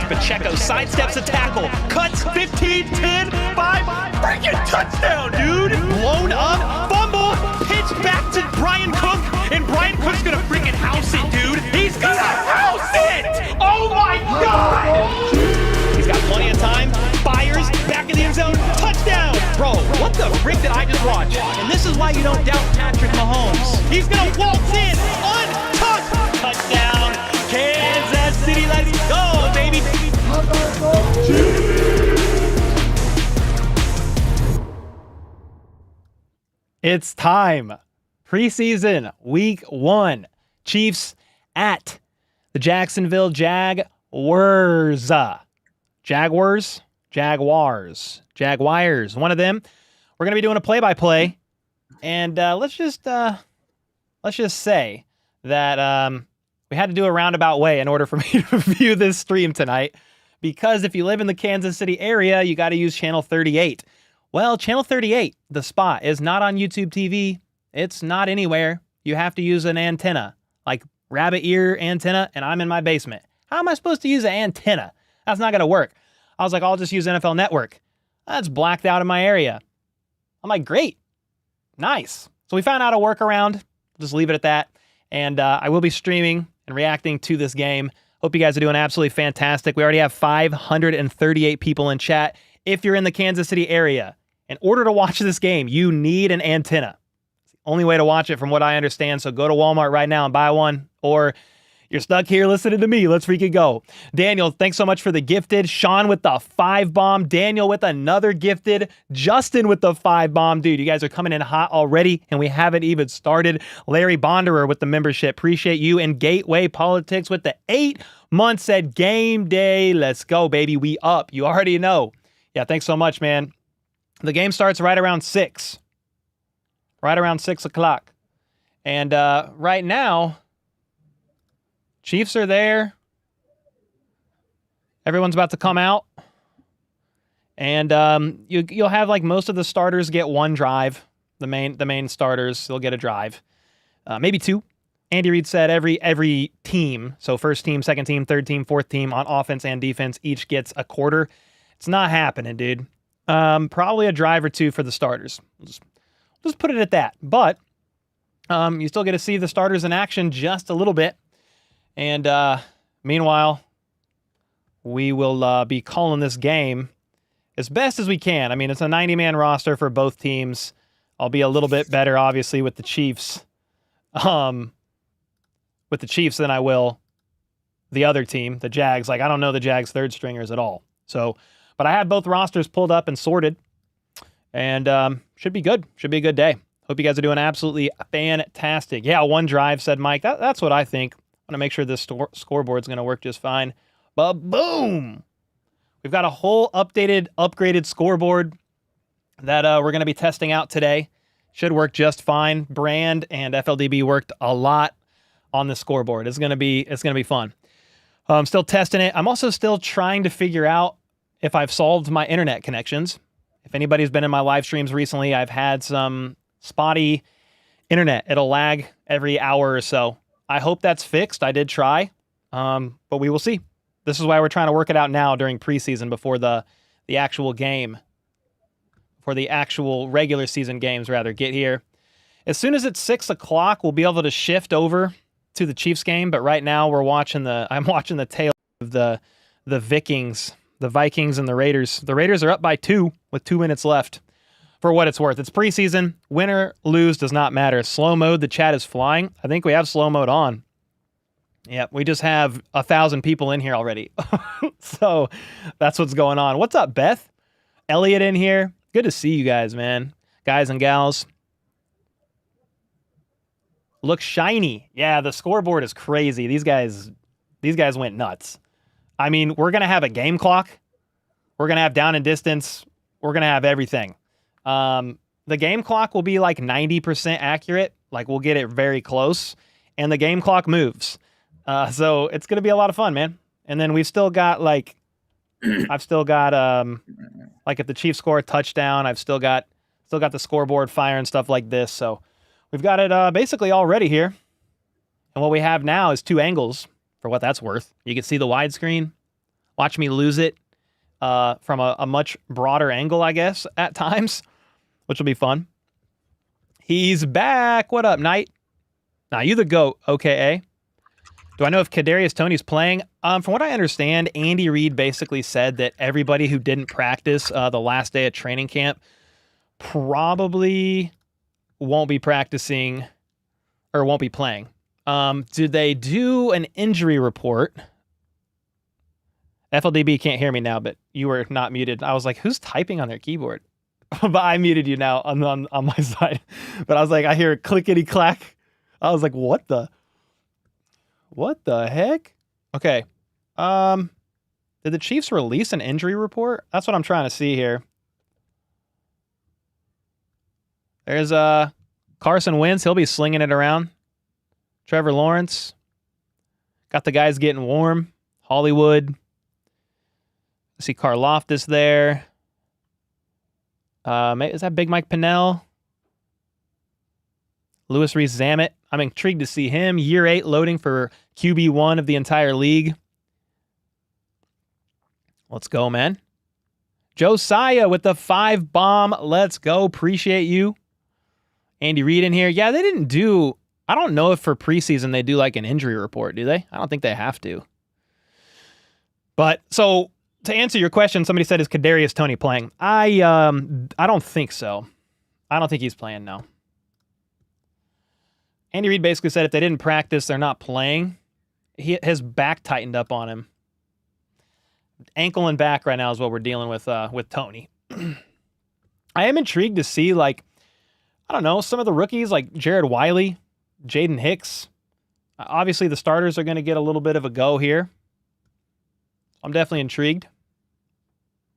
Pacheco sidesteps a tackle, cuts 15, 10, 5, freaking touchdown, dude! Blown up, fumble, pitch back to Brian Cook, and Brian Cook's gonna freaking house it, dude! He's gonna house it! Oh my God! He's got plenty of time, fires, back in the end zone, touchdown! Bro, what the frick did I just watch? And this is why you don't doubt Patrick Mahomes. He's gonna waltz in, untouched, touchdown, Kansas City, let's go, baby! It's time. Preseason, week 1. Chiefs at the Jacksonville Jaguars. Jaguars. One of them. We're going to be doing a play-by-play. And let's just say that we had to do a roundabout way in order for me to view this stream tonight. Because if you live in the Kansas City area, you got to use channel 38. Well, channel 38, the spot, is not on YouTube TV. It's not anywhere. You have to use an antenna, like rabbit ear antenna, and I'm in my basement. How am I supposed to use an antenna? That's not going to work. I was like, I'll just use NFL Network. That's blacked out in my area. I'm like, great. Nice. So we found out a workaround. Just leave it at that. And I will be streaming and reacting to this game. Hope you guys are doing absolutely fantastic. We already have 538 people in chat. If you're in the Kansas City area, in order to watch this game, you need an antenna. It's the only way to watch it from what I understand. So go to Walmart right now and buy one, or you're stuck here listening to me. Let's freaking go. Daniel, thanks so much for the gifted. Sean with the 5-bomb. Daniel with another gifted. Justin with the 5-bomb. Dude, you guys are coming in hot already, and we haven't even started. Larry Bonderer with the membership. Appreciate you. And Gateway Politics with the 8 months at game day. Let's go, baby. We up. You already know. Yeah, thanks so much, man. The game starts right around 6. Right around 6 o'clock. And right now, Chiefs are there. Everyone's about to come out. And you'll have like most of the starters get one drive. The main starters, they'll get a drive. Maybe 2. Andy Reid said every team, so first team, second team, third team, fourth team on offense and defense, each gets a quarter. It's not happening, dude. Probably a drive or 2 for the starters. Just put it at that. But you still get to see the starters in action just a little bit. And meanwhile, we will be calling this game as best as we can. I mean, it's a 90-man roster for both teams. I'll be a little bit better, obviously, with the Chiefs. Than I will the other team, the Jags. Like, I don't know the Jags third stringers at all. So, but I had both rosters pulled up and sorted. And should be good. Should be a good day. Hope you guys are doing absolutely fantastic. Yeah, one drive, said Mike. That's what I think. I want to make sure this scoreboard's going to work just fine. But boom! We've got a whole upgraded scoreboard that we're going to be testing out today. Should work just fine. Brand and FLDB worked a lot on the scoreboard. It's going to be fun. I'm still testing it. I'm also still trying to figure out if I've solved my internet connections. If anybody's been in my live streams recently, I've had some spotty internet. It'll lag every hour or so. I hope that's fixed. I did try, but we will see. This is why we're trying to work it out now during preseason before the actual game, for the actual regular season games, rather, get here. As soon as it's 6 o'clock, we'll be able to shift over to the Chiefs game, but right now I'm watching the tail of the Vikings, the Vikings and the Raiders. The Raiders are up by 2 with 2 minutes left. For what it's worth, it's preseason. Win or lose does not matter. Slow mode, the chat is flying. I think we have slow mode on. Yep, we just have 1,000 people in here already. So that's what's going on. What's up, Beth? Elliot in here. Good to see you guys, man. Guys and gals. Look shiny. Yeah, the scoreboard is crazy. These guys went nuts. I mean, we're going to have a game clock. We're going to have down and distance. We're going to have everything. The game clock will be like 90% accurate. Like, we'll get it very close. And the game clock moves. So it's going to be a lot of fun, man. And then we've still got like, I've still got, like if the Chiefs score a touchdown, I've still got the scoreboard fire and stuff like this. So we've got it basically all ready here. And what we have now is 2 angles for what that's worth. You can see the widescreen Watch me lose it from a much broader angle, I guess, at times, which will be fun. He's back. What up, Knight? Now, you the GOAT, OKA. Do I know if Kadarius Toney's playing? From what I understand, Andy Reid basically said that everybody who didn't practice the last day of training camp probably won't be practicing or won't be playing. Did they do an injury report? FLDB can't hear me now, but you were not muted. I was like, who's typing on their keyboard? But I muted you now on my side. But I was like, I hear a clickety clack. I was like, what the heck? Okay. Did the Chiefs release an injury report? That's what I'm trying to see here. There's Carson Wentz. He'll be slinging it around. Trevor Lawrence. Got the guys getting warm. Hollywood. I see Karlaftis there. Is that Big Mike Pinnell? Louis Rees-Zammit. I'm intrigued to see him. Year 8 loading for QB1 of the entire league. Let's go, man. Josiah with the 5 bomb. Let's go. Appreciate you. Andy Reid in here. Yeah, they didn't do... I don't know if for preseason they do like an injury report, do they? I don't think they have to. But, so, to answer your question, somebody said, is Kadarius Toney playing? I don't think so. I don't think he's playing, no. Andy Reid basically said if they didn't practice, they're not playing. His back tightened up on him. Ankle and back right now is what we're dealing with Toney. I am intrigued to see, like, I don't know, some of the rookies like Jared Wiley, Jaden Hicks. Obviously, the starters are going to get a little bit of a go here. I'm definitely intrigued.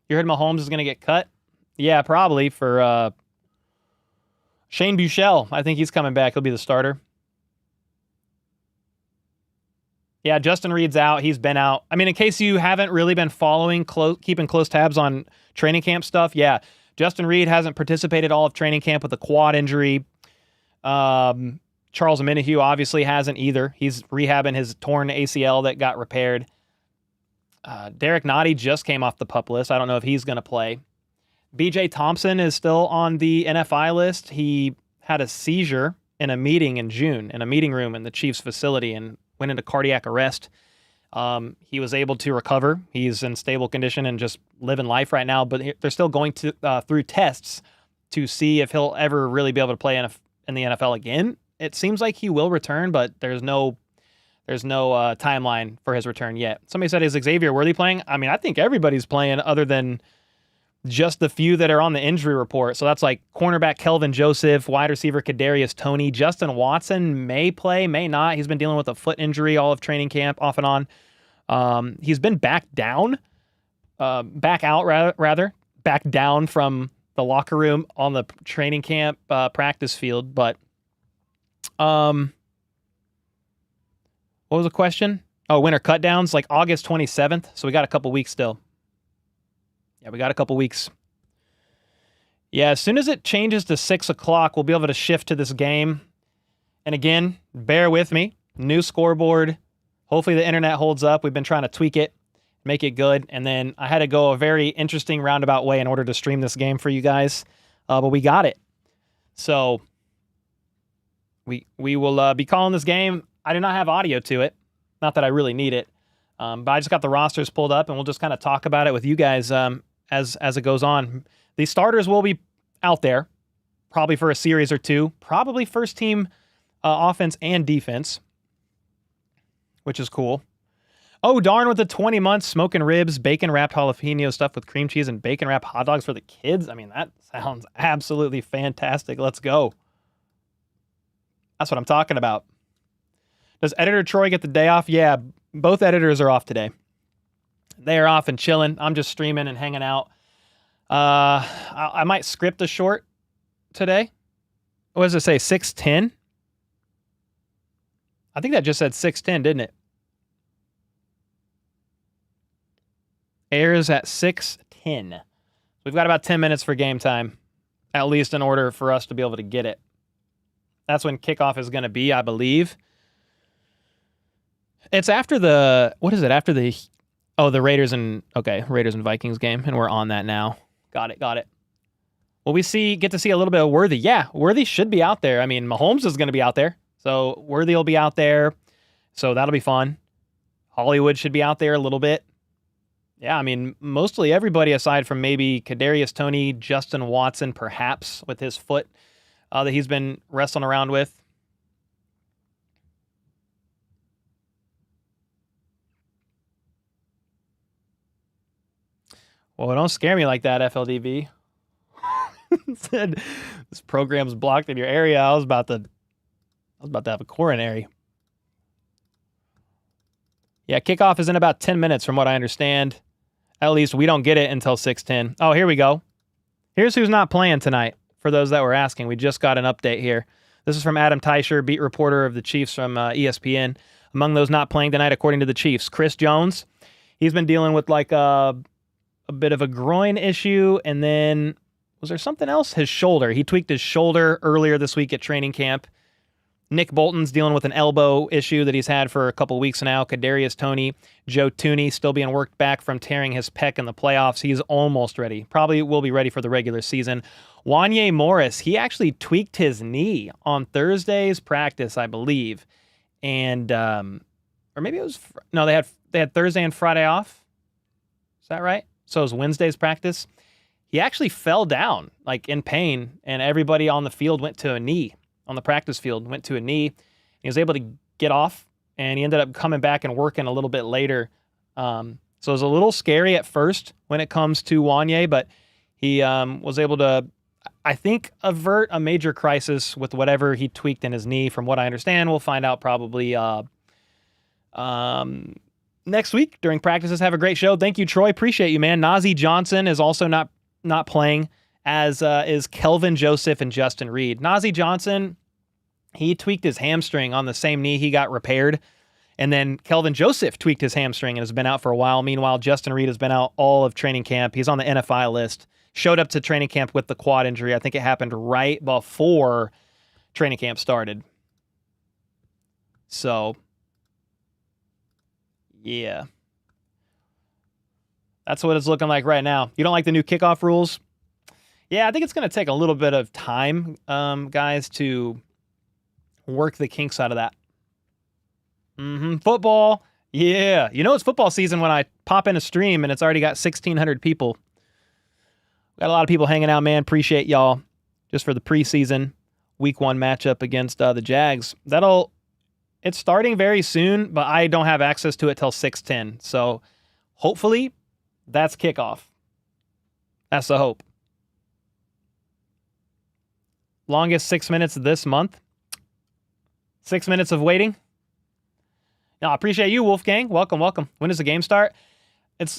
You heard Mahomes is going to get cut? Yeah, probably for Shane Buechele. I think he's coming back. He'll be the starter. Yeah, Justin Reed's out. He's been out. I mean, in case you haven't really been following, keeping close tabs on training camp stuff, yeah, Justin Reed hasn't participated all of training camp with a quad injury. Charles Omenihu obviously hasn't either. He's rehabbing his torn ACL that got repaired. Derek Nottie just came off the PUP list. I don't know if he's going to play. BJ Thompson is still on the NFI list. He had a seizure in a meeting in June in a meeting room in the Chiefs facility and went into cardiac arrest. He was able to recover. He's in stable condition and just living life right now, but they're still going through tests to see if he'll ever really be able to play in the NFL again. It seems like he will return, but there's no timeline for his return yet. Somebody said, is Xavier Worthy playing? I mean, I think everybody's playing other than just the few that are on the injury report. So that's like cornerback Kelvin Joseph, wide receiver Kadarius Toney. Justin Watson may play, may not. He's been dealing with a foot injury all of training camp, off and on. He's been back out from the locker room on the training camp practice field. But what was the question? Oh, winter cutdowns, like August 27th. So we got a couple weeks still. Yeah, we got a couple weeks. Yeah, as soon as it changes to 6 o'clock, we'll be able to shift to this game. And again, bear with me. New scoreboard. Hopefully the internet holds up. We've been trying to tweak it, make it good. And then I had to go a very interesting roundabout way in order to stream this game for you guys. But we got it. So we will be calling this game. I do not have audio to it. Not that I really need it. But I just got the rosters pulled up, and we'll just kind of talk about it with you guys as it goes on. The starters will be out there, probably for a series or two. Probably first team offense and defense, which is cool. Oh, darn, with the 20 months, smoking ribs, bacon-wrapped jalapeno stuff with cream cheese, and bacon-wrapped hot dogs for the kids. I mean, that sounds absolutely fantastic. Let's go. That's what I'm talking about. Does Editor Troy get the day off? Yeah, both editors are off today. They are off and chilling. I'm just streaming and hanging out. I might script a short today. What does it say, 6:10? I think that just said 6:10, didn't it? Airs at 6:10. We've got about 10 minutes for game time, at least in order for us to be able to get it. That's when kickoff is going to be, I believe. It's after the, what is it? After the Oh, the Raiders and Vikings game, and we're on that now. Got it. Well, get to see a little bit of Worthy. Yeah, Worthy should be out there. I mean, Mahomes is going to be out there, so Worthy will be out there, so that'll be fun. Hollywood should be out there a little bit. Yeah, I mean, mostly everybody aside from maybe Kadarius Toney, Justin Watson, perhaps with his foot that he's been wrestling around with. Well, don't scare me like that, FLDB. Said this program's blocked in your area. I was about to have a coronary. Yeah, kickoff is in about 10 minutes from what I understand. At least we don't get it until 6:10. Oh, here we go. Here's who's not playing tonight. For those that were asking, we just got an update here. This is from Adam Teicher, beat reporter of the Chiefs from ESPN. Among those not playing tonight, according to the Chiefs, Chris Jones. He's been dealing with like a bit of a groin issue, and then was there something else? His shoulder. He tweaked his shoulder earlier this week at training camp. Nick Bolton's dealing with an elbow issue that he's had for a couple weeks now. Kadarius Toney, Joe Thuney still being worked back from tearing his pec in the playoffs. He's almost ready. Probably will be ready for the regular season. Wanye Morris, he actually tweaked his knee on Thursday's practice, I believe. And or maybe it was no, they had Thursday and Friday off. Is that right? So it was Wednesday's practice. He actually fell down like in pain, and everybody on the field went to a knee. On the practice field, went to a knee. He was able to get off, and he ended up coming back and working a little bit later. So it was a little scary at first when it comes to Wanye, but he was able to, I think, avert a major crisis with whatever he tweaked in his knee. From what I understand, we'll find out probably next week during practices. Have a great show. Thank you, Troy. Appreciate you, man. Nazeeh Johnson is also not playing, as is Kelvin Joseph and Justin Reed. Nazeeh Johnson, he tweaked his hamstring on the same knee he got repaired. And then Kelvin Joseph tweaked his hamstring and has been out for a while. Meanwhile, Justin Reed has been out all of training camp. He's on the NFI list. Showed up to training camp with the quad injury. I think it happened right before training camp started. So, yeah. That's what it's looking like right now. You don't like the new kickoff rules? Yeah, I think it's going to take a little bit of time, guys, to work the kinks out of that. Football. Yeah. You know it's football season when I pop in a stream and it's already got 1,600 people. Got a lot of people hanging out, man. Appreciate y'all. Just for the preseason week 1 matchup against the Jags. It's starting very soon, but I don't have access to it till 6:10. So hopefully that's kickoff. That's the hope. Longest 6 minutes this month. 6 minutes of waiting. No, I appreciate you, Wolfgang. Welcome. When does the game start? It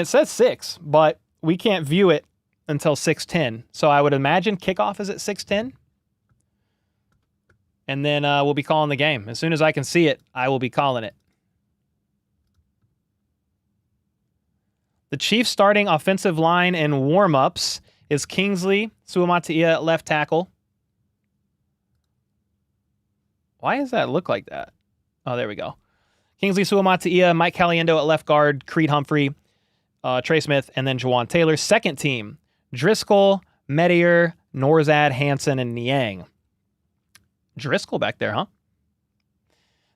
says 6, but we can't view it until 6:10. So I would imagine kickoff is at 6:10. And then we'll be calling the game. As soon as I can see it, I will be calling it. The Chiefs starting offensive line and warm-ups is Kingsley Suamataia at left tackle. Why does that look like that? Oh, there we go. Kingsley Suamataia, Mike Caliendo at left guard, Creed Humphrey, Trey Smith, and then Jawan Taylor. Second team, Driscoll, Medier, Norzad, Hansen, and Niang. Driscoll back there, huh?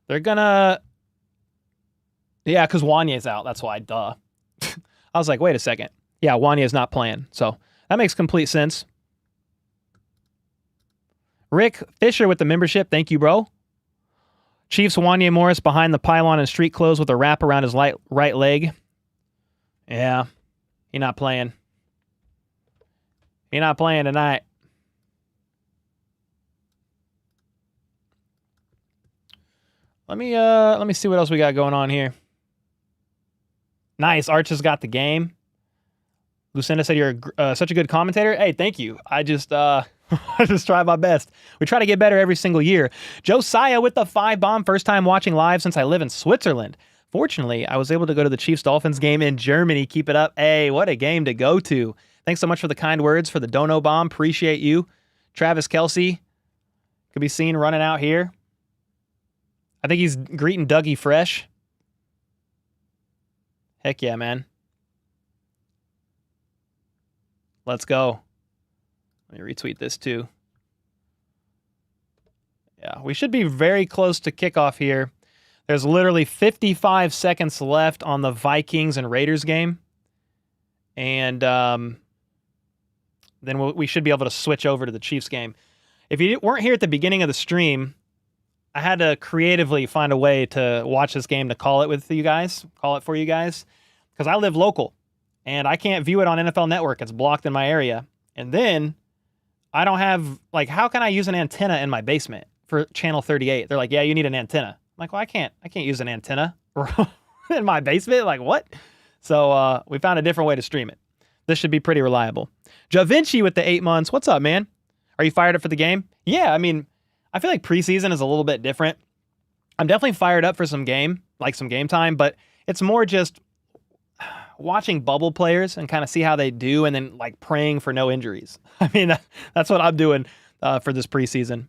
They're gonna... Yeah, because Wanye's out. That's why, duh. I was like, wait a second. Yeah, Wanye's not playing. So that makes complete sense. Rick Fisher with the membership. Thank you, bro. Chiefs Wanye Morris behind the pylon in street clothes with a wrap around his right leg. Yeah, he not playing. He not playing tonight. Let me see what else we got going on here. Nice, Arch has got the game. Lucinda said you're such a good commentator. Hey, thank you. I just I just try my best. We try to get better every single year. Josiah with the 5-bomb. First time watching live since I live in Switzerland. Fortunately, I was able to go to the Chiefs-Dolphins game in Germany. Keep it up. Hey, what a game to go to. Thanks so much for the kind words for the Dono Bomb. Appreciate you. Travis Kelce could be seen running out here. I think he's greeting Dougie Fresh. Heck yeah, man. Let's go. Let me retweet this too. Yeah, we should be very close to kickoff here. There's literally 55 seconds left on the Vikings and Raiders game. And then we should be able to switch over to the Chiefs game. If you weren't here at the beginning of the stream, I had to creatively find a way to watch this game to call it for you guys, because I live local, and I can't view it on NFL Network. It's blocked in my area. And then I don't have, like, how can I use an antenna in my basement for channel 38? They're like, yeah, you need an antenna. I'm like, well, I can't use an antenna in my basement. Like, what? So we found a different way to stream it. This should be pretty reliable. Ja Vinci with the 8 months. What's up, man? Are you fired up for the game? Yeah, I mean, I feel like preseason is a little bit different. I'm definitely fired up for some game time, but it's more just watching bubble players and kind of see how they do, and then like praying for no injuries. I mean, that's what I'm doing for this preseason.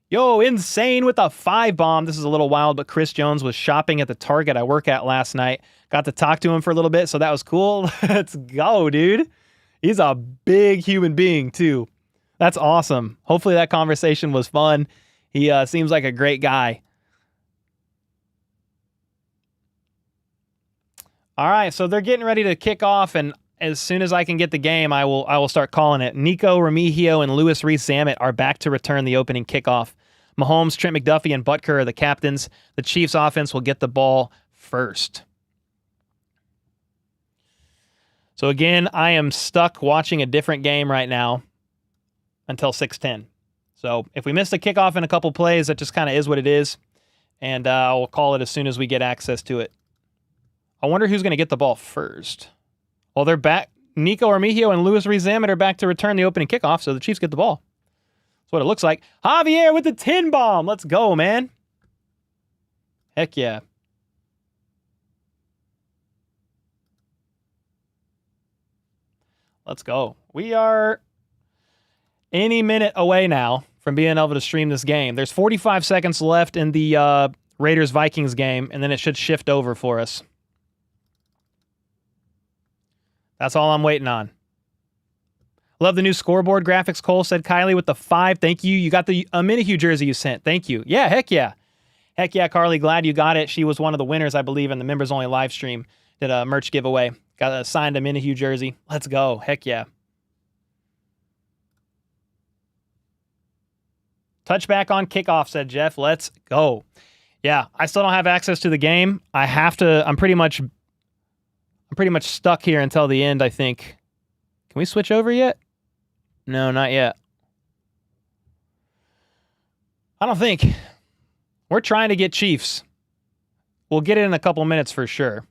Yo, Insane with a 5 bomb. This is a little wild, but Chris Jones was shopping at the Target I work at last night. Got to talk to him for a little bit, so that was cool. Let's go, dude. He's a big human being, too. That's awesome. Hopefully that conversation was fun. He seems like a great guy. All right, so they're getting ready to kick off, and as soon as I can get the game, I will start calling it. Nico Remigio and Louis Rees-Zammit are back to return the opening kickoff. Mahomes, Trent McDuffie, and Butker are the captains. The Chiefs offense will get the ball first. So again, I am stuck watching a different game right now until 6:10. So if we miss the kickoff in a couple plays, that just kind of is what it is. And I'll call it as soon as we get access to it. I wonder who's going to get the ball first. Well, they're back. Nico Remigio and Louis Rees-Zammit are back to return the opening kickoff, so the Chiefs get the ball. That's what it looks like. Javier with the 10 bomb. Let's go, man. Heck yeah. Let's go. We are any minute away now from being able to stream this game. There's 45 seconds left in the Raiders-Vikings game, and then it should shift over for us. That's all I'm waiting on. Love the new scoreboard graphics, Cole, said Kylie with the 5. Thank you. You got the Minihue jersey you sent. Thank you. Yeah, heck yeah. Heck yeah, Carly. Glad you got it. She was one of the winners, I believe, in the members-only live stream. Did a merch giveaway. Got signed a Minihue jersey. Let's go. Heck yeah. Touchback on kickoff, said Jeff. Let's go. Yeah, I still don't have access to the game. I have to. I'm pretty much stuck here until the end, I think. Can we switch over yet? No, not yet. I don't think. We're trying to get Chiefs. We'll get it in a couple minutes for sure.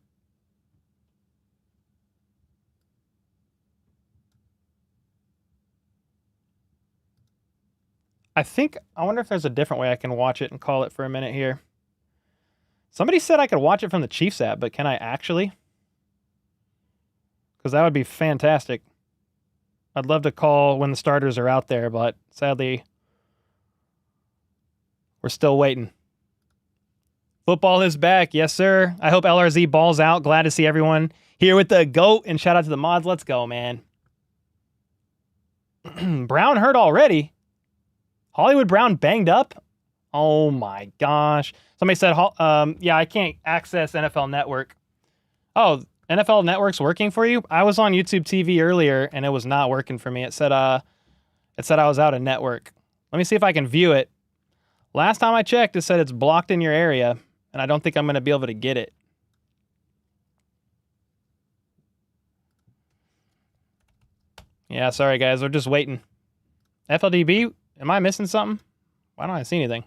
I wonder if there's a different way I can watch it and call it for a minute here. Somebody said I could watch it from the Chiefs app, but can I actually? Because that would be fantastic. I'd love to call when the starters are out there, but sadly, we're still waiting. Football is back. Yes, sir. I hope LRZ balls out. Glad to see everyone here with the GOAT, and shout out to the mods. Let's go, man. Brown hurt already. Hollywood Brown banged up? Oh, my gosh. Somebody said, yeah, I can't access NFL Network. Oh, NFL Network's working for you? I was on YouTube TV earlier, and it was not working for me. It said I was out of network. Let me see if I can view it. Last time I checked, it said it's blocked in your area, and I don't think I'm going to be able to get it. Yeah, sorry, guys. We're just waiting. FLDB, am I missing something? Why don't I see anything?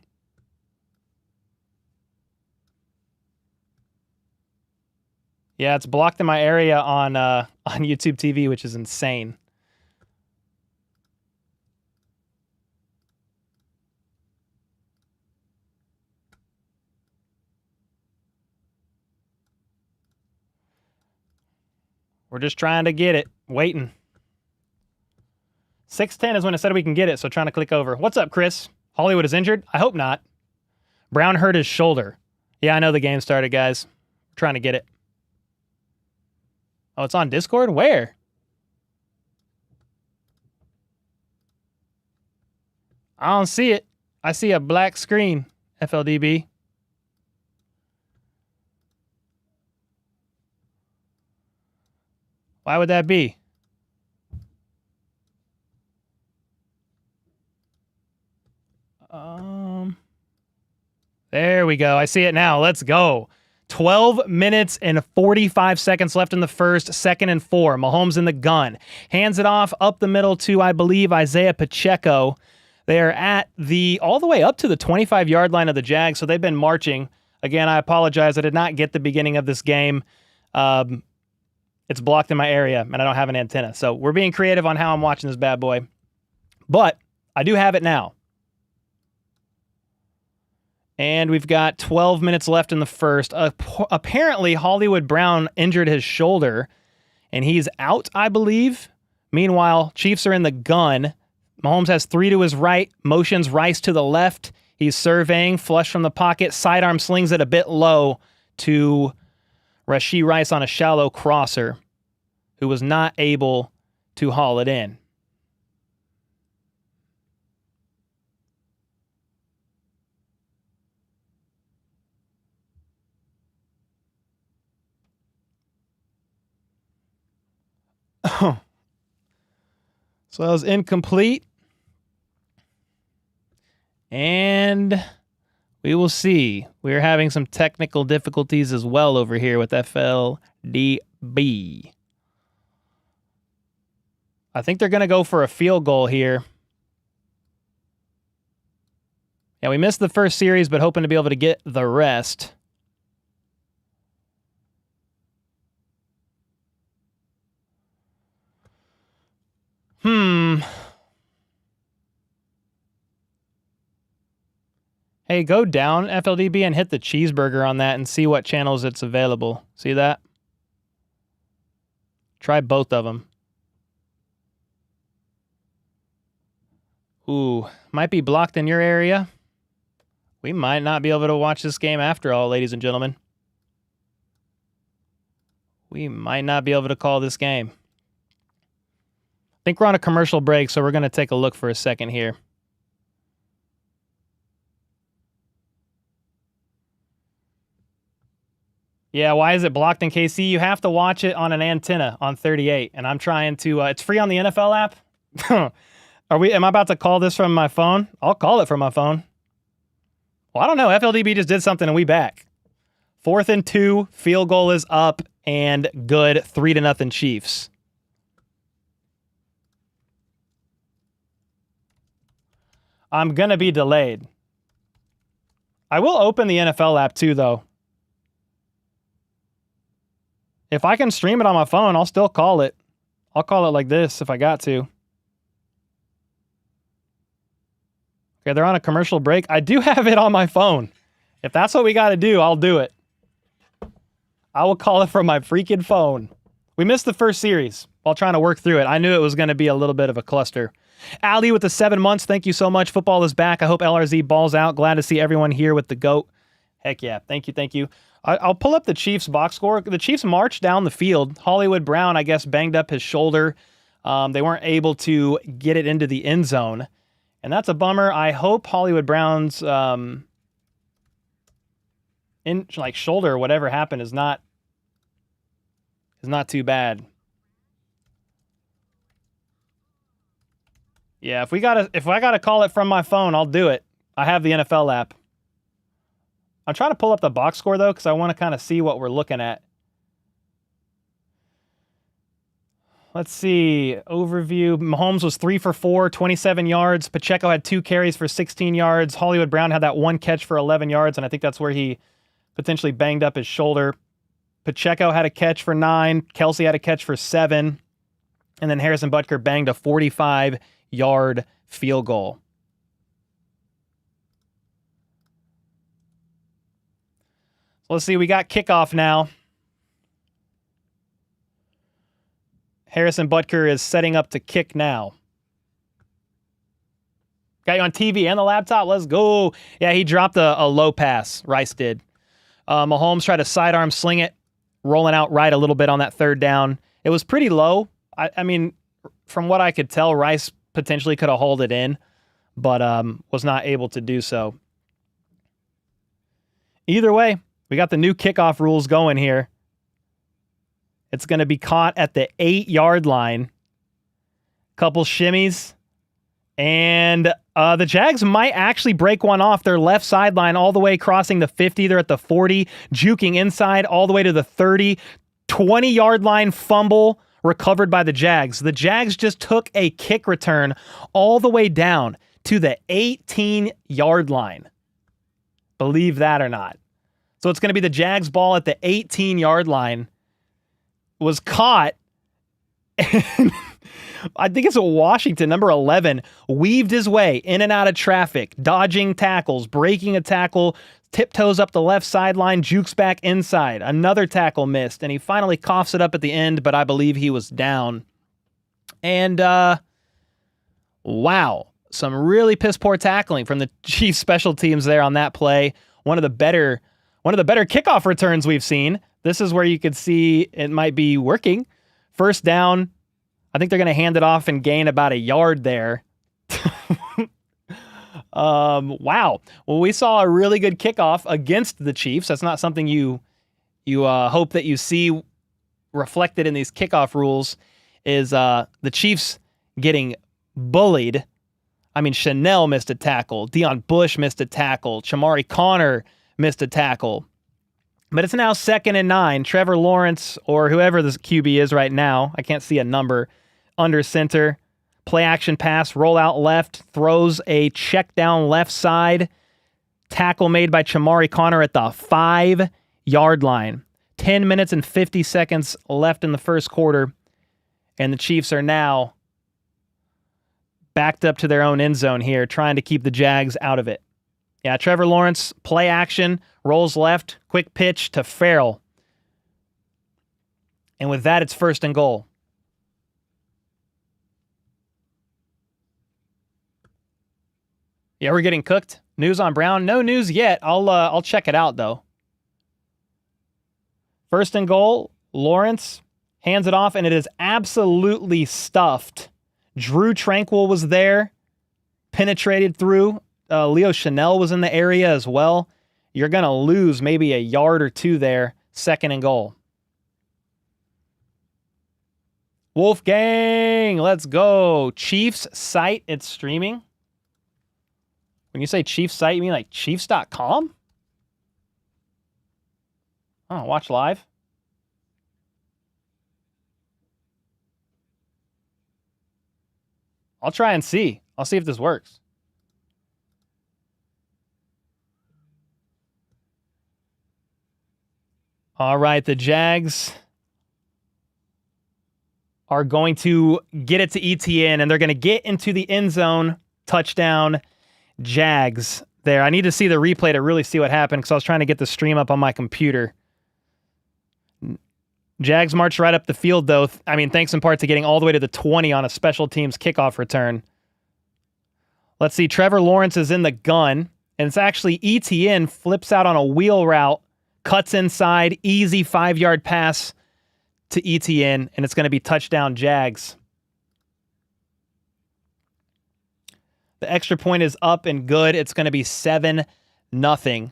Yeah, it's blocked in my area on YouTube TV, which is insane. We're just trying to get it. Waiting. 6:10 is when it said we can get it, so trying to click over. What's up, Chris? Hollywood is injured? I hope not. Brown hurt his shoulder. Yeah, I know the game started, guys. We're trying to get it. Oh, it's on Discord? Where? I don't see it. I see a black screen, FLDB. Why would that be? There we go. I see it now. Let's go. 12 minutes and 45 seconds left in the first, 2nd and 4. Mahomes in the gun. Hands it off up the middle to, I believe, Isaiah Pacheco. They are at all the way up to the 25-yard line of the Jags, so they've been marching. Again, I apologize. I did not get the beginning of this game. It's blocked in my area, and I don't have an antenna. So we're being creative on how I'm watching this bad boy. But I do have it now. And we've got 12 minutes left in the first. Apparently, Hollywood Brown injured his shoulder, and he's out, I believe. Meanwhile, Chiefs are in the gun. Mahomes has 3 to his right, motions Rice to the left. He's surveying, flush from the pocket, sidearm slings it a bit low to Rashee Rice on a shallow crosser, who was not able to haul it in. So that was incomplete. And we will see. We're having some technical difficulties as well over here with FLDB. I think they're going to go for a field goal here. Yeah, we missed the first series, but hoping to be able to get the rest. Hey, go down, FLDB, and hit the cheeseburger on that and see what channels it's available. See that? Try both of them. Ooh, might be blocked in your area. We might not be able to watch this game after all, ladies and gentlemen. We might not be able to call this game. I think we're on a commercial break, so we're going to take a look for a second here. Yeah, why is it blocked in KC? You have to watch it on an antenna on 38, and I'm trying to... it's free on the NFL app. Am I about to call this from my phone? I'll call it from my phone. Well, I don't know. FLDB just did something, and we back. 4th and 2, field goal is up, and good. 3-0 Chiefs. I'm going to be delayed. I will open the NFL app too, though. If I can stream it on my phone, I'll still call it. I'll call it like this if I got to. Okay, they're on a commercial break. I do have it on my phone. If that's what we got to do, I'll do it. I will call it from my freaking phone. We missed the first series while trying to work through it. I knew it was going to be a little bit of a cluster. Ali with the 7 months. Thank you so much. Football is back. I hope LRZ balls out. Glad to see everyone here with the GOAT. Heck yeah. Thank you. Thank you. I'll pull up the Chiefs box score. The Chiefs marched down the field. Hollywood Brown, I guess, banged up his shoulder. They weren't able to get it into the end zone. And that's a bummer. I hope Hollywood Brown's shoulder or whatever happened is not too bad. Yeah, if I gotta call it from my phone, I'll do it. I have the NFL app. I'm trying to pull up the box score, though, because I want to kind of see what we're looking at. Let's see. Overview. Mahomes was 3 for 4, 27 yards. Pacheco had 2 carries for 16 yards. Hollywood Brown had that 1 catch for 11 yards, and I think that's where he potentially banged up his shoulder. Pacheco had a catch for 9. Kelsey had a catch for 7. And then Harrison Butker banged a 45-yard field goal. Let's see, we got kickoff now. Harrison Butker is setting up to kick now. Got you on TV and the laptop. Let's go. Yeah, he dropped a low pass. Rice did. Mahomes tried to sidearm sling it. rolling out right a little bit on that third down. It was pretty low. I mean, from what I could tell, Rice potentially could have hauled it in, but was not able to do so. Either way, we got the new kickoff rules going here. It's going to be caught at the 8-yard line. Couple shimmies. And the Jags might actually break one off their left sideline all the way crossing the 50. They're at the 40, juking inside all the way to the 30. 20-yard line fumble recovered by the Jags. The Jags just took a kick return all the way down to the 18-yard line. Believe that or not. So it's going to be the Jags ball at the 18-yard line. Was caught. And I think it's a Washington, number 11, weaved his way in and out of traffic, dodging tackles, breaking a tackle, tiptoes up the left sideline, jukes back inside. Another tackle missed, and he finally coughs it up at the end, but I believe he was down. And, wow, some really piss-poor tackling from the Chiefs special teams there on that play. One of the better kickoff returns we've seen. This is where you could see it might be working. First down. I think they're going to hand it off and gain about a yard there. Wow. Well, we saw a really good kickoff against the Chiefs. That's not something you hope that you see reflected in these kickoff rules, is the Chiefs getting bullied. I mean, Chanel missed a tackle. Deion Bush missed a tackle. Chamari Connor missed a tackle. But it's now 2nd and 9. Trevor Lawrence, or whoever this QB is right now, I can't see a number, under center. Play action pass, roll out left, throws a check down left side. Tackle made by Chamari Connor at the 5-yard line. 10 minutes and 50 seconds left in the first quarter. And the Chiefs are now backed up to their own end zone here, trying to keep the Jags out of it. Yeah, Trevor Lawrence, play action, rolls left, quick pitch to Farrell. And with that, it's 1st and goal. Yeah, we're getting cooked. News on Brown? No news yet. I'll check it out, though. 1st and goal, Lawrence hands it off, and it is absolutely stuffed. Drew Tranquil was there, penetrated through. Leo Chanel was in the area as well. You're going to lose maybe a yard or two there. 2nd and goal. Wolfgang, let's go. Chiefs site, it's streaming. When you say Chiefs site, you mean like Chiefs.com? Oh, watch live. I'll try and see. I'll see if this works. All right, the Jags are going to get it to ETN, and they're going to get into the end zone. Touchdown, Jags. There, I need to see the replay to really see what happened, because I was trying to get the stream up on my computer. Jags marched right up the field, though. I mean, thanks in part to getting all the way to the 20 on a special teams kickoff return. Let's see, Trevor Lawrence is in the gun, and it's actually ETN flips out on a wheel route, cuts inside, easy 5-yard pass to ETN, and it's going to be touchdown Jags. The extra point is up and good. It's going to be 7-0.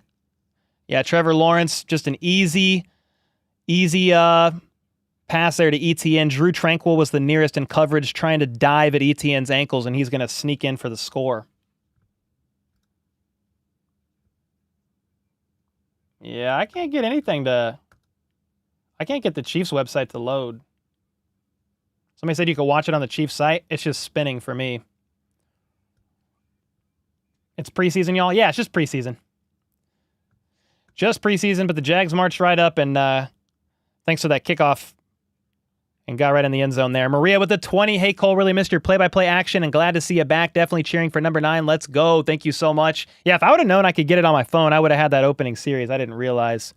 Yeah, Trevor Lawrence, just an easy pass there to ETN. Drew Tranquil was the nearest in coverage, trying to dive at ETN's ankles, and he's going to sneak in for the score. Yeah, I can't get anything to... I can't get the Chiefs website to load. Somebody said you could watch it on the Chiefs site. It's just spinning for me. It's preseason, y'all? Yeah, it's just preseason. Just preseason, but the Jags marched right up, and thanks for that kickoff, and got right in the end zone there. Maria with the 20. Hey, Cole, really missed your play-by-play action, and glad to see you back. Definitely cheering for number 9. Let's go. Thank you so much. Yeah, if I would have known I could get it on my phone, I would have had that opening series. I didn't realize.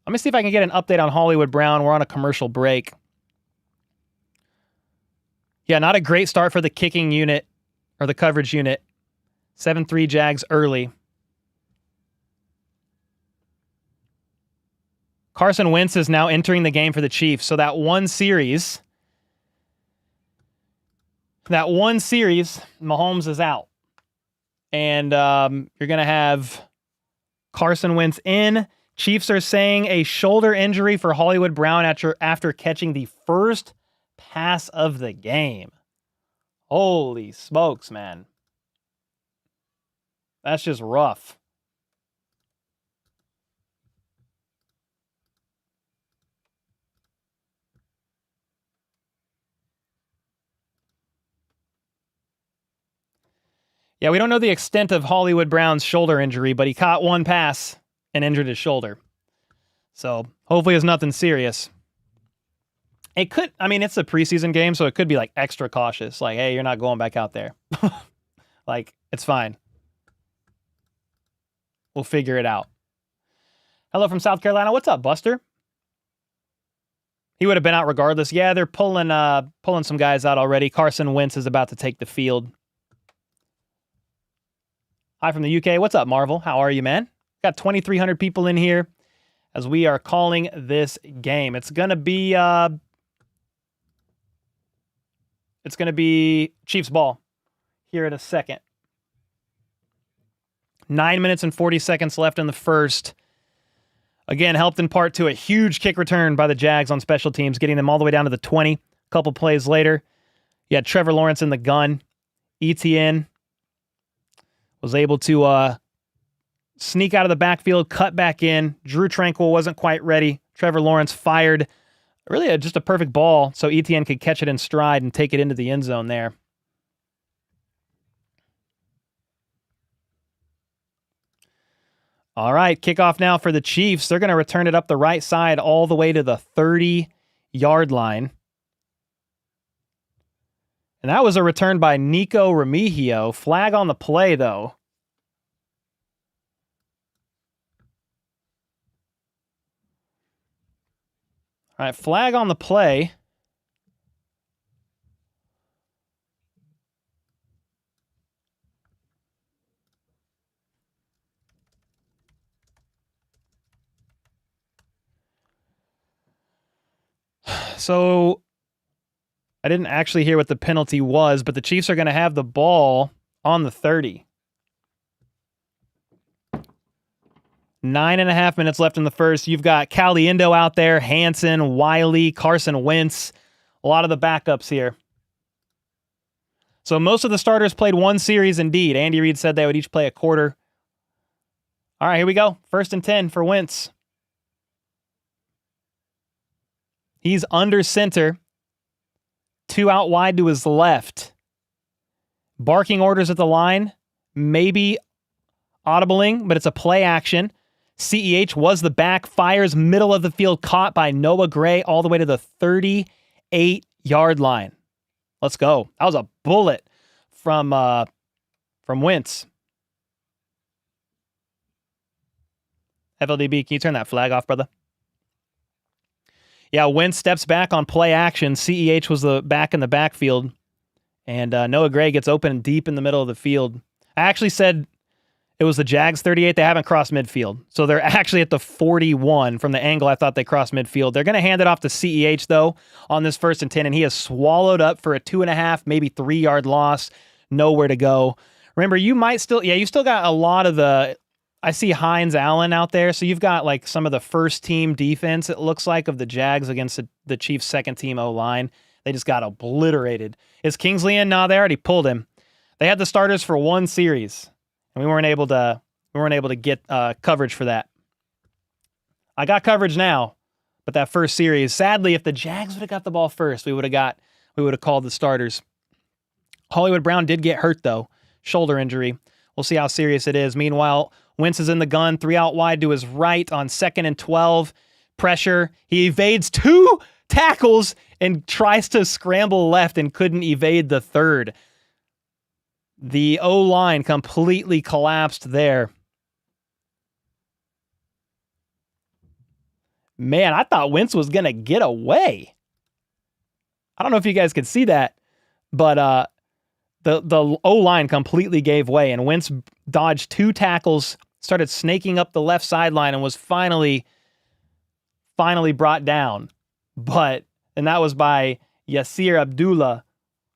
Let me see if I can get an update on Hollywood Brown. We're on a commercial break. Yeah, not a great start for the kicking unit, or the coverage unit. 7-3 Jags early. Carson Wentz is now entering the game for the Chiefs. So that one series, Mahomes is out. And you're going to have Carson Wentz in. Chiefs are saying a shoulder injury for Hollywood Brown after catching the first pass of the game. Holy smokes, man. That's just rough. Yeah, we don't know the extent of Hollywood Brown's shoulder injury, but he caught one pass and injured his shoulder. So hopefully it's nothing serious. It could, I mean, it's a preseason game, so it could be like extra cautious. Like, hey, you're not going back out there. Like, it's fine. We'll figure it out. Hello from South Carolina. What's up, Buster? He would have been out regardless. Yeah, they're pulling some guys out already. Carson Wentz is about to take the field. Hi from the UK. What's up, Marvel? How are you, man? Got 2,300 people in here as we are calling this game. It's going to be Chiefs ball here in a second. 9 minutes and 40 seconds left in the first. Again, helped in part to a huge kick return by the Jags on special teams, getting them all the way down to the 20. A couple plays later, you had Trevor Lawrence in the gun. ETN was able to sneak out of the backfield, cut back in. Drew Tranquil wasn't quite ready. Trevor Lawrence fired really just a perfect ball so ETN could catch it in stride and take it into the end zone there. All right, kickoff now for the Chiefs. They're going to return it up the right side all the way to the 30-yard line. And that was a return by Nico Remigio. Flag on the play, though. All right, flag on the play. So I didn't actually hear what the penalty was, but the Chiefs are going to have the ball on the 30. 9.5 minutes left in the first. You've got Caliendo out there, Hansen, Wiley, Carson Wentz, a lot of the backups here. So most of the starters played one series indeed. Andy Reid said they would each play a quarter. All right, here we go. 1st and 10 for Wentz. He's under center. 2 out wide to his left. Barking orders at the line. Maybe audibling, but it's a play action. CEH was the back, fires middle of the field, caught by Noah Gray all the way to the 38-yard line. Let's go. That was a bullet from Wentz. FLDB, can you turn that flag off, brother? Yeah, Wentz steps back on play action. CEH was the back in the backfield. And Noah Gray gets open deep in the middle of the field. I actually said it was the Jags 38. They haven't crossed midfield. So they're actually at the 41 from the angle I thought they crossed midfield. They're going to hand it off to CEH, though, on this 1st and 10. And he is swallowed up for a 2.5, maybe 3-yard loss. Nowhere to go. Remember, you might still, you still got a lot of the, I see Hines Allen out there. So you've got like some of the first team defense, it looks like, of the Jags against the Chiefs' second team O-line. They just got obliterated. Is Kingsley in? No, they already pulled him. They had the starters for one series, and we weren't able to get coverage for that. I got coverage now, but that first series, sadly, if the Jags would have got the ball first, we would have called the starters. Hollywood Brown did get hurt though, shoulder injury. We'll see how serious it is. Meanwhile, Wentz is in the gun, 3 out wide to his right on 2nd and 12. Pressure. He evades 2 tackles and tries to scramble left and couldn't evade the third. The O-line completely collapsed there. Man, I thought Wentz was going to get away. I don't know if you guys could see that, but the O-line completely gave way, and Wentz dodged 2 tackles, started snaking up the left sideline, and was finally finally brought down. And that was by Yasir Abdullah,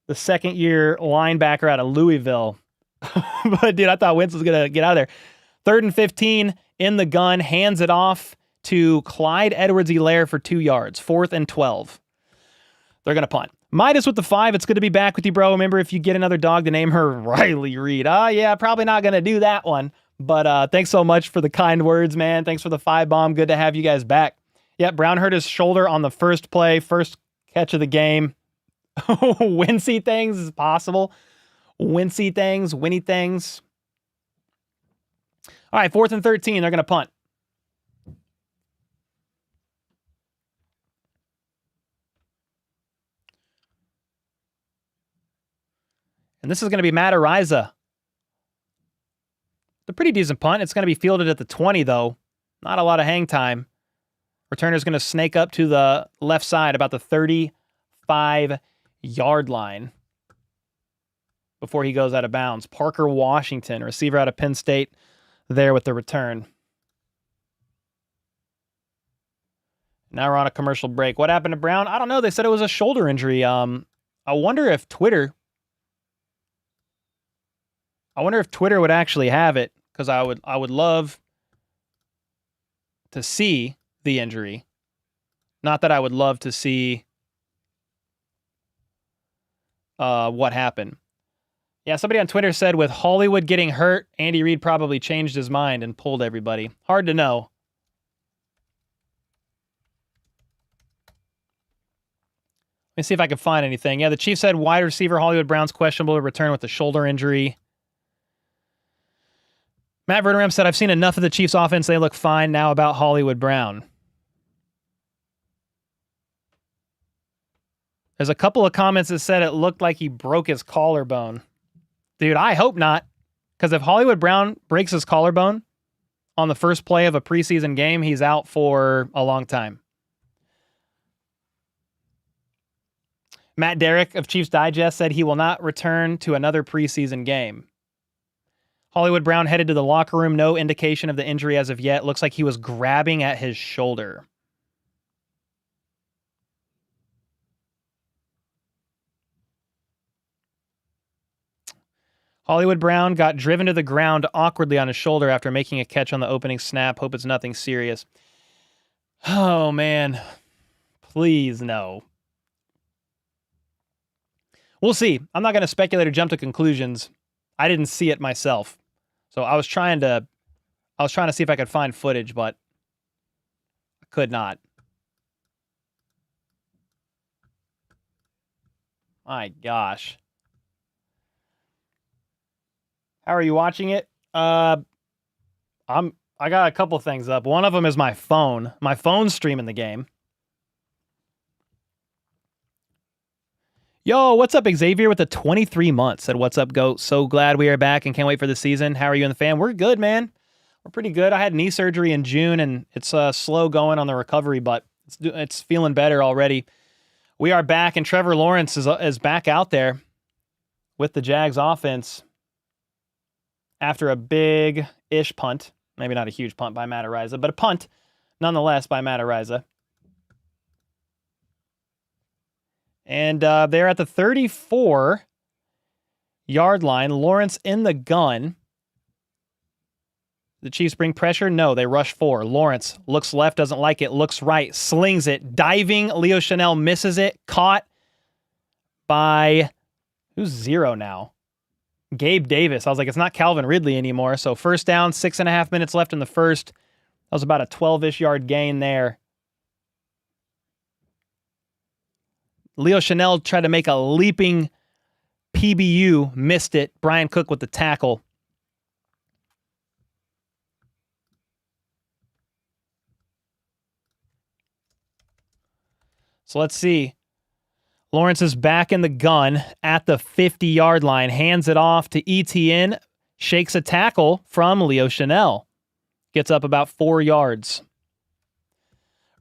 the second-year linebacker out of Louisville. But, dude, I thought Wentz was going to get out of there. 3rd and 15 in the gun, hands it off to Clyde Edwards-Helaire for 2 yards. 4th and 12. They're going to punt. Midas with the 5. It's good to be back with you, bro. Remember, if you get another dog to name her Riley Reed. Yeah, probably not going to do that one. But thanks so much for the kind words, man. Thanks for the 5-bomb. Good to have you guys back. Yeah, Brown hurt his shoulder on the first play, first catch of the game. Wincy things is possible. Wincy things, winny things. All right, 4th and 13. They're going to punt. And this is going to be Matt Ariza. It's a pretty decent punt. It's going to be fielded at the 20, though. Not a lot of hang time. Returner's going to snake up to the left side, about the 35-yard line before he goes out of bounds. Parker Washington, receiver out of Penn State, there with the return. Now we're on a commercial break. What happened to Brown? I don't know. They said it was a shoulder injury. I wonder if Twitter would actually have it, because I would love to see the injury. Not that I would love to see what happened. Yeah, somebody on Twitter said with Hollywood getting hurt, Andy Reid probably changed his mind and pulled everybody. Hard to know. Let me see if I can find anything. Yeah, the Chiefs said wide receiver Hollywood Brown's questionable to return with a shoulder injury. Matt Verderam said, I've seen enough of the Chiefs offense. They look fine now about Hollywood Brown. There's a couple of comments that said it looked like he broke his collarbone. Dude, I hope not. Because if Hollywood Brown breaks his collarbone on the first play of a preseason game, he's out for a long time. Matt Derrick of Chiefs Digest said he will not return to another preseason game. Hollywood Brown headed to the locker room. No indication of the injury as of yet. Looks like he was grabbing at his shoulder. Hollywood Brown got driven to the ground awkwardly on his shoulder after making a catch on the opening snap. Hope it's nothing serious. Oh, man. Please, no. We'll see. I'm not going to speculate or jump to conclusions. I didn't see it myself. So I was trying to see if I could find footage, but I could not. My gosh. How are you watching it? I got a couple things up. One of them is my phone. My phone's streaming the game. Yo, what's up, Xavier with the 23 months? Said, what's up, GOAT? So glad we are back and can't wait for the season. How are you and the fam? We're good, man. We're pretty good. I had knee surgery in June, and it's slow going on the recovery, but it's feeling better already. We are back, and Trevor Lawrence is back out there with the Jags offense after a big-ish punt. Maybe not a huge punt by Matt Ariza, but a punt nonetheless by Matt Ariza. And they're at the 34-yard line. Lawrence in the gun. The Chiefs bring pressure? No, they rush 4. Lawrence looks left, doesn't like it, looks right, slings it, diving. Leo Chanel misses it, caught by, who's 0 now? Gabe Davis. I was like, it's not Calvin Ridley anymore. So first down, 6.5 minutes left in the first. That was about a 12-ish yard gain there. Leo Chanel tried to make a leaping PBU, missed it. Brian Cook with the tackle. So let's see. Lawrence is back in the gun at the 50-yard line, hands it off to Etienne, shakes a tackle from Leo Chanel. Gets up about 4 yards.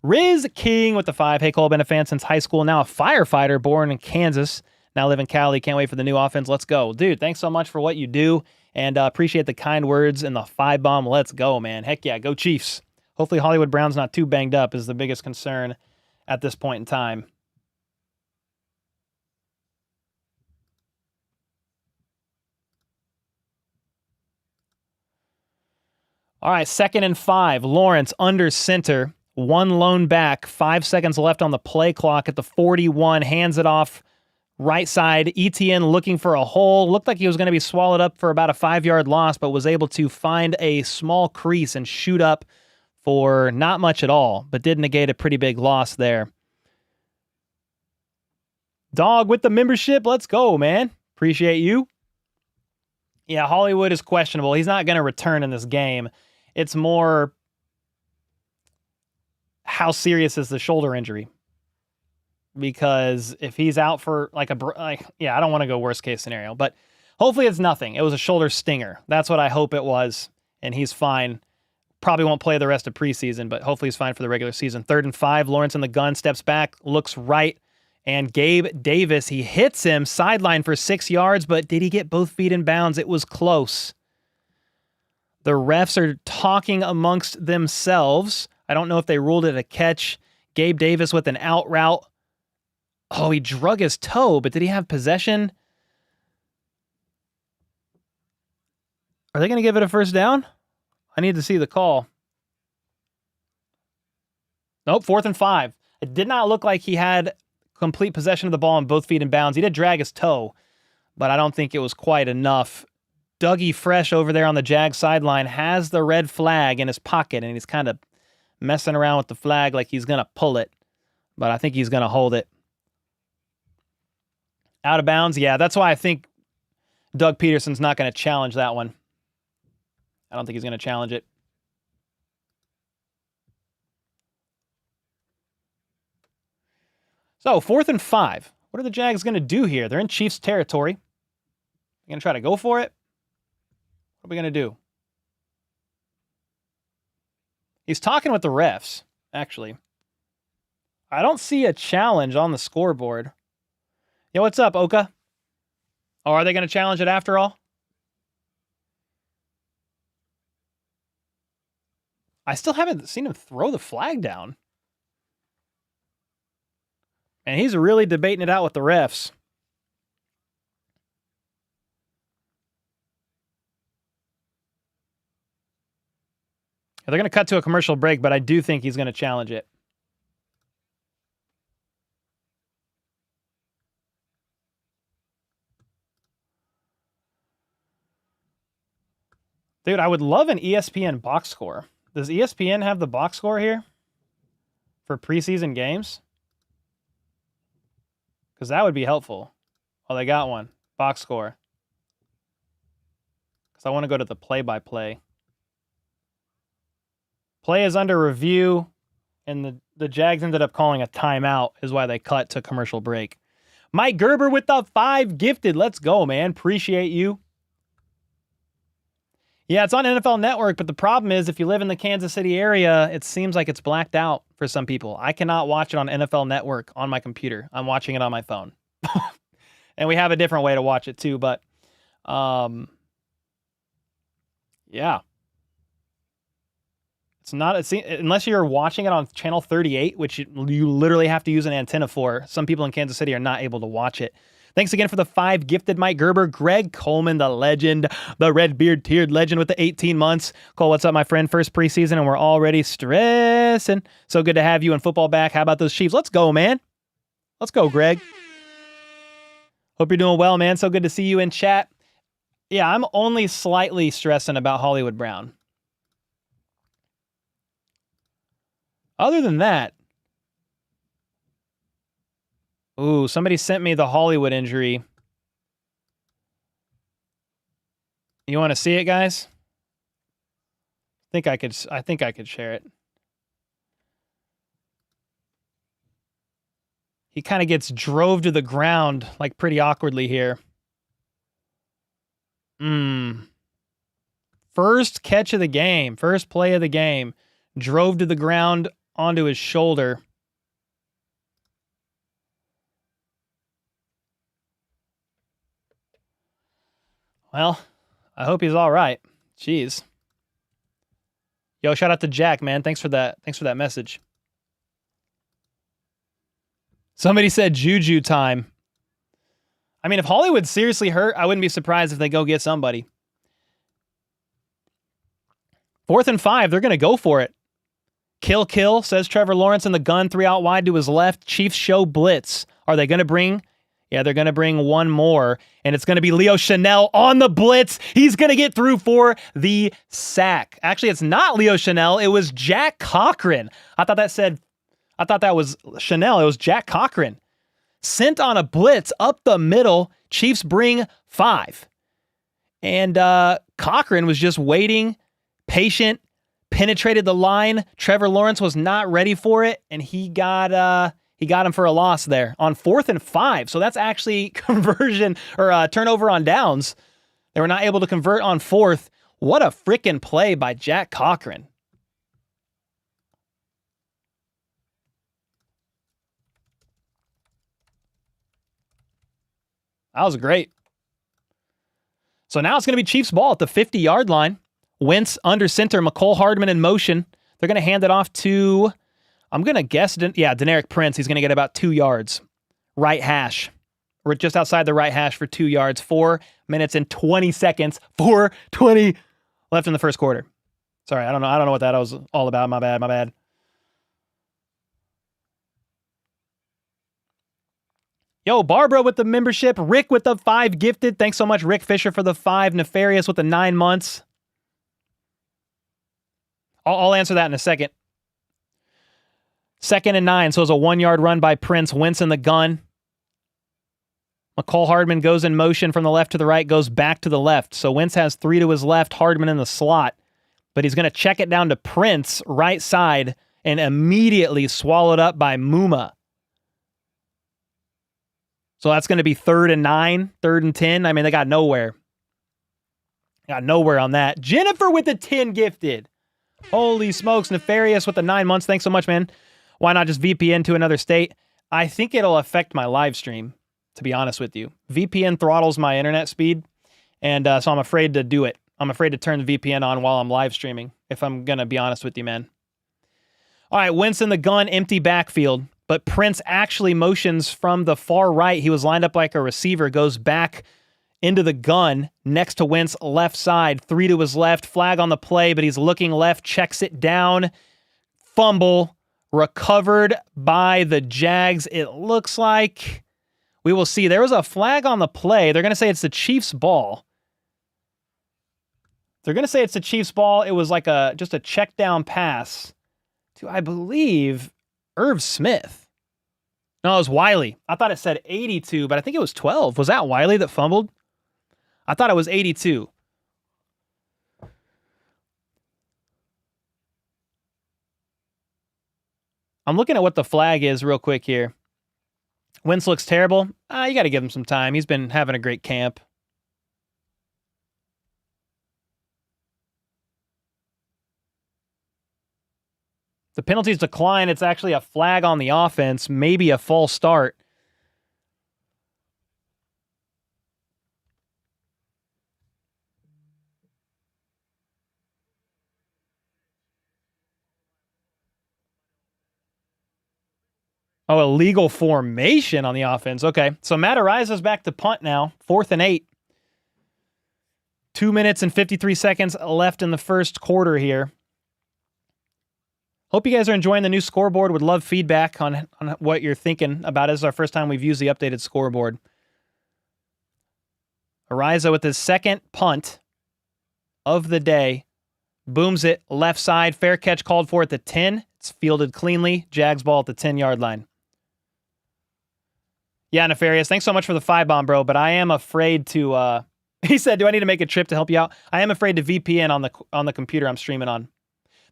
Riz King with the 5. Hey, Cole, been a fan since high school. Now a firefighter, born in Kansas. Now live in Cali. Can't wait for the new offense. Let's go. Dude, thanks so much for what you do, and appreciate the kind words and the 5-bomb. Let's go, man. Heck yeah, go Chiefs. Hopefully Hollywood Brown's not too banged up is the biggest concern at this point in time. All right, 2nd and 5. Lawrence under center. One lone back. 5 seconds left on the play clock at the 41. Hands it off right side. Etienne looking for a hole. Looked like he was going to be swallowed up for about a 5-yard loss, but was able to find a small crease and shoot up for not much at all, but did negate a pretty big loss there. Dog with the membership. Let's go, man. Appreciate you. Yeah, Hollywood is questionable. He's not going to return in this game. It's more how serious is the shoulder injury? Because if he's out for I don't want to go worst case scenario, but hopefully it's nothing. It was a shoulder stinger. That's what I hope it was, and he's fine. Probably won't play the rest of preseason, but hopefully he's fine for the regular season. 3rd and 5, Lawrence in the gun, steps back, looks right, and Gabe Davis, he hits him sideline for 6 yards, but did he get both feet in bounds? It was close. The refs are talking amongst themselves. I don't know if they ruled it a catch. Gabe Davis with an out route. Oh, he drug his toe, but did he have possession? Are they going to give it a first down? I need to see the call. Nope, 4th and 5. It did not look like he had complete possession of the ball and both feet in bounds. He did drag his toe, but I don't think it was quite enough. Dougie Fresh over there on the Jag sideline has the red flag in his pocket, and he's kind of messing around with the flag like he's going to pull it, but I think he's going to hold it. Out of bounds, yeah, that's why I think Doug Peterson's not going to challenge that one. I don't think he's going to challenge it. So, 4th and 5. What are the Jags going to do here? They're in Chiefs territory. They're going to try to go for it? What are we going to do? He's talking with the refs, actually. I don't see a challenge on the scoreboard. Yo, what's up, Oka? Oh, are they going to challenge it after all? I still haven't seen him throw the flag down. And he's really debating it out with the refs. They're going to cut to a commercial break, but I do think he's going to challenge it. Dude, I would love an ESPN box score. Does ESPN have the box score here for preseason games? Because that would be helpful. Oh, they got one. Box score. Because I want to go to the play-by-play. Play is under review, and the Jags ended up calling a timeout is why they cut to commercial break. Mike Gerber with the 5 gifted. Let's go, man. Appreciate you. Yeah, it's on NFL Network, but the problem is if you live in the Kansas City area, it seems like it's blacked out for some people. I cannot watch it on NFL Network on my computer. I'm watching it on my phone. And we have a different way to watch it too, but yeah. It's not, unless you're watching it on channel 38, which you literally have to use an antenna for. Some people in Kansas City are not able to watch it. Thanks again for the 5 gifted, Mike Gerber. Greg Coleman, the legend, the red beard tiered legend with the 18 months. Cole, what's up, my friend? First preseason, and we're already stressing. So good to have you in football back. How about those Chiefs? Let's go, man. Let's go, Greg. Hope you're doing well, man. So good to see you in chat. Yeah, I'm only slightly stressing about Hollywood Brown. Other than that, ooh, somebody sent me the Hollywood injury. You want to see it, guys? I think I could share it. He kind of gets drove to the ground like pretty awkwardly here. First catch of the game, first play of the game, drove to the ground onto his shoulder. Well, I hope he's all right. Jeez. Yo, shout out to Jack, man. Thanks for that. Thanks for that message. Somebody said Juju time. I mean, if Hollywood's seriously hurt, I wouldn't be surprised if they go get somebody. 4th and 5, they're going to go for it. Kill, says Trevor Lawrence in the gun, 3 out wide to his left. Chiefs show blitz. Are they going to bring? Yeah, they're going to bring one more, and it's going to be Leo Chanel on the blitz. He's going to get through for the sack. Actually, it's not Leo Chanel. It was Jack Cochran. I thought that was Chanel. It was Jack Cochran. Sent on a blitz up the middle. Chiefs bring 5. And Cochran was just waiting, patient, penetrated the line. Trevor Lawrence was not ready for it, and he got him for a loss there on 4th and 5. So that's actually conversion or turnover on downs. They were not able to convert on 4th. What a freaking play by Jack Cochran. That was great. So now it's going to be Chiefs ball at the 50-yard line. Wentz under center, McCole Hardman in motion. They're going to hand it off to, I'm going to guess, Deneric Prince. He's going to get about 2 yards. Right hash. We're just outside the right hash for 2 yards. 4 minutes and 20 seconds. 4:20 left in the first quarter. Sorry, I don't know what that was all about. My bad. Yo, Barbara with the membership. Rick with the 5 gifted. Thanks so much, Rick Fisher, for the 5. Nefarious with the 9 months. I'll answer that in a second. 2nd and 9, so it's a 1-yard run by Prince. Wentz in the gun. McCole Hardman goes in motion from the left to the right, goes back to the left. So Wentz has 3 to his left, Hardman in the slot. But he's going to check it down to Prince, right side, and immediately swallowed up by Muma. So that's going to be 3rd and 9, 3rd and 10. I mean, they got nowhere. Got nowhere on that. Jennifer with the 10 gifted. Holy smokes. Nefarious with the 9 months. Thanks so much, man. Why not just VPN to another state? I think it'll affect my live stream, to be honest with you. VPN throttles my internet speed, and so I'm afraid to do it. I'm afraid to turn the VPN on while I'm live streaming, if I'm going to be honest with you, man. All right, Wentz in the gun, empty backfield, but Prince actually motions from the far right. He was lined up like a receiver, goes back into the gun next to Wentz, left side, 3 to his left, flag on the play, but he's looking left, checks it down, fumble, recovered by the Jags. It looks like, we will see. There was a flag on the play. They're going to say it's the Chiefs' ball. They're going to say it's the Chiefs' ball. It was like just a check down pass to, I believe, Irv Smith. No, it was Wiley. I thought it said 82, but I think it was 12. Was that Wiley that fumbled? I thought it was 82. I'm looking at what the flag is real quick here. Wentz looks terrible. You got to give him some time. He's been having a great camp. The penalties decline. It's actually a flag on the offense, maybe a false start. Oh, illegal formation on the offense. Okay, so Matt Ariza's back to punt now. 4th and 8. 2 minutes and 53 seconds left in the first quarter here. Hope you guys are enjoying the new scoreboard. Would love feedback on what you're thinking about it. This is our first time we've used the updated scoreboard. Ariza with his second punt of the day. Booms it left side. Fair catch called for at the 10. It's fielded cleanly. Jags ball at the 10-yard line. Yeah, Nefarious. Thanks so much for the 5-bomb, bro. But I am afraid to... he said, do I need to make a trip to help you out? I am afraid to VPN on the computer I'm streaming on.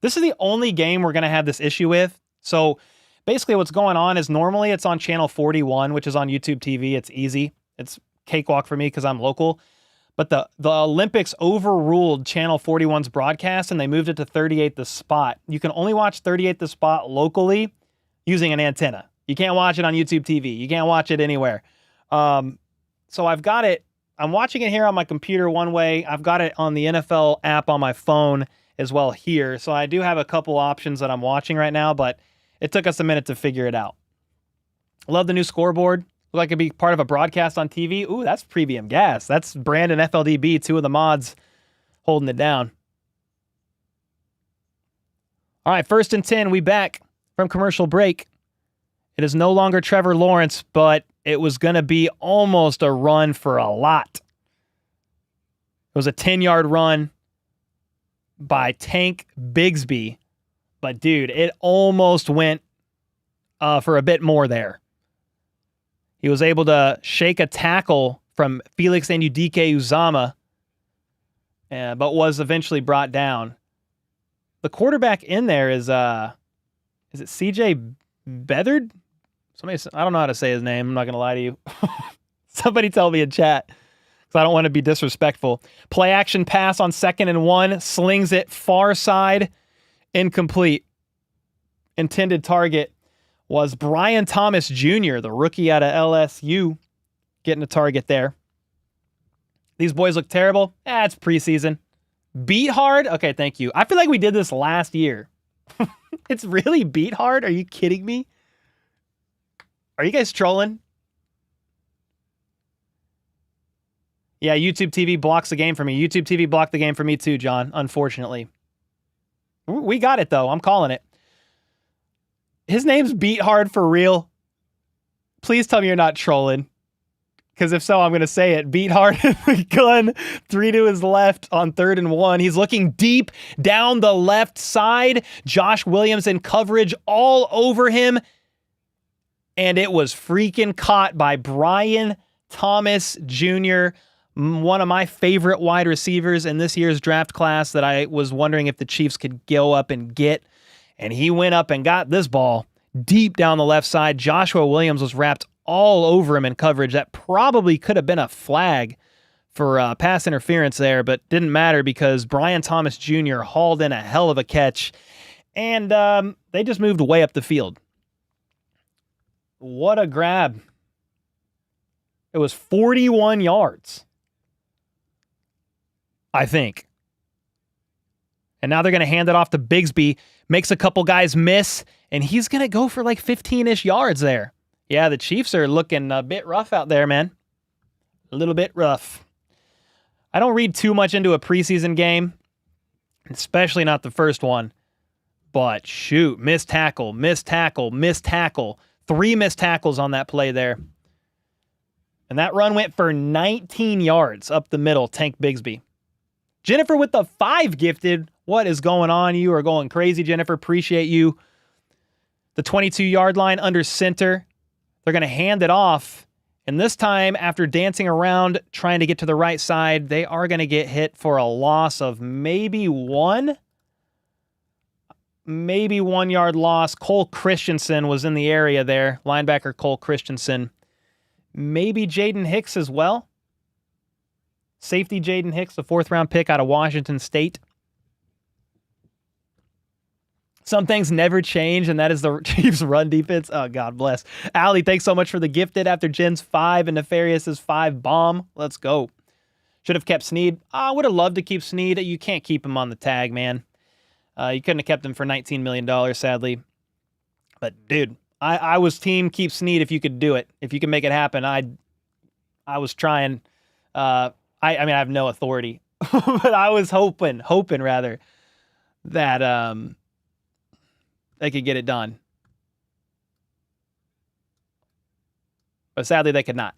This is the only game we're going to have this issue with. So basically what's going on is normally it's on channel 41, which is on YouTube TV. It's easy. It's cakewalk for me because I'm local. But the Olympics overruled channel 41's broadcast and they moved it to 38 The Spot. You can only watch 38 The Spot locally using an antenna. You can't watch it on YouTube TV. You can't watch it anywhere. So I've got it. I'm watching it here on my computer one way. I've got it on the NFL app on my phone. as well here. So I do have a couple options that I'm watching right now, but it took us a minute to figure it out. Love the new scoreboard. Look like it'd be part of a broadcast on TV. Ooh, that's premium gas. That's Brandon FLDB, 2 of the mods holding it down. All right, 1st and 10. We back from commercial break. It is no longer Trevor Lawrence, but it was going to be almost a run for a lot. It was a 10-yard run by Tank Bigsby. But, dude, it almost went for a bit more there. He was able to shake a tackle from Felix Anudike-Uzomah, but was eventually brought down. The quarterback in there is it CJ Beathard? I don't know how to say his name. I'm not going to lie to you. Somebody tell me in chat, because I don't want to be disrespectful. Play action pass on 2nd and 1. Slings it far side. Incomplete. Intended target was Brian Thomas Jr., the rookie out of LSU, getting a target there. These boys look terrible. It's preseason. Beat hard? Okay, thank you. I feel like we did this last year. It's really beat hard? Are you kidding me? Are you guys trolling? Yeah, YouTube TV blocks the game for me. YouTube TV blocked the game for me too, John, unfortunately. We got it, though. I'm calling it. His name's Beat Hard for real. Please tell me you're not trolling. Because if so, I'm going to say it. Beat Hard in the gun. 3 to his left on 3rd and 1. He's looking deep down the left side. Josh Williams in coverage all over him. And it was freaking caught by Brian Thomas Jr., one of my favorite wide receivers in this year's draft class that I was wondering if the Chiefs could go up and get. And he went up and got this ball deep down the left side. Joshua Williams was wrapped all over him in coverage. That probably could have been a flag for pass interference there, but didn't matter because Brian Thomas Jr. hauled in a hell of a catch. And they just moved way up the field. What a grab. It was 41 yards, I think. And now they're going to hand it off to Bigsby. Makes a couple guys miss, and he's going to go for like 15-ish yards there. Yeah, the Chiefs are looking a bit rough out there, man. A little bit rough. I don't read too much into a preseason game, especially not the first one. But shoot, missed tackle, missed tackle, missed tackle. 3 missed tackles on that play there. And that run went for 19 yards up the middle, Tank Bigsby. Jennifer with the 5 gifted. What is going on? You are going crazy, Jennifer. Appreciate you. The 22-yard line under center. They're going to hand it off. And this time, after dancing around, trying to get to the right side, they are going to get hit for a loss of maybe 1. Maybe 1 yard loss. Cole Christensen was in the area there. Linebacker Cole Christensen. Maybe Jaden Hicks as well. Safety Jaden Hicks, the 4th-round pick out of Washington State. Some things never change, and that is the Chiefs' run defense. Oh, God bless. Allie, thanks so much for the gifted after Jen's 5 and Nefarious' 5 bomb. Let's go. Should have kept Snead. I would have loved to keep Snead. You can't keep him on the tag, man. You couldn't have kept him for $19 million, sadly. But, dude, I was team keep Snead if you could do it. If you can make it happen. I was trying. I mean, I have no authority. But I was hoping rather, that they could get it done. But sadly, they could not.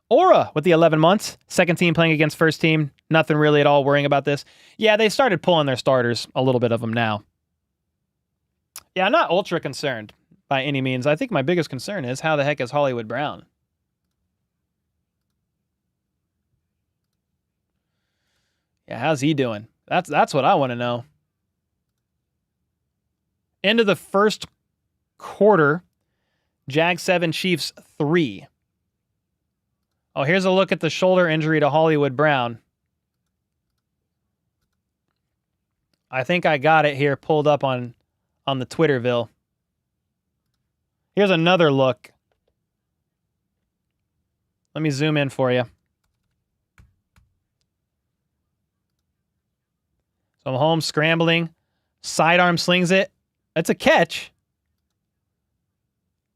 Aura with the 11 months. Second team playing against first team. Nothing really at all worrying about this. Yeah, they started pulling their starters, a little bit of them now. Yeah, I'm not ultra concerned by any means. I think my biggest concern is how the heck is Hollywood Brown? Yeah, how's he doing? That's what I want to know. End of the first quarter. Jag 7, Chiefs 3. Oh, here's a look at the shoulder injury to Hollywood Brown. I think I got it here pulled up on the Twitterville. Here's another look. Let me zoom in for you. So Mahomes scrambling. Sidearm slings it. That's a catch.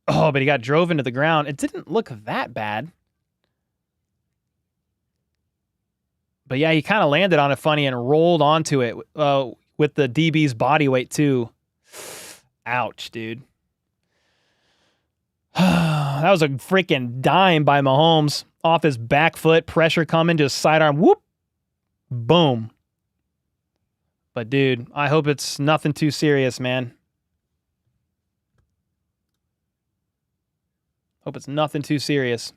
Oh, but he got drove into the ground. It didn't look that bad. But yeah, he kind of landed on it funny and rolled onto it with the DB's body weight too. Ouch, dude. That was a freaking dime by Mahomes. Off his back foot, pressure coming, just sidearm, whoop, boom. But dude, I hope it's nothing too serious, man. Hope it's nothing too serious.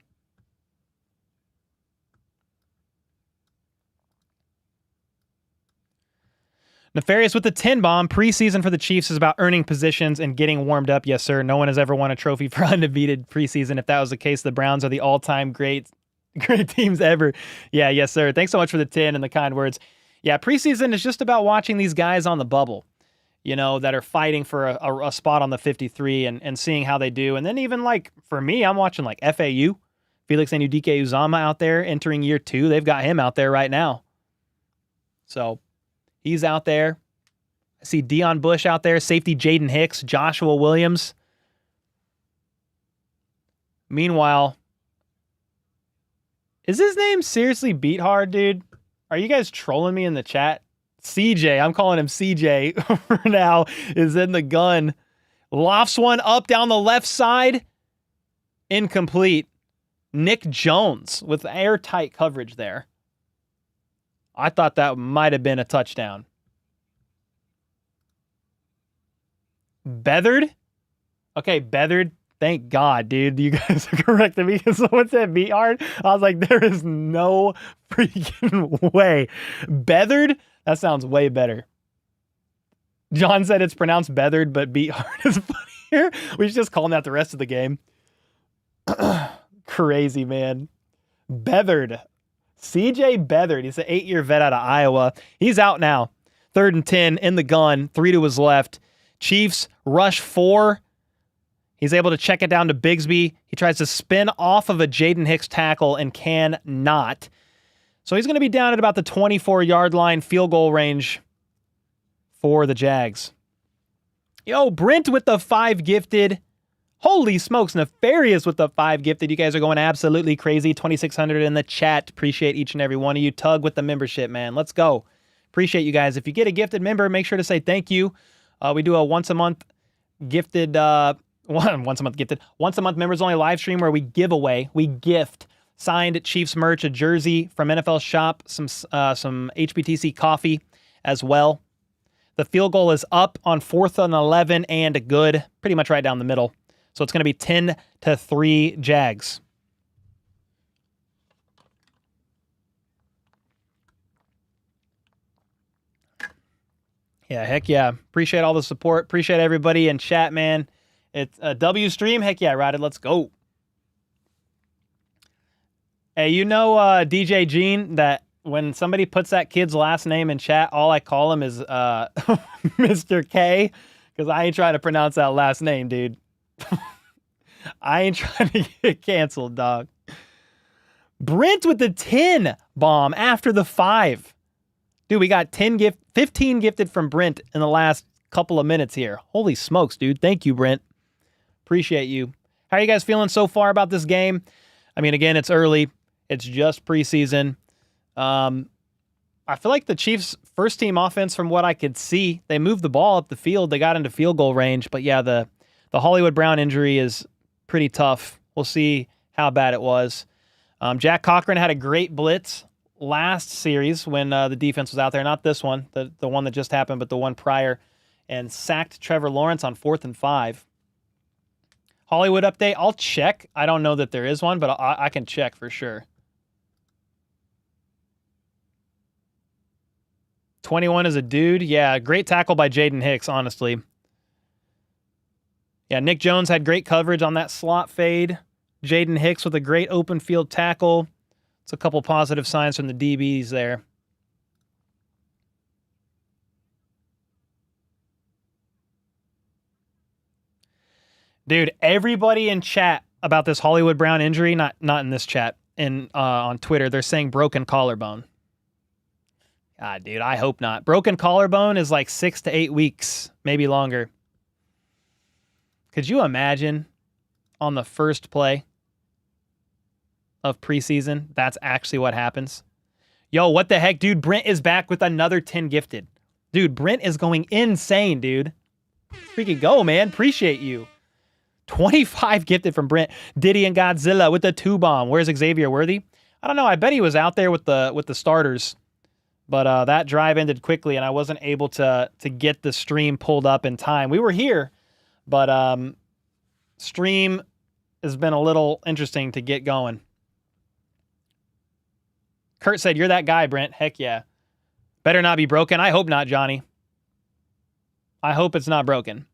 Nefarious with the 10 bomb. Preseason for the Chiefs is about earning positions and getting warmed up. Yes, sir. No one has ever won a trophy for undefeated preseason. If that was the case, the Browns are the all-time great teams ever. Yeah, yes, sir. Thanks so much for the 10 and the kind words. Yeah, preseason is just about watching these guys on the bubble, you know, that are fighting for a spot on the 53 and seeing how they do. And then even like, for me, I'm watching like FAU, Felix Anudike-Uzomah out there entering year 2. They've got him out there right now. So he's out there. I see Deion Bush out there, safety Jaden Hicks, Joshua Williams. Meanwhile, is his name seriously Beat Hard, dude? Are you guys trolling me in the chat? CJ, I'm calling him CJ for now, is in the gun. Lofts one up down the left side. Incomplete. Nick Jones with airtight coverage there. I thought that might have been a touchdown. Beathered? Okay, Beathered. Thank God, dude. You guys are correcting me because someone said Beat Hard. I was like, there is no freaking way. Beathered? That sounds way better. John said it's pronounced Beathered, but Beat Hard is funnier. We should just call him that the rest of the game. Crazy, man. Beathered. CJ Beathered. He's an 8-year vet out of Iowa. He's out now. 3rd and 10 in the gun. 3 to his left. Chiefs rush 4. He's able to check it down to Bigsby. He tries to spin off of a Jaden Hicks tackle and cannot. So he's going to be down at about the 24-yard line, field goal range for the Jags. Yo, Brent with the 5 gifted. Holy smokes, Nefarious with the 5 gifted. You guys are going absolutely crazy. 2,600 in the chat. Appreciate each and every one of you. Tug with the membership, man. Let's go. Appreciate you guys. If you get a gifted member, make sure to say thank you. We do a once-a-month gifted... once a month members only live stream where we gift signed Chiefs merch, a jersey from NFL Shop, some HBTC coffee as well. The field goal is up on 4th and 11 and good, pretty much right down the middle. So it's going to be 10-3 Jags. Yeah, heck yeah. Appreciate all the support. Appreciate everybody in chat, man. It's a W stream. Heck yeah, Rotted. Let's go. Hey, you know DJ Gene, that when somebody puts that kid's last name in chat, all I call him is Mr. K, because I ain't trying to pronounce that last name, dude. I ain't trying to get canceled, dog. Brent with the 10 bomb after the 5. Dude, we got 15 gifted from Brent in the last couple of minutes here. Holy smokes, dude. Thank you, Brent. Appreciate you. How are you guys feeling so far about this game? I mean, again, it's early. It's just preseason. I feel like the Chiefs' first team offense, from what I could see, they moved the ball up the field. They got into field goal range. But yeah, the Hollywood Brown injury is pretty tough. We'll see how bad it was. Jack Cochran had a great blitz last series when the defense was out there. Not this one, the one that just happened, but the one prior, and sacked Trevor Lawrence on 4th and 5. Hollywood update, I'll check. I don't know that there is one, but I can check for sure. 21 is a dude. Yeah, great tackle by Jaden Hicks, honestly. Yeah, Nick Jones had great coverage on that slot fade. Jaden Hicks with a great open field tackle. It's a couple positive signs from the DBs there. Dude, everybody in chat about this Hollywood Brown injury, not in this chat, on Twitter, they're saying broken collarbone. Ah, dude, I hope not. Broken collarbone is like 6 to 8 weeks, maybe longer. Could you imagine on the first play of preseason, that's actually what happens? Yo, what the heck, dude? Brent is back with another 10 gifted. Dude, Brent is going insane, dude. Freaking go, man. Appreciate you. 25 gifted from Brent. Diddy and Godzilla with the 2-bomb. Where's Xavier Worthy? I don't know. I bet he was out there with the starters. But that drive ended quickly, and I wasn't able to get the stream pulled up in time. We were here, but stream has been a little interesting to get going. Kurt said, "You're that guy, Brent." Heck yeah. Better not be broken. I hope not, Johnny. I hope it's not broken.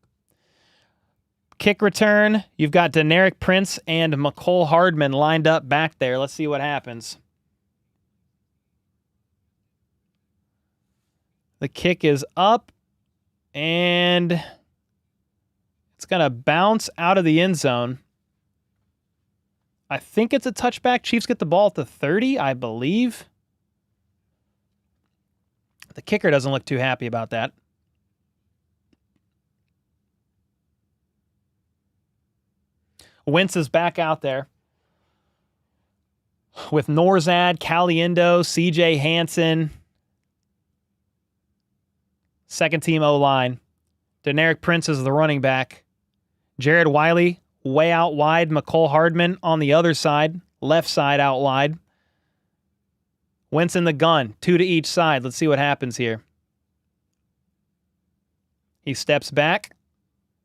Kick return. You've got Deneric Prince and McCole Hardman lined up back there. Let's see what happens. The kick is up, and it's going to bounce out of the end zone. I think it's a touchback. Chiefs get the ball at the 30, I believe. The kicker doesn't look too happy about that. Wentz is back out there with Norzad, Caliendo, CJ Hansen. Second team O-line. Deneric Prince is the running back. Jared Wiley way out wide. McCole Hardman on the other side. Left side out wide. Wentz in the gun. 2 to each side. Let's see what happens here. He steps back.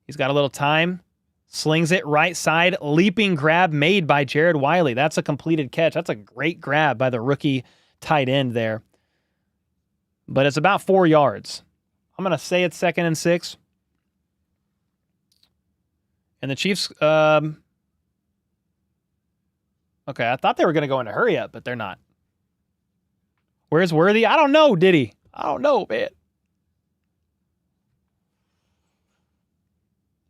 He's got a little time. Slings it right side. Leaping grab made by Jared Wiley. That's a completed catch. That's a great grab by the rookie tight end there. But it's about 4 yards. I'm going to say it's 2nd and 6. And the Chiefs, okay, I thought they were going to go into hurry up, but they're not. Where's Worthy? I don't know, did he? I don't know, man.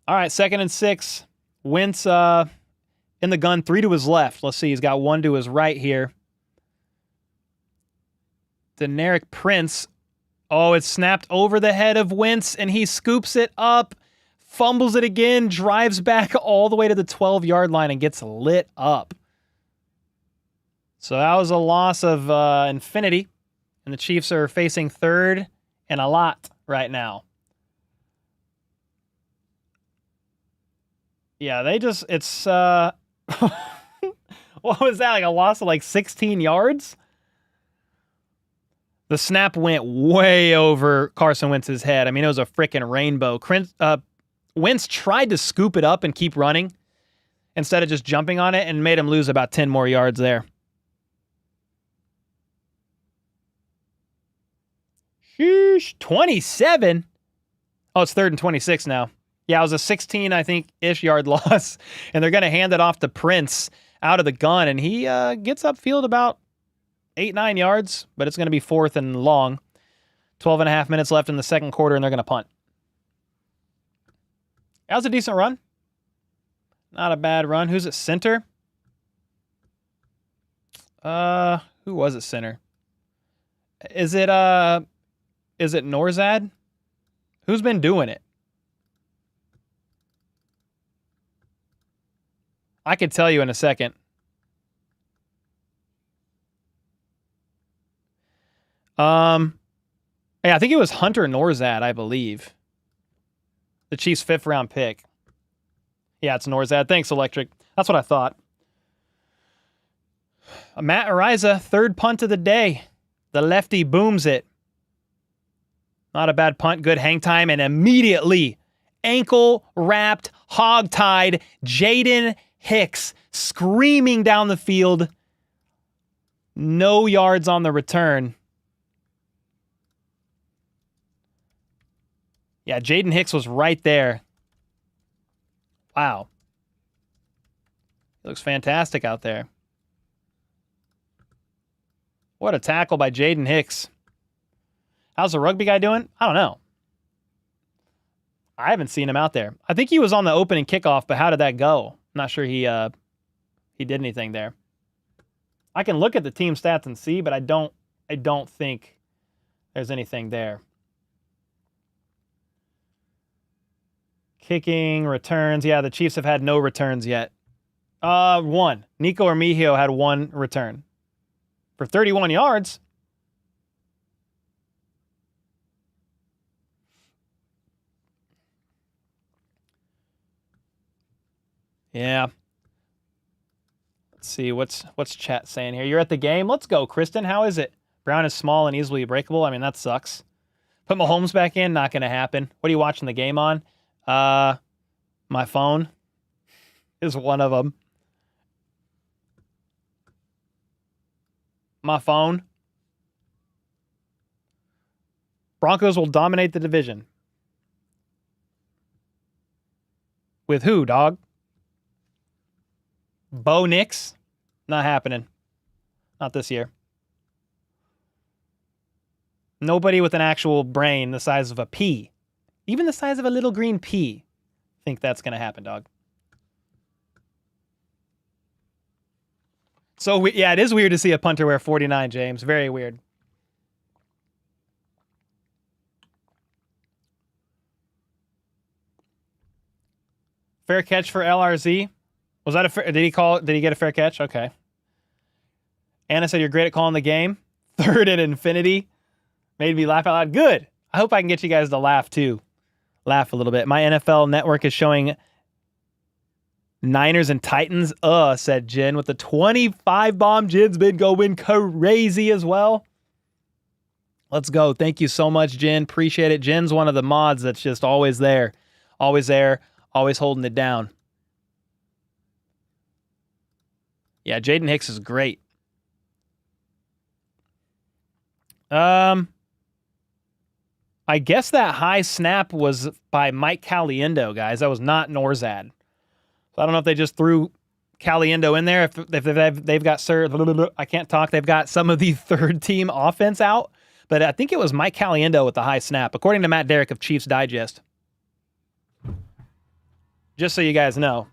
All right, 2nd and 6. Wentz in the gun, 3 to his left. Let's see, he's got 1 to his right here. Deneric Prince. Oh, it's snapped over the head of Wentz, and he scoops it up, fumbles it again, drives back all the way to the 12-yard line, and gets lit up. So that was a loss of infinity, and the Chiefs are facing 3rd and a lot right now. Yeah, it's, what was that, like a loss of like 16 yards? The snap went way over Carson Wentz's head. I mean, it was a freaking rainbow. Wentz tried to scoop it up and keep running instead of just jumping on it and made him lose about 10 more yards there. Sheesh, 27? Oh, it's 3rd and 26 now. Yeah, it was a 16, I think, ish yard loss, and they're going to hand it off to Prince out of the gun, and he gets upfield about 8-9 yards, but it's going to be 4th and long. 12 and a half minutes left in the second quarter, and they're going to punt. That was a decent run. Not a bad run. Who's at center? Who was at center? Is it Norzad? Who's been doing it? I could tell you in a second. Yeah, I think it was Hunter Norzad, I believe. The Chiefs' 5th round pick. Yeah, it's Norzad. Thanks, Electric. That's what I thought. Matt Ariza, 3rd punt of the day. The lefty booms it. Not a bad punt, good hang time, and immediately ankle-wrapped, hog-tied Jaden Hicks screaming down the field. No yards on the return. Yeah, Jaden Hicks was right there. Wow. He looks fantastic out there. What a tackle by Jaden Hicks. How's the rugby guy doing? I don't know. I haven't seen him out there. I think he was on the opening kickoff, but how did that go? I'm not sure he did anything there. I can look at the team stats and see, but I don't think there's anything there. Kicking, returns. Yeah, the Chiefs have had no returns yet. One. Nico Armigio had one return for 31 yards. Yeah. Let's see, what's chat saying here? You're at the game? Let's go, Kristen. How is it? Brown is small and easily breakable. I mean, that sucks. Put Mahomes back in? Not going to happen. What are you watching the game on? My phone is one of them. My phone. Broncos will dominate the division. With who, dog? Bo Nix? Not happening. Not this year. Nobody with an actual brain the size of a pea. Even the size of a little green pea. Think that's going to happen, dog. So, yeah, it is weird to see a punter wear 49, James. Very weird. Fair catch for LRZ. Was that a fair, did he get a fair catch? Okay. Anna said you're great at calling the game. Third and infinity. Made me laugh out loud. Good. I hope I can get you guys to laugh too. Laugh a little bit. My NFL network is showing Niners and Titans. Said Jen with the 25 bomb. Jen's been going crazy as well. Let's go. Thank you so much, Jen. Appreciate it. Jen's one of the mods that's just always there. Always there. Always holding it down. Yeah, Jaden Hicks is great. I guess that high snap was by Mike Caliendo, guys. That was not Norzad. So I don't know if they just threw Caliendo in there. If they've got I can't talk. They've got some of the third team offense out, but I think it was Mike Caliendo with the high snap, according to Matt Derrick of Chiefs Digest. Just so you guys know.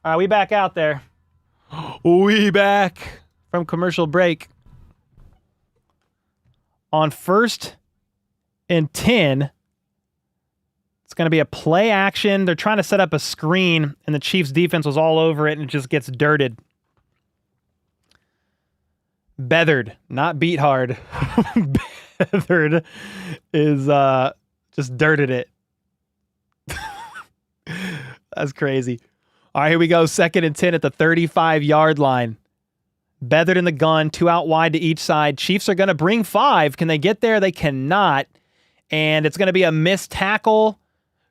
All right, we back out there. We back from commercial break. On 1st and 10, it's going to be a play action. They're trying to set up a screen, and the Chiefs defense was all over it, and it just gets dirted. Beathered, not beat hard. Beathered is just dirted it. That's crazy. All right, here we go. 2nd and 10 at the 35-yard line. Beathered in the gun, 2 out wide to each side. Chiefs are going to bring 5. Can they get there? They cannot. And it's going to be a missed tackle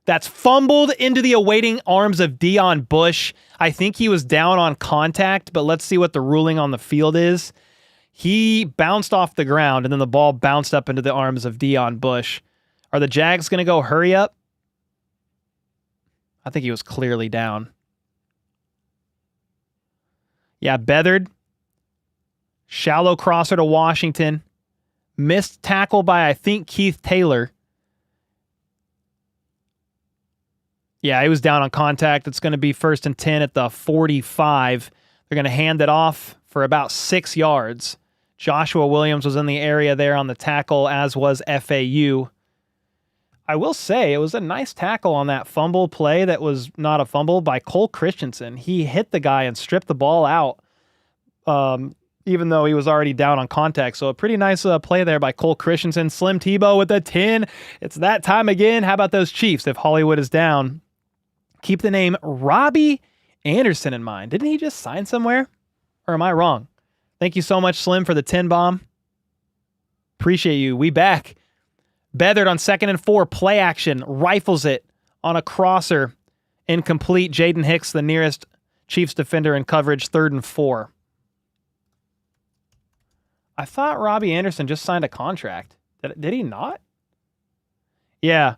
that's fumbled into the awaiting arms of Deion Bush. I think he was down on contact, but let's see what the ruling on the field is. He bounced off the ground, and then the ball bounced up into the arms of Deion Bush. Are the Jags going to go hurry up? I think he was clearly down. Yeah, Beathered. Shallow crosser to Washington. Missed tackle by, I think, Keith Taylor. Yeah, he was down on contact. It's going to be 1st and 10 at the 45. They're going to hand it off for about 6 yards. Joshua Williams was in the area there on the tackle, as was FAU. I will say it was a nice tackle on that fumble play that was not a fumble by Cole Christensen. He hit the guy and stripped the ball out, even though he was already down on contact. So a pretty nice play there by Cole Christensen. Slim Tebow with a 10. It's that time again. How about those Chiefs? If Hollywood is down, keep the name Robbie Anderson in mind. Didn't he just sign somewhere? Or am I wrong? Thank you so much, Slim, for the 10 bomb. Appreciate you. We back. Beathered on 2nd and 4, play action, rifles it on a crosser, incomplete. Jaden Hicks, the nearest Chiefs defender in coverage, 3rd and 4. I thought Robbie Anderson just signed a contract. Did he not? Yeah.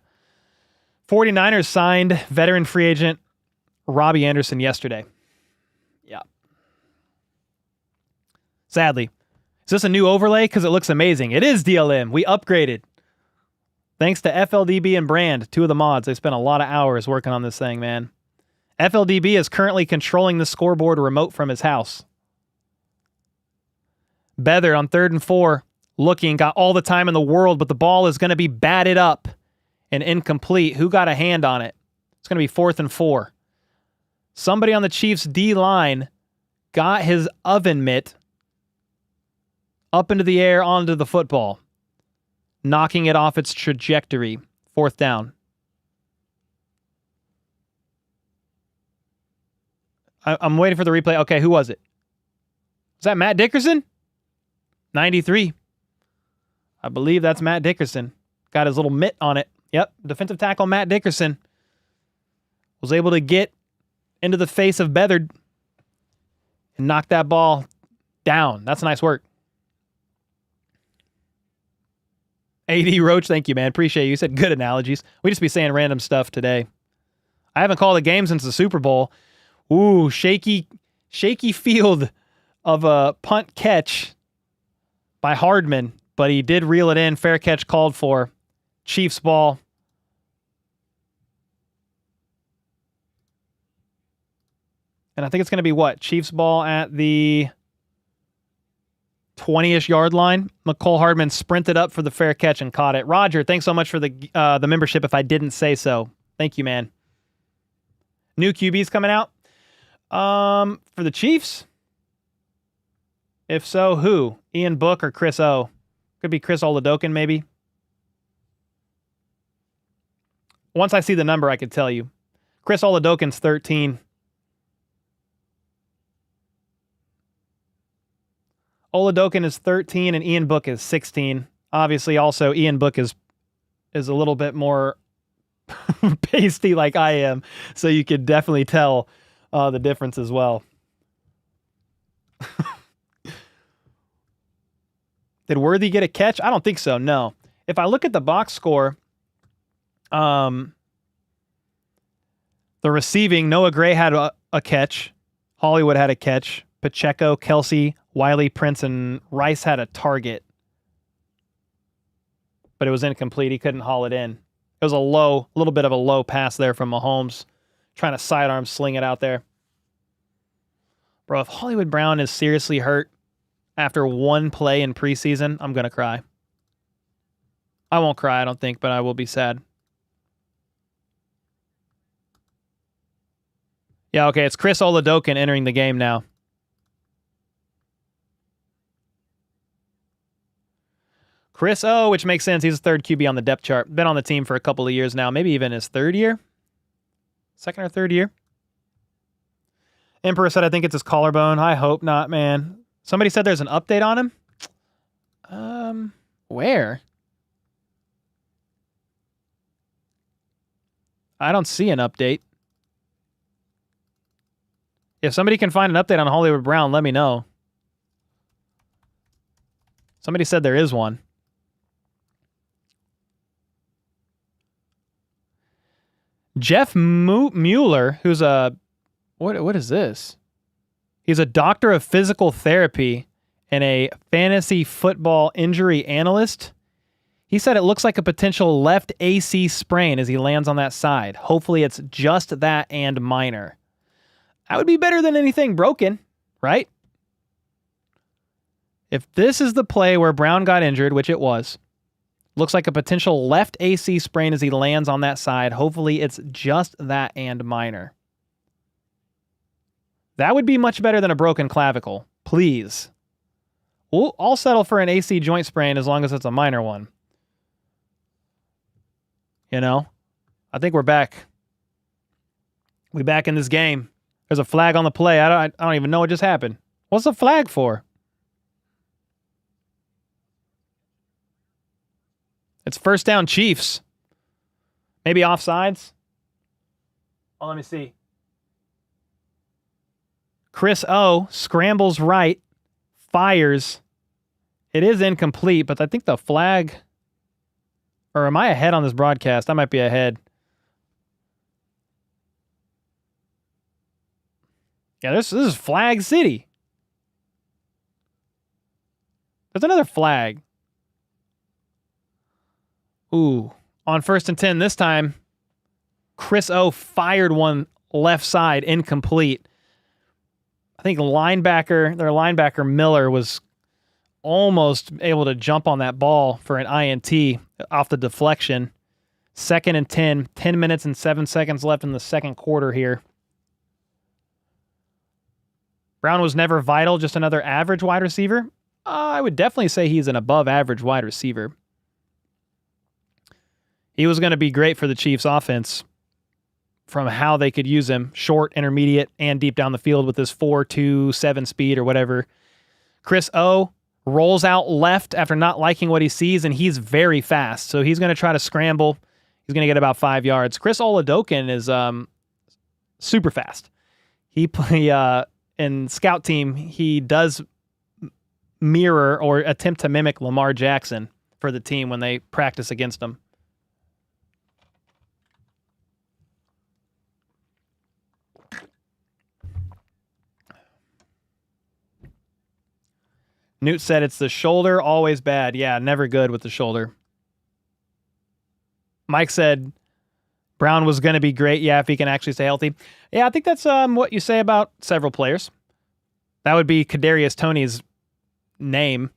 49ers signed veteran free agent Robbie Anderson yesterday. Yeah. Sadly. Is this a new overlay? Because it looks amazing. It is DLM. We upgraded. Thanks to FLDB and Brand, 2 of the mods. They spent a lot of hours working on this thing, man. FLDB is currently controlling the scoreboard remote from his house. Beathered on 3rd and 4. looking, got all the time in the world, but the ball is going to be batted up and incomplete. Who got a hand on it? It's going to be 4th and 4. Somebody on the Chiefs D-line got his oven mitt up into the air onto the football, knocking it off its trajectory. 4th down. I'm waiting for the replay. Okay, who was it? Was that Matt Dickerson? 93. I believe that's Matt Dickerson. Got his little mitt on it. Yep, defensive tackle Matt Dickerson was able to get into the face of Beathard and knock that ball down. That's nice work. AD Roach, thank you, man. Appreciate you. You said good analogies. We just be saying random stuff today. I haven't called a game since the Super Bowl. Ooh, shaky field of a punt catch by Hardman, but he did reel it in. Fair catch called for. Chiefs ball. And I think it's going to be what? Chiefs ball at the 20-ish yard line. McCole Hardman sprinted up for the fair catch and caught it. Roger, thanks so much for the membership if I didn't say so. Thank you, man. New QBs coming out. For the Chiefs? If so, who? Ian Book or Chris O? Could be Chris Oladokin, maybe. Once I see the number, I could tell you. Chris Oladokin's 13. Oladokin is 13 and Ian Book is 16. Obviously, also, Ian Book is a little bit more pasty like I am, so you could definitely tell the difference as well. Did Worthy get a catch? I don't think so, no. If I look at the box score, the receiving, Noah Gray had a catch. Hollywood had a catch. Pacheco, Kelsey, Wiley, Prince, and Rice had a target. But it was incomplete. He couldn't haul it in. It was a little bit of a low pass there from Mahomes, trying to sidearm sling it out there. Bro, if Hollywood Brown is seriously hurt after one play in preseason, I'm going to cry. I won't cry, I don't think, but I will be sad. Yeah, okay, it's Chris Oladokin entering the game now. Chris O, which makes sense. He's a third QB on the depth chart. Been on the team for a couple of years now, maybe even his third year. Second or third year. Emperor said, I think it's his collarbone. I hope not, man. Somebody said there's an update on him. Where? I don't see an update. If somebody can find an update on Hollywood Brown, let me know. Somebody said there is one. Jeff Mueller, who's a... What is this? He's a doctor of physical therapy and a fantasy football injury analyst. He said it looks like a potential left AC sprain as he lands on that side. Hopefully it's just that and minor. That would be better than anything broken, right? If this is the play where Brown got injured, which it was, looks like a potential left AC sprain as he lands on that side. Hopefully it's just that and minor. That would be much better than a broken clavicle. Please. I'll settle for an AC joint sprain as long as it's a minor one. You know? I think we're back. We back in this game. There's a flag on the play. I don't even know what just happened. What's the flag for? It's first down Chiefs. Maybe offsides? Oh, let me see. Chris O scrambles right, fires. It is incomplete, but I think the flag... Or am I ahead on this broadcast? I might be ahead. Yeah, this is Flag City. There's another flag. Ooh. On 1st and 10 this time, Chris O fired one left side, incomplete. I think their linebacker Miller was almost able to jump on that ball for an INT off the deflection. 2nd and 10, 10 minutes and 7 seconds left in the second quarter here. Brown was never vital, just another average wide receiver. I would definitely say he's an above average wide receiver. He was going to be great for the Chiefs offense from how they could use him, short, intermediate, and deep down the field with this 4.27 speed or whatever. Chris O rolls out left after not liking what he sees, and he's very fast. So he's going to try to scramble. He's going to get about 5 yards. Chris Oladokin is super fast. He in scout team, he does mirror or attempt to mimic Lamar Jackson for the team when they practice against him. Newt said it's the shoulder, always bad. Yeah, never good with the shoulder. Mike said Brown was going to be great, yeah, if he can actually stay healthy. Yeah, I think that's what you say about several players. That would be Kadarius Toney's name.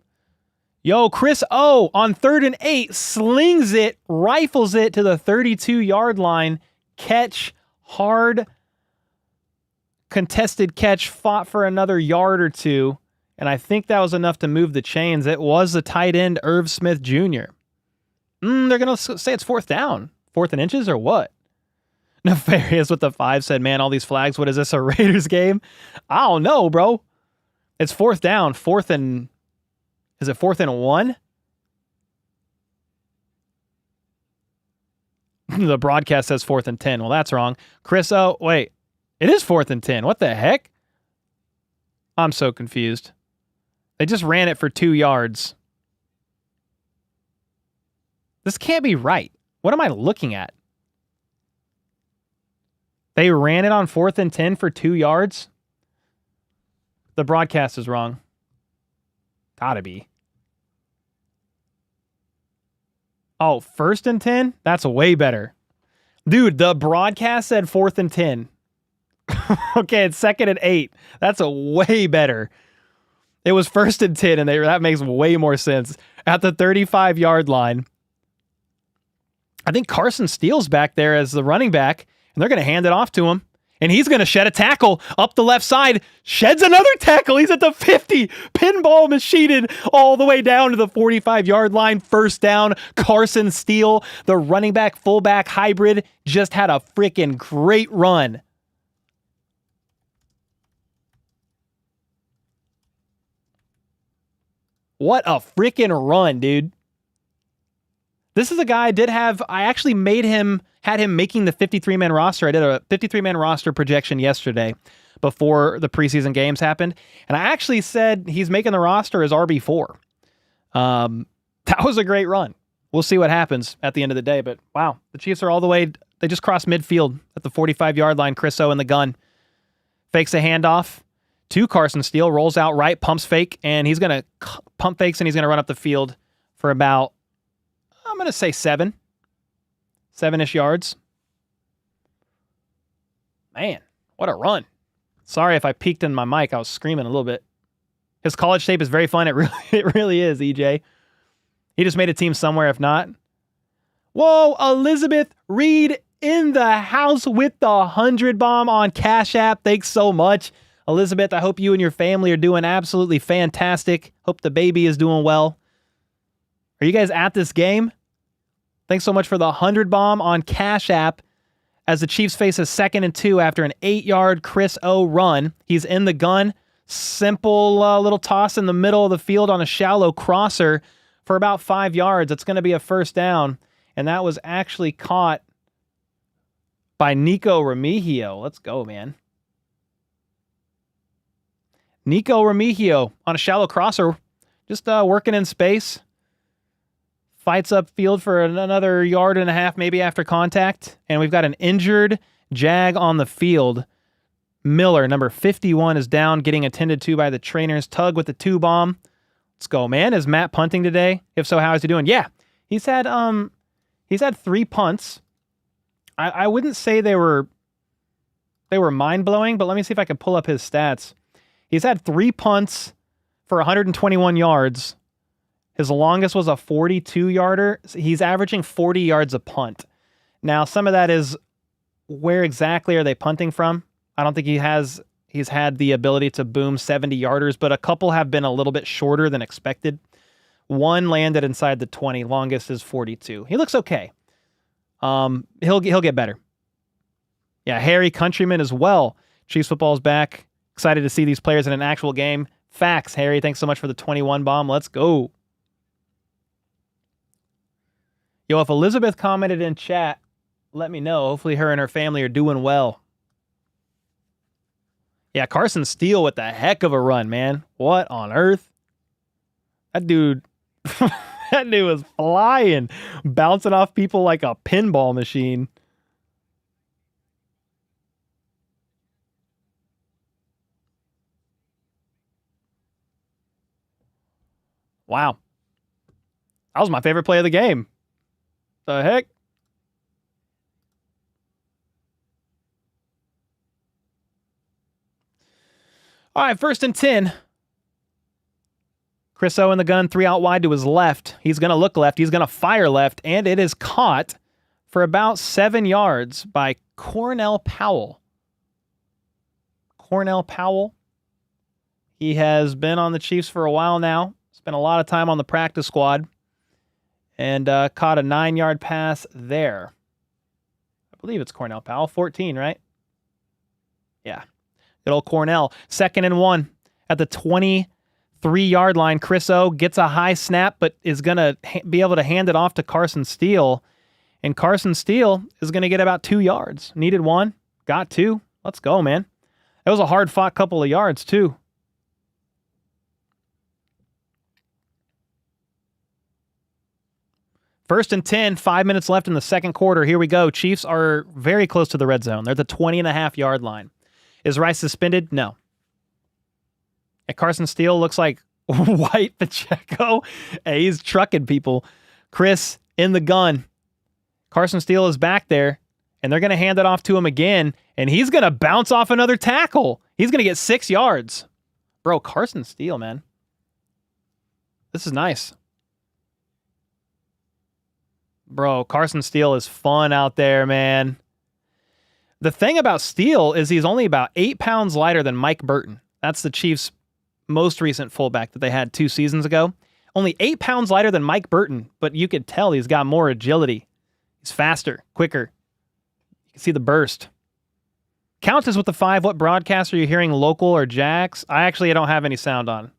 Yo, Chris O on 3rd and 8 slings it, rifles it to the 32-yard line. Catch, hard, contested catch, fought for another yard or two. And I think that was enough to move the chains. It was the tight end, Irv Smith Jr. They're going to say it's 4th down. 4th and inches or what? Nefarious with the 5 said, man, all these flags, what is this, a Raiders game? I don't know, bro. It's 4th down. Is it 4th and 1? The broadcast says 4th and 10. Well, that's wrong. Chris, oh, wait. It is 4th and 10. What the heck? I'm so confused. They just ran it for 2 yards. This can't be right. What am I looking at? They ran it on 4th and 10 for 2 yards? The broadcast is wrong. Gotta be. Oh, 1st and 10? That's way better. Dude, the broadcast said 4th and 10. Okay, it's 2nd and 8. That's a way better. It was 1st and 10, and that makes way more sense. At the 35-yard line, I think Carson Steele's back there as the running back, and they're going to hand it off to him. And he's going to shed a tackle up the left side. Sheds another tackle. He's at the 50. Pinball machined all the way down to the 45-yard line. 1st down. Carson Steele, the running back, fullback hybrid, just had a freaking great run. What a freaking run, dude. This is a guy I actually had him making the 53-man roster. I did a 53-man roster projection yesterday before the preseason games happened. And I actually said he's making the roster as RB4. That was a great run. We'll see what happens at the end of the day. But wow, the Chiefs are all the way. They just crossed midfield at the 45-yard line. Chris O in the gun. Fakes a handoff to Carson Steele. Rolls out right, pumps fake. And he's going to pump fakes and he's going to run up the field for about, I'm going to say 7-ish yards. Man, what a run. Sorry if I peeked in my mic. I was screaming a little bit. His college tape is very fun. It really is, EJ. He just made a team somewhere, if not. Whoa, Elizabeth Reed in the house with the 100 bomb on Cash App. Thanks so much. Elizabeth, I hope you and your family are doing absolutely fantastic. Hope the baby is doing well. Are you guys at this game? Thanks so much for the 100 bomb on Cash App as the Chiefs face a 2nd and 2 after an 8-yard Chris O run. He's in the gun. Simple little toss in the middle of the field on a shallow crosser for about 5 yards. It's going to be a 1st down. And that was actually caught by Nico Remigio. Let's go, man. Nico Remigio on a shallow crosser. Just working in space. Fights upfield for another 1.5 yards maybe after contact. And we've got an injured Jag on the field. Miller, number 51, is down, getting attended to by the trainers. Tug with the 2 bomb. Let's go, man. Is Matt punting today? If so, how is he doing? Yeah. He's had 3 punts. I wouldn't say they were mind-blowing, but let me see if I can pull up his stats. He's had 3 punts for 121 yards His longest was a 42-yarder. He's averaging 40 yards a punt. Now, some of that is where exactly are they punting from? I don't think he's had the ability to boom 70-yarders, but a couple have been a little bit shorter than expected. One landed inside the 20. Longest is 42. He looks okay. He'll get better. Yeah, Harry Countryman as well. Chiefs football's back. Excited to see these players in an actual game. Facts, Harry. Thanks so much for the 21 bomb. Let's go. Yo, if Elizabeth commented in chat, let me know. Hopefully her and her family are doing well. Yeah, Carson Steele with the heck of a run, man. What on earth? That dude was flying, bouncing off people like a pinball machine. Wow. That was my favorite play of the game. The heck? All right, 1st and 10. Chris O in the gun, 3 out wide to his left. He's going to look left. He's going to fire left, and it is caught for about 7 yards by Cornell Powell. Cornell Powell. He has been on the Chiefs for a while now. Spent a lot of time on the practice squad. And caught a 9-yard pass there. I believe it's Cornell Powell. 14, right? Yeah. Good old Cornell. 2nd and 1 at the 23-yard line. Chris O gets a high snap, but is going to be able to hand it off to Carson Steele. And Carson Steele is going to get about 2 yards. Needed 1. Got 2. Let's go, man. That was a hard-fought couple of yards, too. First and 10, 5 minutes left in the second quarter. Here we go. Chiefs are very close to the red zone. They're at the 20.5-yard line. Is Rice suspended? No. And Carson Steele looks like White Pacheco. Hey, he's trucking people. Chris in the gun. Carson Steele is back there, and they're going to hand it off to him again, and he's going to bounce off another tackle. He's going to get 6 yards. Bro, Carson Steele, man. This is nice. Bro, Carson Steele is fun out there, man. The thing about Steele is he's only about 8 pounds lighter than Mike Burton. That's the Chiefs' most recent fullback that they had 2 seasons ago. Only 8 pounds lighter than Mike Burton, but you could tell he's got more agility. He's faster, quicker. You can see the burst. Count us with the 5. What broadcast are you hearing, local or Jax? I don't have any sound on.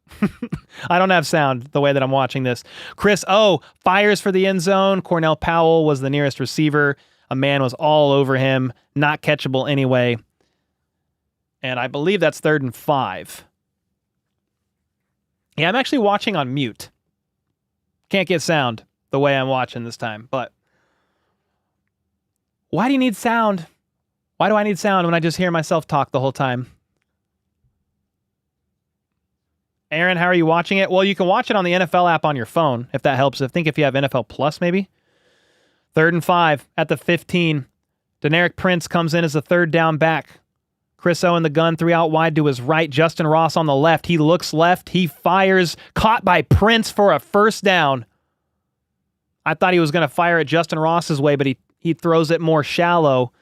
I don't have sound the way that I'm watching this. Chris O fires for the end zone. Cornell Powell was the nearest receiver. A man was all over him. Not catchable anyway. And I believe that's 3rd and 5. Yeah, I'm actually watching on mute. Can't get sound the way I'm watching this time. But why do you need sound? Why do I need sound when I just hear myself talk the whole time? Aaron, how are you watching it? Well, you can watch it on the NFL app on your phone, if that helps. I think if you have NFL Plus, maybe. 3rd and 5 at the 15. Deneric Prince comes in as the 3rd down back. Chris O in the gun, 3 out wide to his right. Justin Ross on the left. He looks left. He fires. Caught by Prince for a 1st down. I thought he was going to fire it Justin Ross's way, but he throws it more shallow.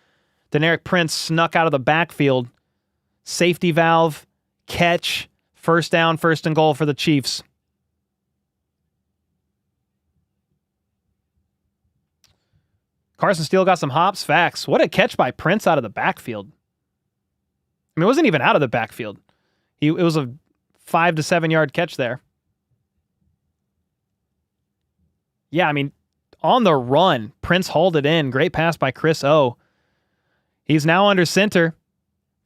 Deneric Prince snuck out of the backfield. Safety valve. Catch. 1st down, 1st and goal for the Chiefs. Carson Steele got some hops. Facts. What a catch by Prince out of the backfield. I mean, it wasn't even out of the backfield. It was a 5 to 7 yard catch there. Yeah, I mean, on the run, Prince hauled it in. Great pass by Chris O. He's now under center.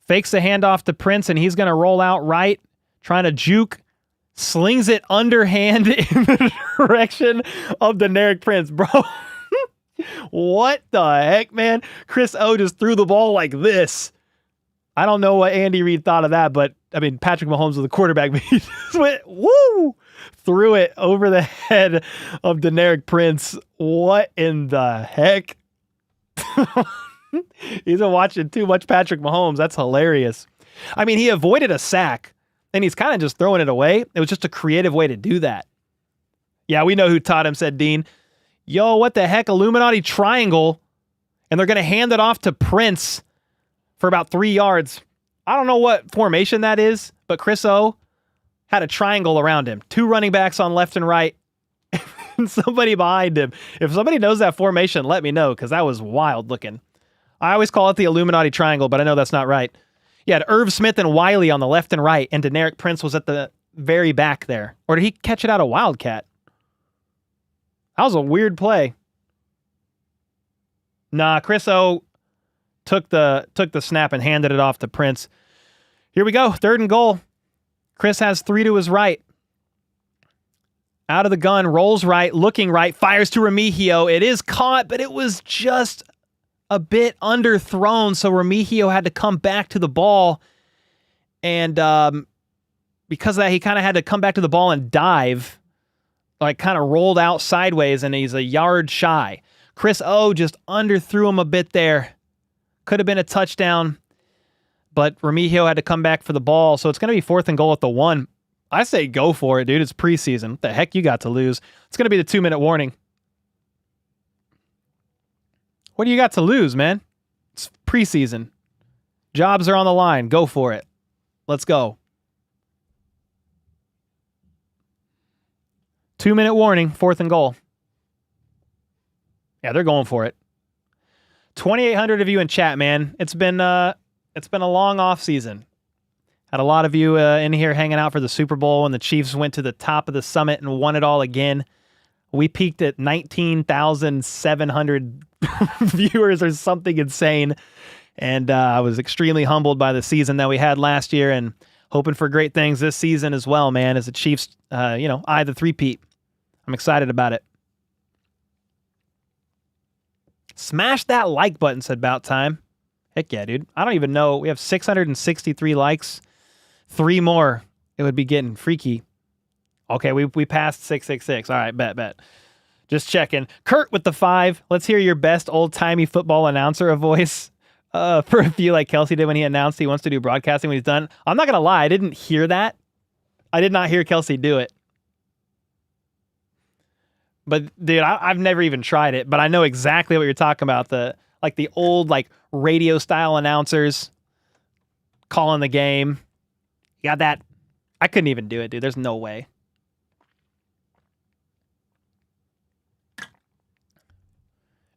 Fakes the handoff to Prince, and he's going to roll out right. Trying to juke, slings it underhand in the direction of Deneric Prince. Bro, what the heck, man? Chris O just threw the ball like this. I don't know what Andy Reid thought of that, but, I mean, Patrick Mahomes was the quarterback, but he just went, woo, threw it over the head of Deneric Prince. What in the heck? He's been watching too much Patrick Mahomes. That's hilarious. I mean, he avoided a sack. And he's kind of just throwing it away. It was just a creative way to do that. Yeah, we know who taught him, said Dean. Yo, what the heck? Illuminati triangle. And they're going to hand it off to Prince for about 3 yards. I don't know what formation that is, but Chris O had a triangle around him. 2 running backs on left and right. And somebody behind him. If somebody knows that formation, let me know, because that was wild looking. I always call it the Illuminati triangle, but I know that's not right. You had Irv Smith and Wiley on the left and right, and Deneric Prince was at the very back there. Or did he catch it out of Wildcat? That was a weird play. Nah, Chris O took the snap and handed it off to Prince. Here we go, 3rd and goal. Chris has 3 to his right. Out of the gun, rolls right, looking right, fires to Remigio. It is caught, but it was just a bit underthrown, so Remigio had to come back to the ball. And because of that, he kind of had to come back to the ball and dive, like kind of rolled out sideways, and he's a yard shy. Chris O just underthrew him a bit there. Could have been a touchdown, but Remigio had to come back for the ball, so it's going to be 4th and goal at the 1. I say go for it, dude. It's preseason. What the heck you got to lose? It's going to be the 2-minute warning. What do you got to lose, man? It's preseason. Jobs are on the line. Go for it. Let's go. 2-minute warning, 4th and goal. Yeah, they're going for it. 2,800 of you in chat, man. It's been a long off season. Had a lot of you in here hanging out for the Super Bowl, and the Chiefs went to the top of the summit and won it all again. We peaked at 19,700 viewers or something insane. And I was extremely humbled by the season that we had last year, and hoping for great things this season as well, man, as the Chiefs, eye the three-peat. I'm excited about it. Smash that like button, said Bout Time. Heck yeah, dude. I don't even know. We have 663 likes. 3 more. It would be getting freaky. Okay, we passed 666. All right, bet. Just checking. Kurt with the 5. Let's hear your best old-timey football announcer voice for a few like Kelsey did when he announced he wants to do broadcasting when he's done. I'm not going to lie. I didn't hear that. I did not hear Kelsey do it. But, dude, I've never even tried it, but I know exactly what you're talking about. The old radio-style announcers calling the game. You got that. I couldn't even do it, dude. There's no way.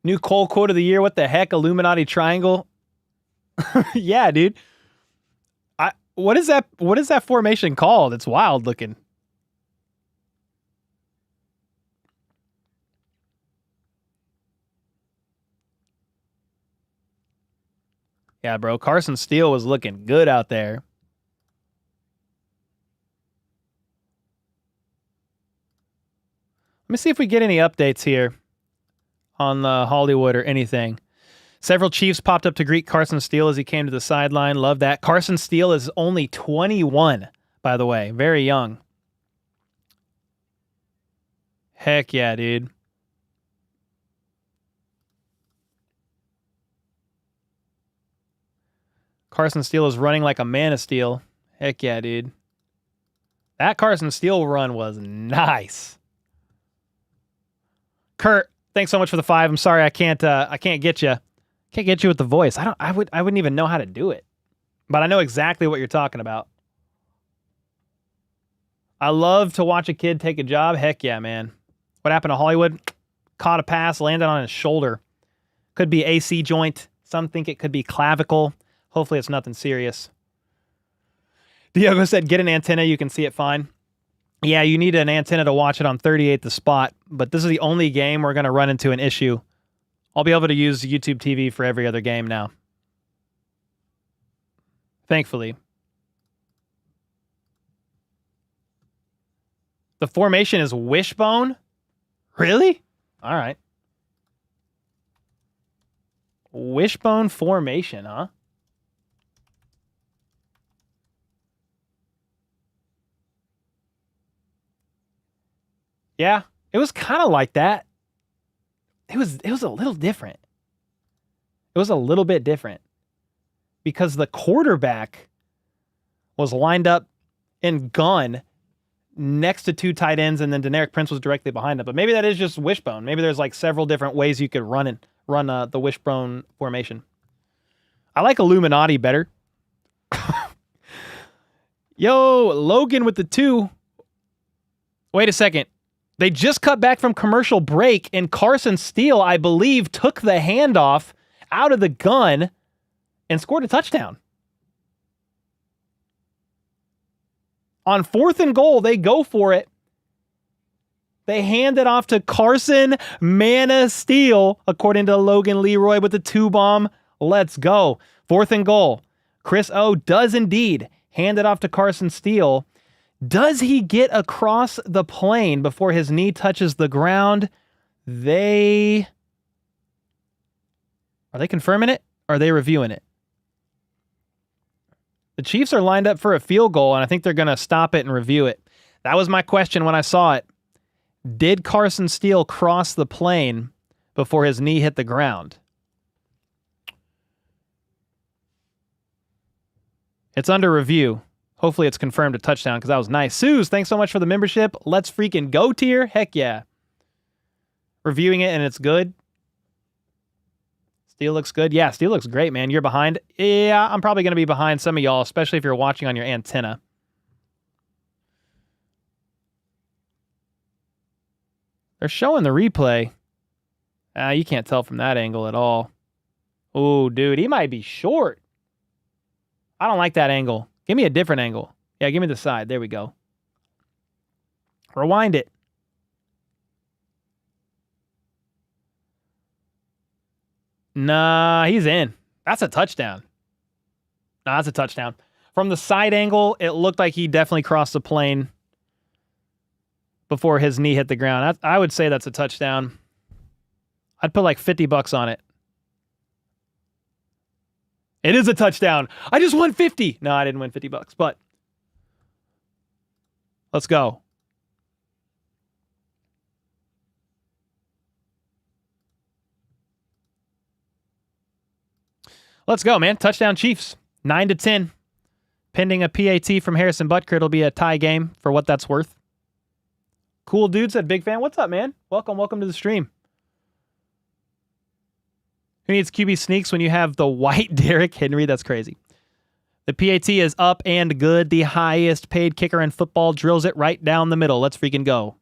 New Cole quote of the year. What the heck? Illuminati triangle. Yeah, dude. What is that formation called? It's wild looking. Yeah, bro. Carson Steele was looking good out there. Let me see if we get any updates here on the Hollywood or anything. Several Chiefs popped up to greet Carson Steele as he came to the sideline. Love that. Carson Steele is only 21, by the way. Very young. Heck yeah, dude. Carson Steele is running like a man of steel. Heck yeah, dude. That Carson Steele run was nice. Kurt, thanks so much for the 5. I'm sorry I can't get you. Can't get you with the voice. I wouldn't even know how to do it. But I know exactly what you're talking about. I love to watch a kid take a job. Heck yeah, man. What happened to Hollywood? Caught a pass, landed on his shoulder. Could be AC joint. Some think it could be clavicle. Hopefully it's nothing serious. Diogo said, get an antenna. You can see it fine. Yeah, you need an antenna to watch it on 38 the spot, but this is the only game we're going to run into an issue. I'll be able to use YouTube TV for every other game now. Thankfully. The formation is wishbone? Really? All right. Wishbone formation, huh? Yeah, it was kind of like that. It was a little different. It was a little bit different because the quarterback was lined up in gun next to 2 tight ends, and then Deneric Prince was directly behind him. But maybe that is just wishbone. Maybe there's like several different ways you could run the wishbone formation. I like Illuminati better. Yo, Logan with the 2. Wait a second. They just cut back from commercial break, and Carson Steele, I believe, took the handoff out of the gun and scored a touchdown. On 4th and goal, they go for it. They hand it off to Carson Mana Steele, according to Logan Leroy with the 2-bomb. Let's go. 4th and goal. Chris O does indeed hand it off to Carson Steele. Does he get across the plane before his knee touches the ground? Are they confirming it? Or are they reviewing it? The Chiefs are lined up for a field goal, and I think they're going to stop it and review it. That was my question when I saw it. Did Carson Steele cross the plane before his knee hit the ground? It's under review. Hopefully it's confirmed a touchdown because that was nice. Suze, thanks so much for the membership. Let's freaking go tier. Heck yeah. Reviewing it and it's good. Steele looks good. Yeah, Steele looks great, man. You're behind. Yeah, I'm probably going to be behind some of y'all, especially if you're watching on your antenna. They're showing the replay. You can't tell from that angle at all. Oh, dude, he might be short. I don't like that angle. Give me a different angle. Yeah, give me the side. There we go. Rewind it. Nah, he's in. That's a touchdown. Nah, that's a touchdown. From the side angle, it looked like he definitely crossed the plane before his knee hit the ground. I would say that's a touchdown. I'd put like $50 on it. It is a touchdown. I just won 50. No, I didn't win $50, but let's go. Let's go, man. Touchdown Chiefs. 9-10. Pending a PAT from Harrison Butker, it'll be a tie game for what that's worth. Cool dude said, big fan. What's up, man? Welcome to the stream. Who needs QB sneaks when you have the white Derrick Henry? That's crazy. The PAT is up and good. The highest paid kicker in football drills it right down the middle. Let's freaking go.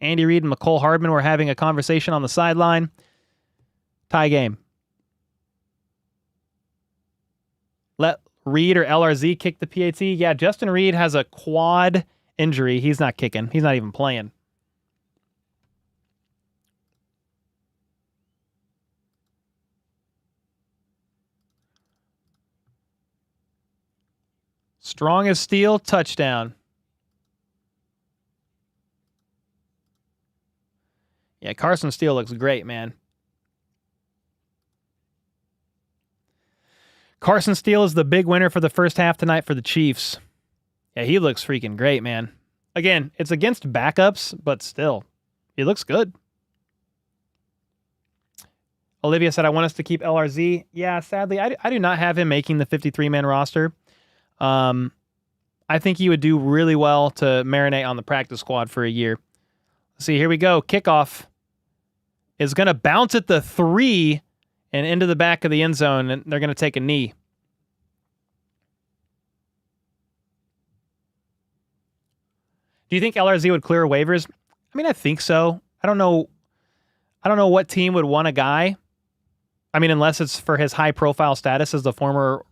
Andy Reid and McCole Hardman were having a conversation on the sideline. Tie game. Let Reed or LRZ kick the PAT. Yeah, Justin Reed has a quad injury. He's not kicking. He's not even playing. Strong as steel, touchdown. Yeah, Carson Steele looks great, man. Carson Steele is the big winner for the first half tonight for the Chiefs. Yeah, he looks freaking great, man. Again, it's against backups, but still, he looks good. Olivia said, I want us to keep LRZ. Yeah, sadly, I do not have him making the 53-man roster. I think he would do really well to marinate on the practice squad for a year. Let's see, here we go. Kickoff is going to bounce at the 3 and into the back of the end zone, and they're going to take a knee. Do you think LRZ would clear waivers? I mean, I think so. I don't know what team would want a guy. I mean, unless it's for his high-profile status as the former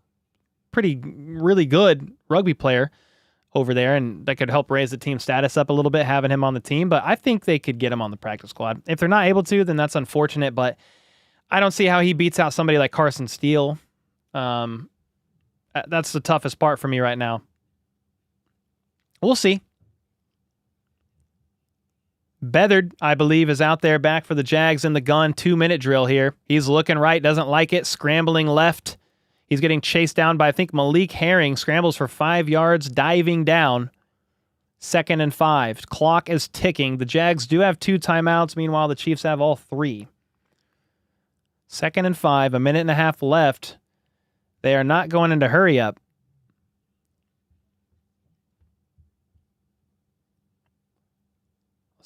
really good rugby player over there, and that could help raise the team status up a little bit, having him on the team. But I think they could get him on the practice squad. If they're not able to, then that's unfortunate, but I don't see how he beats out somebody like Carson Steele. That's the toughest part for me right now. We'll see. Beathard, I believe, is out there back for the Jags in the gun 2-minute drill here. He's looking right, doesn't like it, scrambling left. He's getting chased down by, I think, Malik Herring. Scrambles for 5 yards, diving down. 2nd and 5. Clock is ticking. The Jags do have 2 timeouts. Meanwhile, the Chiefs have all 3. 2nd and 5. 1.5 minutes left. They are not going into hurry up.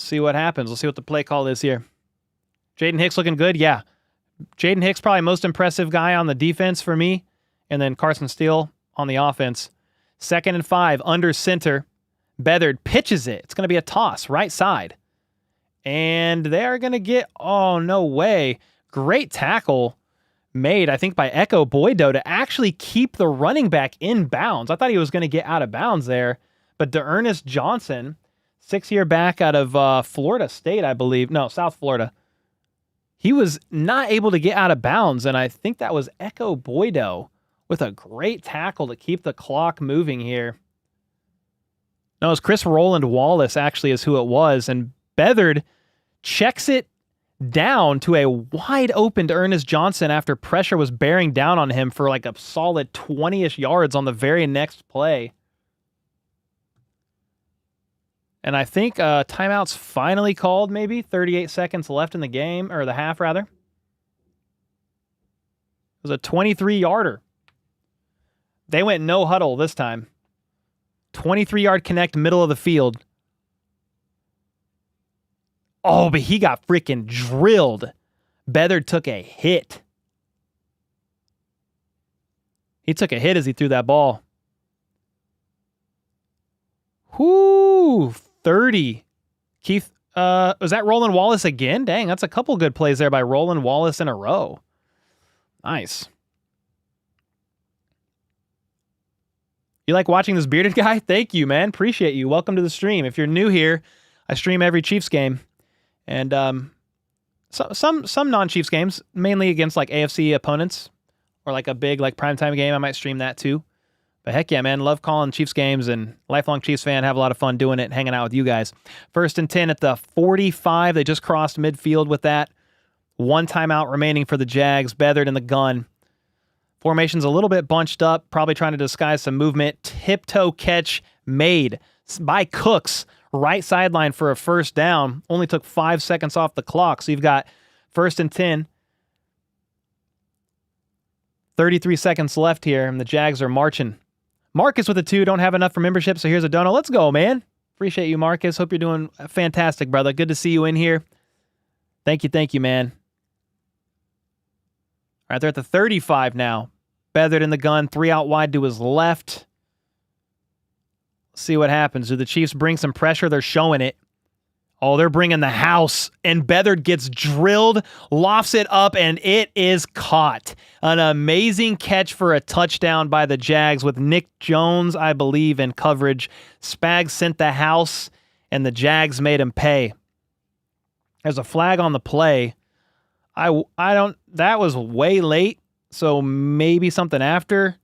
see what happens. We'll see what the play call is here. Jaden Hicks looking good? Yeah. Jaden Hicks probably most impressive guy on the defense for me. And then Carson Steele on the offense. 2nd and 5, under center. Beathard pitches it. It's going to be a toss, right side. And they're going to get, oh, no way. Great tackle made, I think, by Echo Boydo to actually keep the running back in bounds. I thought he was going to get out of bounds there. But DeRuse Johnson, 6-year back out of Florida State, I believe. No, South Florida. He was not able to get out of bounds, and I think that was Echo Boydo with a great tackle to keep the clock moving here. No, it was Chris Roland Wallace, actually, is who it was, and Beathard checks it down to a wide-open Ernest Johnson after pressure was bearing down on him for like a solid 20-ish yards on the very next play. And I think timeout's finally called, maybe. 38 seconds left in the game, or the half, rather. It was a 23-yarder. They went no huddle this time. 23-yard connect, middle of the field. Oh, but he got freaking drilled. Beathard took a hit. He took a hit as he threw that ball. Whoo! 30. Keith, was that Roland Wallace again? Dang, that's a couple good plays there by Roland Wallace in a row. Nice. You like watching this bearded guy? Thank you, man. Appreciate you. Welcome to the stream. If you're new here, I stream every Chiefs game. And some non-Chiefs games, mainly against like AFC opponents or like a big like primetime game. I might stream that too. But heck yeah, man, love calling Chiefs games and lifelong Chiefs fan. Have a lot of fun doing it, hanging out with you guys. 1st and 10 at the 45. They just crossed midfield with that. 1 timeout remaining for the Jags. Beathard in the gun. Formation's a little bit bunched up, probably trying to disguise some movement. Tiptoe catch made by Cooks. Right sideline for a first down. Only took 5 seconds off the clock. So you've got 1st and 10. 33 seconds left here, and the Jags are marching. Marcus with a 2. Don't have enough for membership, so here's a dono. Let's go, man. Appreciate you, Marcus. Hope you're doing fantastic, brother. Good to see you in here. Thank you, man. All right, they're at the 35 now. Beathard in the gun, 3 out wide to his left. See what happens. Do the Chiefs bring some pressure? They're showing it. Oh, they're bringing the house. And Beathard gets drilled, lofts it up, and it is caught. An amazing catch for a touchdown by the Jags with Nick Jones, I believe, in coverage. Spags sent the house, and the Jags made him pay. There's a flag on the play. That was way late, so maybe something after.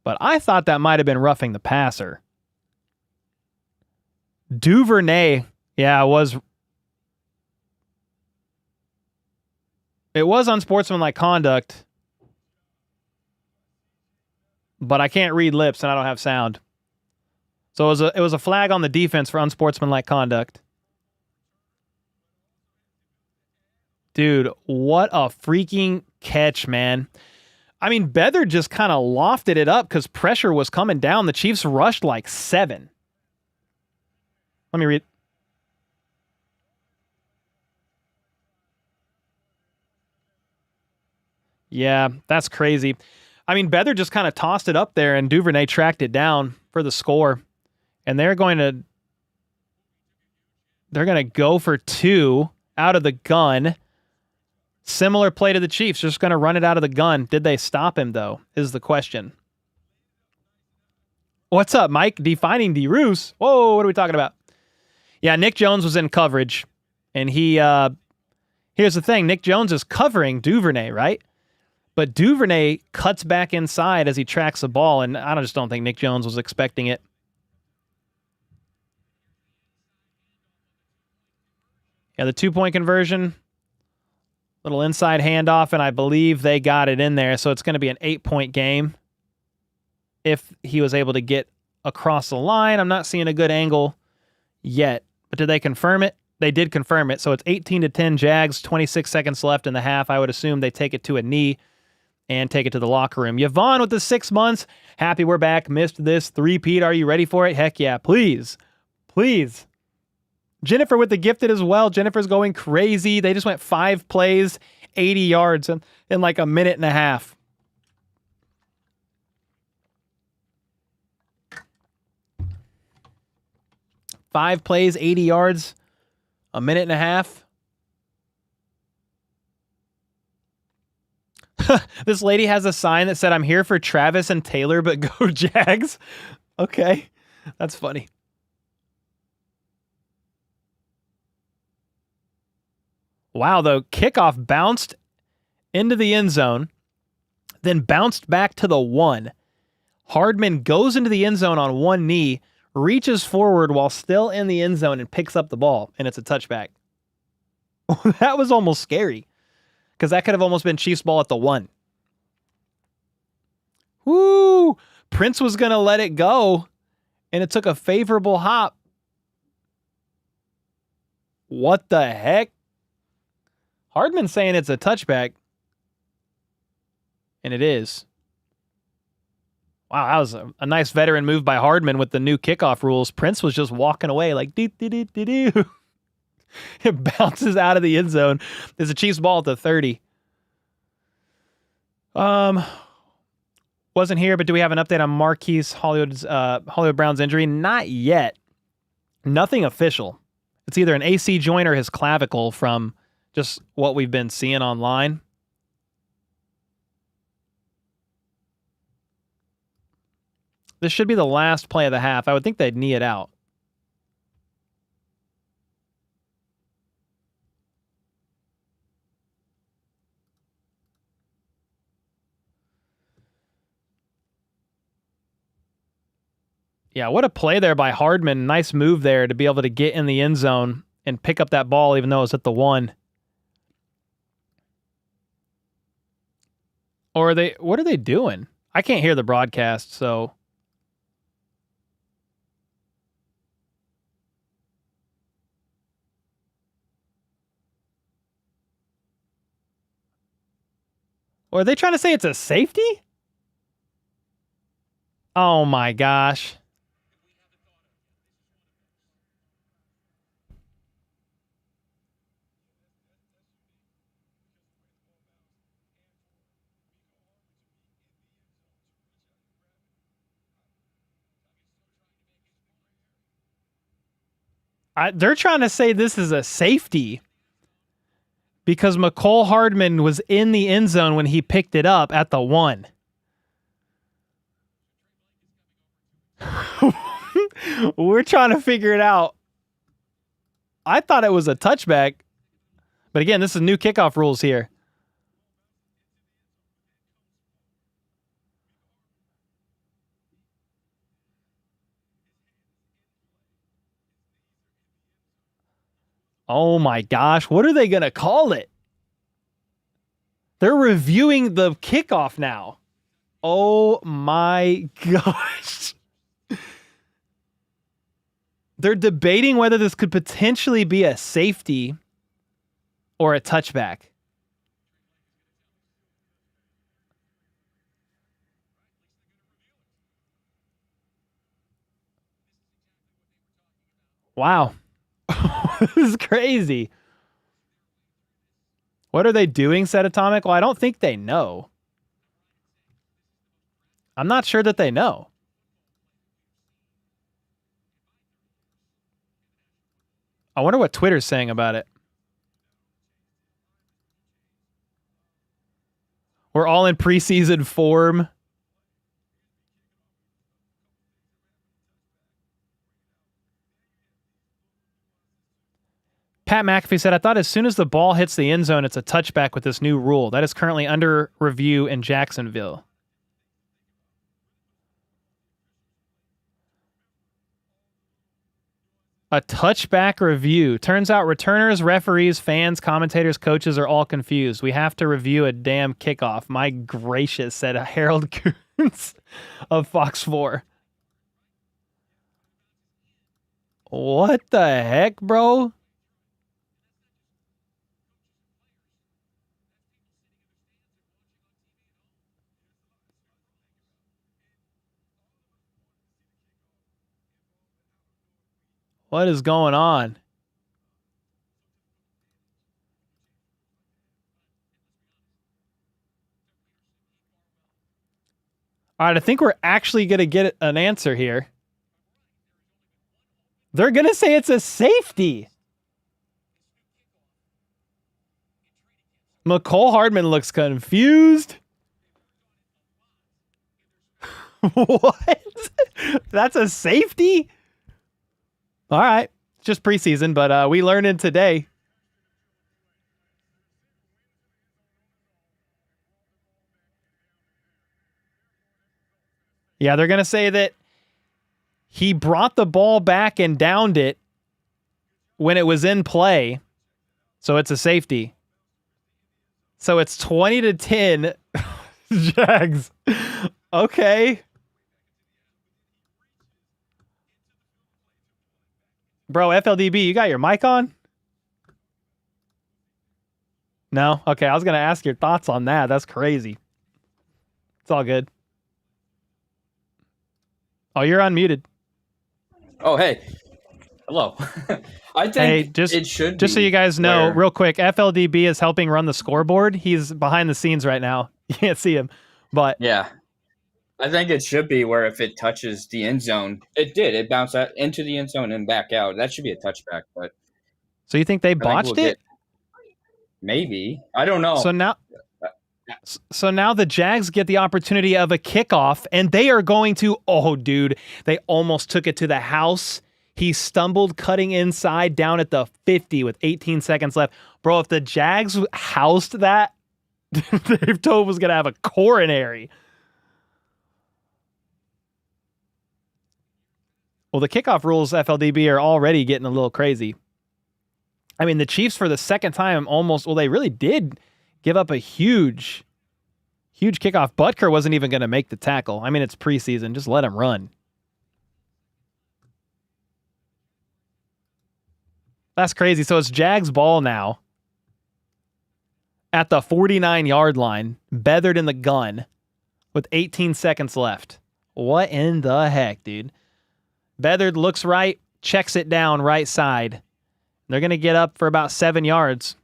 But I thought that might have been roughing the passer. Duvernay, yeah, it was unsportsmanlike conduct, but I can't read lips and I don't have sound. So it was a flag on the defense for unsportsmanlike conduct. Dude, what a freaking catch, man. I mean, Beathard just kind of lofted it up because pressure was coming down. The Chiefs rushed like 7. Let me read. Yeah, that's crazy. I mean, Beathard just kind of tossed it up there, and Duvernay tracked it down for the score. And they're going to go for 2 out of the gun. Similar play to the Chiefs, just going to run it out of the gun. Did they stop him, though, is the question. What's up, Mike? Defining DeRuse. Whoa, what are we talking about? Yeah, Nick Jones was in coverage, and here's the thing. Nick Jones is covering Duvernay, right? But Duvernay cuts back inside as he tracks the ball, and I just don't think Nick Jones was expecting it. Yeah, the 2-point conversion, little inside handoff, and I believe they got it in there, so it's going to be an 8-point game if he was able to get across the line. I'm not seeing a good angle yet, but did they confirm it? They did confirm it, so it's 18-10 Jags, 26 seconds left in the half. I would assume they take it to a knee and take it to the locker room. Yvonne with the 6 months. Happy we're back. Missed this 3-peat. Are you ready for it? Heck yeah. Please Jennifer with the gifted as well. Jennifer's going crazy. They just went 5 plays, 80 yards in like a minute and a half. Five plays, 80 yards, a minute and a half. This lady has a sign that said, "I'm here for Travis and Taylor, but go Jags." Okay, that's funny. Wow, though, kickoff bounced into the end zone, then bounced back to the 1. Hardman goes into the end zone on one knee, reaches forward while still in the end zone and picks up the ball, and it's a touchback. That was almost scary, because that could have almost been Chiefs ball at the 1. Woo! Prince was going to let it go, and it took a favorable hop. What the heck? Hardman saying it's a touchback, and it is. Wow, that was a nice veteran move by Hardman with the new kickoff rules. Prince was just walking away like, doo-doo-doo-doo-doo. It bounces out of the end zone. There's a Chiefs ball at the 30. Wasn't here, but do we have an update on Marquise Hollywood Brown's injury? Not yet. Nothing official. It's either an AC joint or his clavicle from just what we've been seeing online. This should be the last play of the half. I would think they'd knee it out. Yeah, what a play there by Hardman. Nice move there to be able to get in the end zone and pick up that ball even though it was at the 1. Or what are they doing? I can't hear the broadcast, so... Or are they trying to say it's a safety? Oh my gosh. They're trying to say this is a safety because McCole Hardman was in the end zone when he picked it up at the 1. We're trying to figure it out. I thought it was a touchback. But again, this is new kickoff rules here. Oh my gosh, what are they going to call it? They're reviewing the kickoff now. Oh my gosh. They're debating whether this could potentially be a safety or a touchback. Wow. This is crazy. What are they doing, said Atomic? Well, I don't think they know. I'm not sure that they know. I wonder what Twitter's saying about it. We're all in preseason form. Pat McAfee said, I thought as soon as the ball hits the end zone, it's a touchback with this new rule. That is currently under review in Jacksonville. A touchback review. Turns out returners, referees, fans, commentators, coaches are all confused. We have to review a damn kickoff. My gracious, said Harold Coons of Fox 4. What the heck, bro? What is going on? All right, I think we're actually going to get an answer here. They're going to say it's a safety. McCole Hardman looks confused. What? That's a safety? All right. It's just preseason, but we learned it today. Yeah, they're going to say that he brought the ball back and downed it when it was in play. So it's a safety. So it's 20-10 Jags. Okay. Bro, FLDB, you got your mic on? No? Okay, I was going to ask your thoughts on that. That's crazy. It's all good. Oh, you're unmuted. Oh, hey. Hello. I think it should be. Just so you guys know, real quick, FLDB is helping run the scoreboard. He's behind the scenes right now. You can't see him. But yeah. I think it should be where if it touches the end zone, it did. It bounced out into the end zone and back out. That should be a touchback. But so you think they botched it? Maybe. I don't know. So now the Jags get the opportunity of a kickoff, and they are going to, oh, dude, they almost took it to the house. He stumbled cutting inside down at the 50 with 18 seconds left. Bro, if the Jags housed that, Dave Tobe was going to have a coronary. Well, the kickoff rules, FLDB, are already getting a little crazy. I mean, the Chiefs for the second time they really did give up a huge kickoff. Butker wasn't even going to make the tackle. I mean, it's preseason. Just let him run. That's crazy. So it's Jags ball now at the 49-yard line, Beathard in the gun with 18 seconds left. What in the heck, dude? Beathard looks right, checks it down right side. They're going to get up for about 7 yards.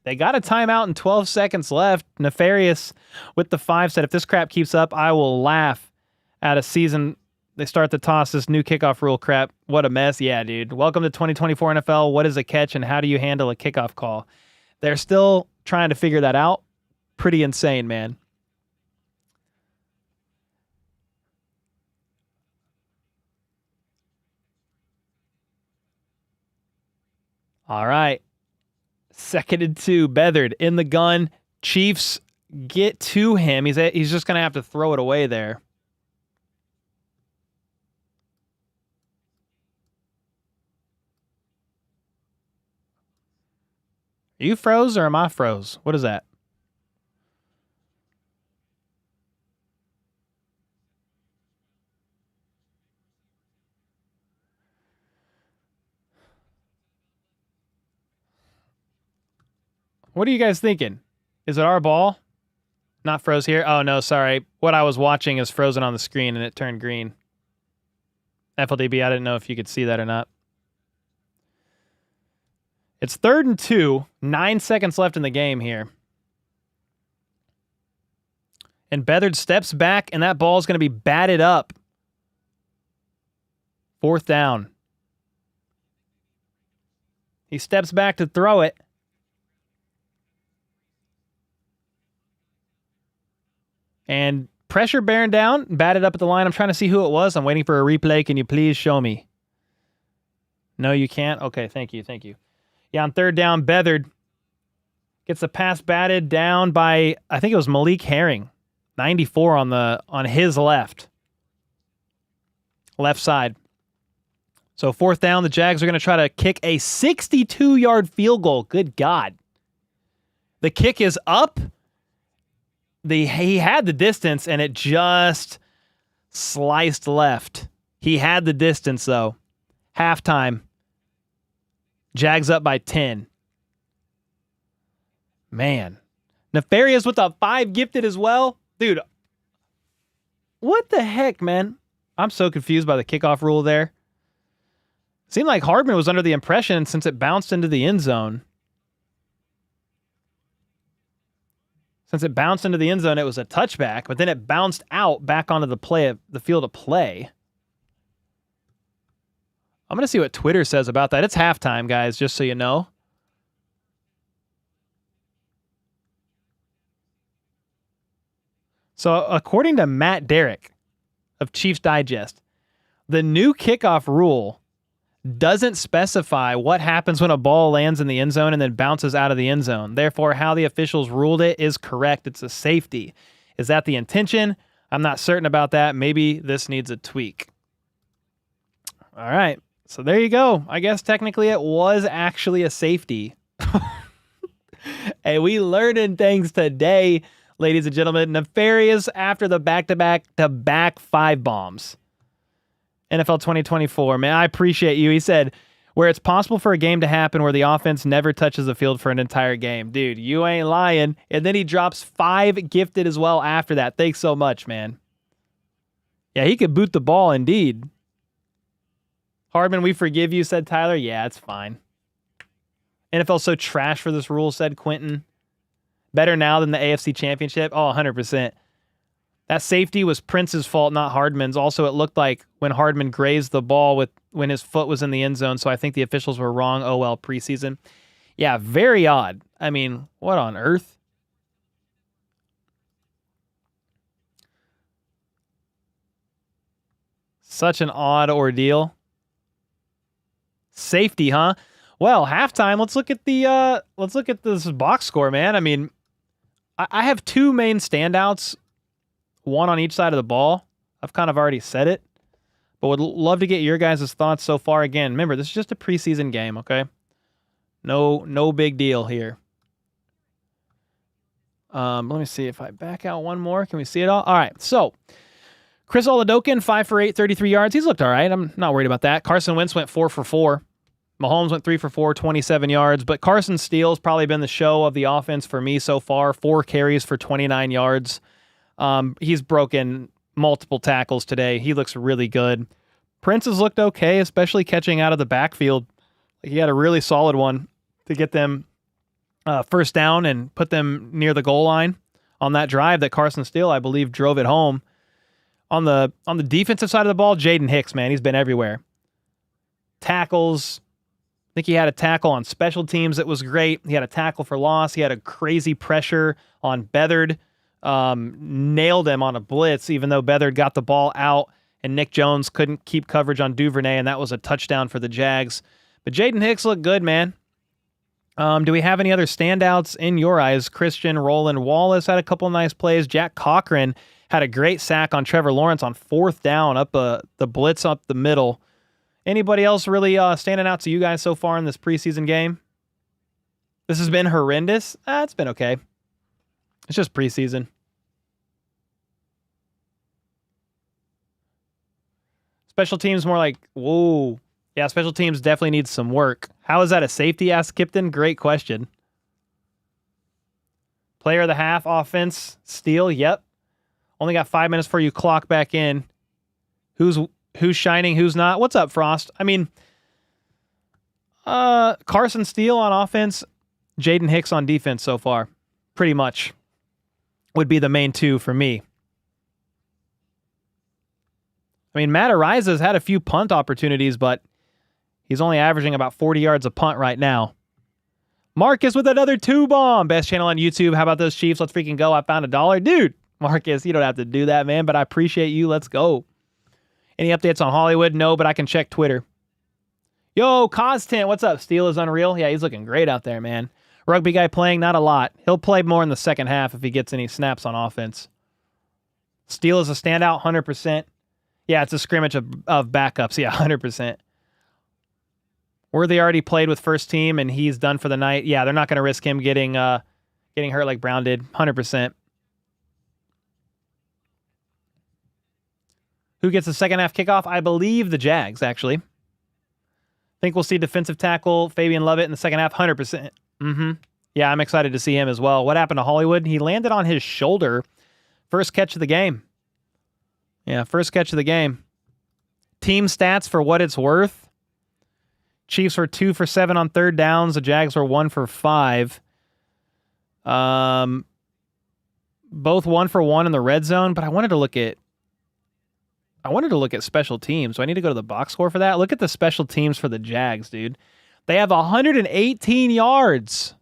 They got a timeout and 12 seconds left. Nefarious with the 5 said, if this crap keeps up, I will laugh at a season. They start to toss this new kickoff rule crap. What a mess. Yeah, dude. Welcome to 2024 NFL. What is a catch and how do you handle a kickoff call? They're still trying to figure that out. Pretty insane, man. All right. 2nd and 2. Beathard in the gun. Chiefs get to him. He's just going to have to throw it away there. Are you froze or am I froze? What is that? What are you guys thinking? Is it our ball? Not froze here? Oh, no, sorry. What I was watching is frozen on the screen and it turned green. FLDB, I didn't know if you could see that or not. It's 3rd and 2. 9 seconds left in the game here. And Beathard steps back, and that ball is going to be batted up. 4th down. He steps back to throw it. And pressure bearing down, batted up at the line. I'm trying to see who it was. I'm waiting for a replay. Can you please show me? No, you can't? Okay, thank you. Yeah, on 3rd down, Beathard gets the pass batted down by, I think it was Malik Herring. 94 on his left side. So 4th down, the Jags are going to try to kick a 62-yard field goal. Good God. The kick is up. He had the distance, and it just sliced left. He had the distance, though. Halftime. Jags up by 10. Man. Nefarious with a 5 gifted as well. Dude, what the heck, man? I'm so confused by the kickoff rule there. Seemed like Hardman was under the impression since it bounced into the end zone. Since it bounced into the end zone, it was a touchback, but then it bounced out back onto the field of play. I'm going to see what Twitter says about that. It's halftime, guys, just so you know. So according to Matt Derrick of Chiefs Digest, the new kickoff rule doesn't specify what happens when a ball lands in the end zone and then bounces out of the end zone. Therefore, how the officials ruled it is correct. It's a safety. Is that the intention? I'm not certain about that. Maybe this needs a tweak. All right. So there you go. I guess technically it was actually a safety. Hey, we learning things today, ladies and gentlemen. Nefarious after the back-to-back 5 bombs. NFL 2024, man, I appreciate you. He said, where it's possible for a game to happen where the offense never touches the field for an entire game. Dude, you ain't lying. And then he drops 5 gifted as well after that. Thanks so much, man. Yeah, he could boot the ball indeed. Hardman, we forgive you, said Tyler. Yeah, it's fine. NFL's so trash for this rule, said Quentin. Better now than the AFC Championship? Oh, 100%. That safety was Prince's fault, not Hardman's. Also, it looked like when Hardman grazed the ball when his foot was in the end zone, so I think the officials were wrong. Oh, well, preseason. Yeah, very odd. I mean, what on earth? Such an odd ordeal. Safety, huh? Well, halftime. Let's look at this box score, man. I mean, I have 2 main standouts. One on each side of the ball. I've kind of already said it, but would love to get your guys' thoughts so far. Again, remember, this is just a preseason game, okay? No big deal here. Let me see if I back out one more. Can we see it all? All right, so Chris Oladokin, 5 for 8, 33 yards. He's looked all right. I'm not worried about that. Carson Wentz went 4 for 4. Mahomes went 3 for 4, 27 yards. But Carson Steele's probably been the show of the offense for me so far. 4 carries for 29 yards. He's broken multiple tackles today. He looks really good. Prince has looked okay, especially catching out of the backfield. He had a really solid one to get them first down and put them near the goal line on that drive that Carson Steele, I believe, drove it home. On the defensive side of the ball, Jaden Hicks, man, he's been everywhere. Tackles. I think he had a tackle on special teams that was great. He had a tackle for loss. He had a crazy pressure on Beathard. Nailed him on a blitz, even though Beathard got the ball out and Nick Jones couldn't keep coverage on Duvernay, and that was a touchdown for the Jags. But Jaden Hicks looked good, man. Do we have any other standouts in your eyes? Christian Roland Wallace had a couple nice plays. Jack Cochran had a great sack on Trevor Lawrence on 4th down, up the blitz up the middle. Anybody else really standing out to you guys so far in this preseason game? This has been horrendous. It's been okay. It's just preseason. Special teams more like, whoa. Yeah, special teams definitely needs some work. How is that a safety, asked Kipton? Great question. Player of the half, offense, Steele, yep. Only got 5 minutes before you clock back in. Who's shining, who's not? What's up, Frost? I mean, Carson Steele on offense, Jaden Hicks on defense so far. Pretty much would be the main 2 for me. I mean, Matt Ariza's had a few punt opportunities, but he's only averaging about 40 yards a punt right now. Marcus with another 2-bomb. Best channel on YouTube. How about those Chiefs? Let's freaking go. I found $1. Dude, Marcus, you don't have to do that, man, but I appreciate you. Let's go. Any updates on Hollywood? No, but I can check Twitter. Yo, Costent, what's up? Steele is unreal. Yeah, he's looking great out there, man. Rugby guy playing, not a lot. He'll play more in the second half if he gets any snaps on offense. Steele is a standout, 100%. Yeah, it's a scrimmage of backups. Yeah, 100%. Worthy already played with first team, and he's done for the night. Yeah, they're not going to risk him getting hurt like Brown did, 100%. Who gets the second half kickoff? I believe the Jags, actually. Think we'll see defensive tackle Fabian Lovett in the second half, 100%. Yeah, I'm excited to see him as well. What happened to Hollywood? He landed on his shoulder. First catch of the game. Yeah, first catch of the game. Team stats for what it's worth. Chiefs were 2 for 7 on 3rd downs. The Jags were 1 for 5. Both 1 for 1 in the red zone, but I wanted to look at special teams. So I need to go to the box score for that. Look at the special teams for the Jags, dude. They have 118 yards.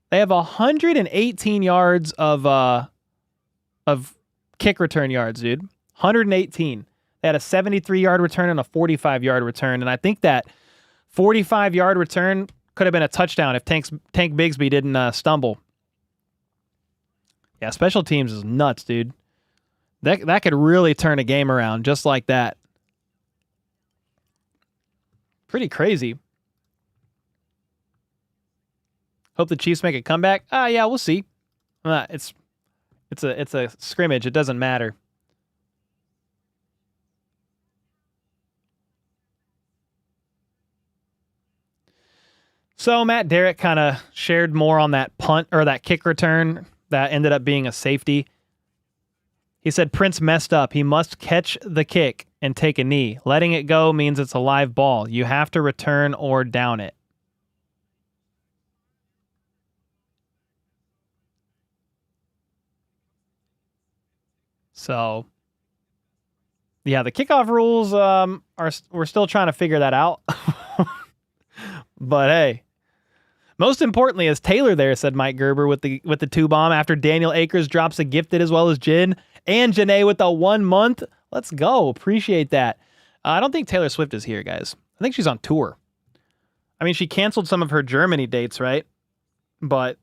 They have 118 yards of kick return yards, dude. 118. They had a 73-yard return and a 45-yard return, and I think that 45-yard return could have been a touchdown if Tank Bigsby didn't stumble. Yeah, special teams is nuts, dude. That could really turn a game around just like that. Pretty crazy. Hope the Chiefs make a comeback. Yeah, we'll see. It's a scrimmage. It doesn't matter. So Matt Derrick kind of shared more on that punt or that kick return that ended up being a safety. He said Prince messed up. He must catch the kick and take a knee. Letting it go means it's a live ball. You have to return or down it. So, yeah, the kickoff rules we're still trying to figure that out. But hey, most importantly, is Taylor there, said Mike Gerber with the 2-bomb after Daniel Akers drops a gifted as well as Jin and Janae with a 1 month. Let's go. Appreciate that. I don't think Taylor Swift is here, guys. I think she's on tour. I mean, she canceled some of her Germany dates, right? But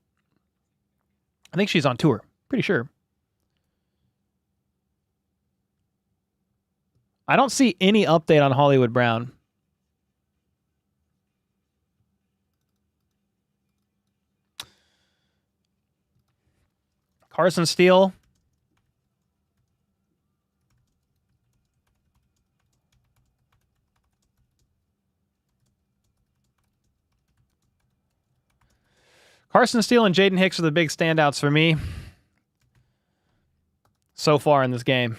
I think she's on tour. Pretty sure. I don't see any update on Hollywood Brown. Carson Steele. Carson Steele and Jaden Hicks are the big standouts for me so far in this game.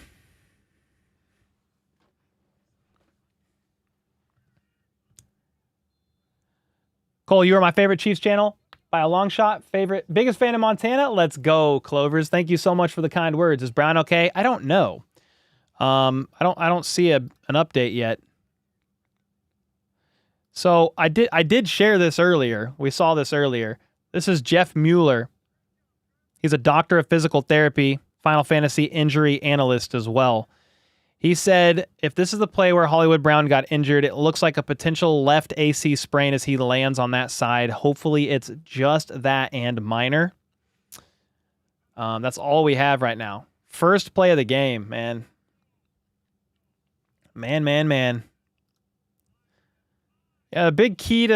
Cole, you are my favorite Chiefs channel by a long shot. Biggest fan in Montana. Let's go, Clovers. Thank you so much for the kind words. Is Brown okay? I don't know. I don't see an update yet. So I did share this earlier. We saw this earlier. This is Jeff Mueller. He's a doctor of physical therapy, Final Fantasy injury analyst as well. He said, if this is the play where Hollywood Brown got injured, it looks like a potential left AC sprain as he lands on that side. Hopefully it's just that and minor. That's all we have right now. First play of the game, man. Man. Yeah, a big key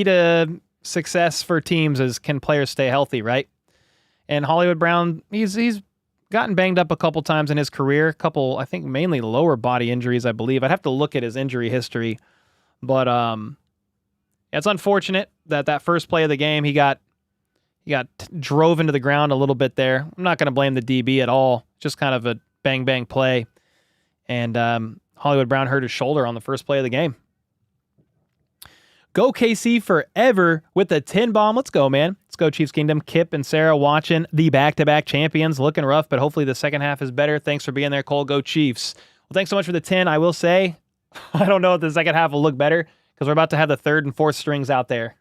to success for teams is, can players stay healthy, right? And Hollywood Brown, he's gotten banged up a couple times in his career. I think mainly lower body injuries, I believe. I'd have to look at his injury history. But it's unfortunate that first play of the game, he got drove into the ground a little bit there. I'm not going to blame the DB at all. Just kind of a bang play. And Hollywood Brown hurt his shoulder on the first play of the game. Go KC forever with the 10-bomb. Let's go, man. Let's go, Chiefs Kingdom. Kip and Sarah watching the back-to-back champions. Looking rough, but hopefully the second half is better. Thanks for being there, Cole. Go Chiefs. Well, thanks so much for the 10. I will say, I don't know if the second half will look better because we're about to have the third and fourth strings out there.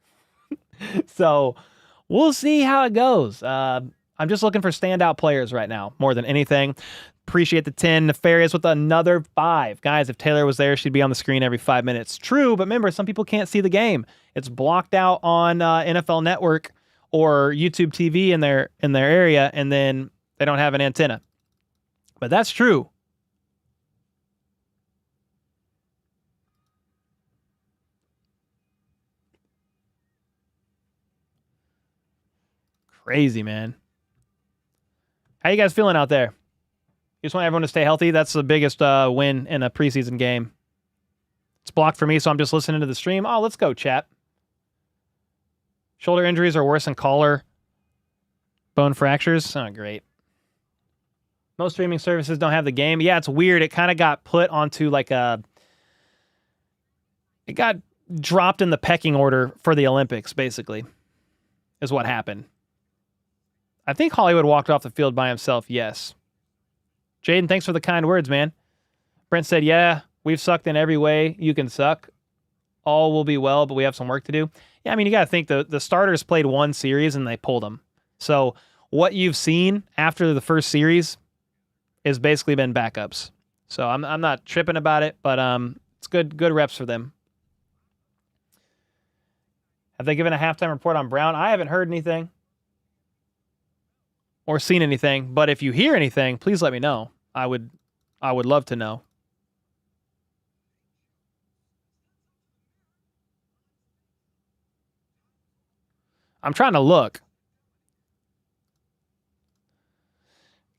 So we'll see how it goes. I'm just looking for standout players right now more than anything. Appreciate the 10. Nefarious with another 5. Guys, if Taylor was there, she'd be on the screen every 5 minutes. True, but remember, some people can't see the game. It's blocked out on NFL Network or YouTube TV in their area, and then they don't have an antenna. But that's true. Crazy, man. How you guys feeling out there? You just want everyone to stay healthy? That's the biggest win in a preseason game. It's blocked for me, so I'm just listening to the stream. Oh, let's go, chat. Shoulder injuries are worse than collar bone fractures. Oh, great. Most streaming services don't have the game. Yeah, it's weird. It kind of got put onto it got dropped in the pecking order for the Olympics, basically. is what happened. I think Hollywood walked off the field by himself, yes. Jaden, thanks for the kind words, man. Brent said, yeah, we've sucked in every way you can suck. All will be well, but we have some work to do. Yeah, I mean, you got to think the starters played one series and they pulled them. So what you've seen after the first series has basically been backups. So I'm not tripping about it, but it's good reps for them. Have they given a halftime report on Brown? I haven't heard anything or seen anything, but if you hear anything, please let me know. I would love to know. I'm trying to look.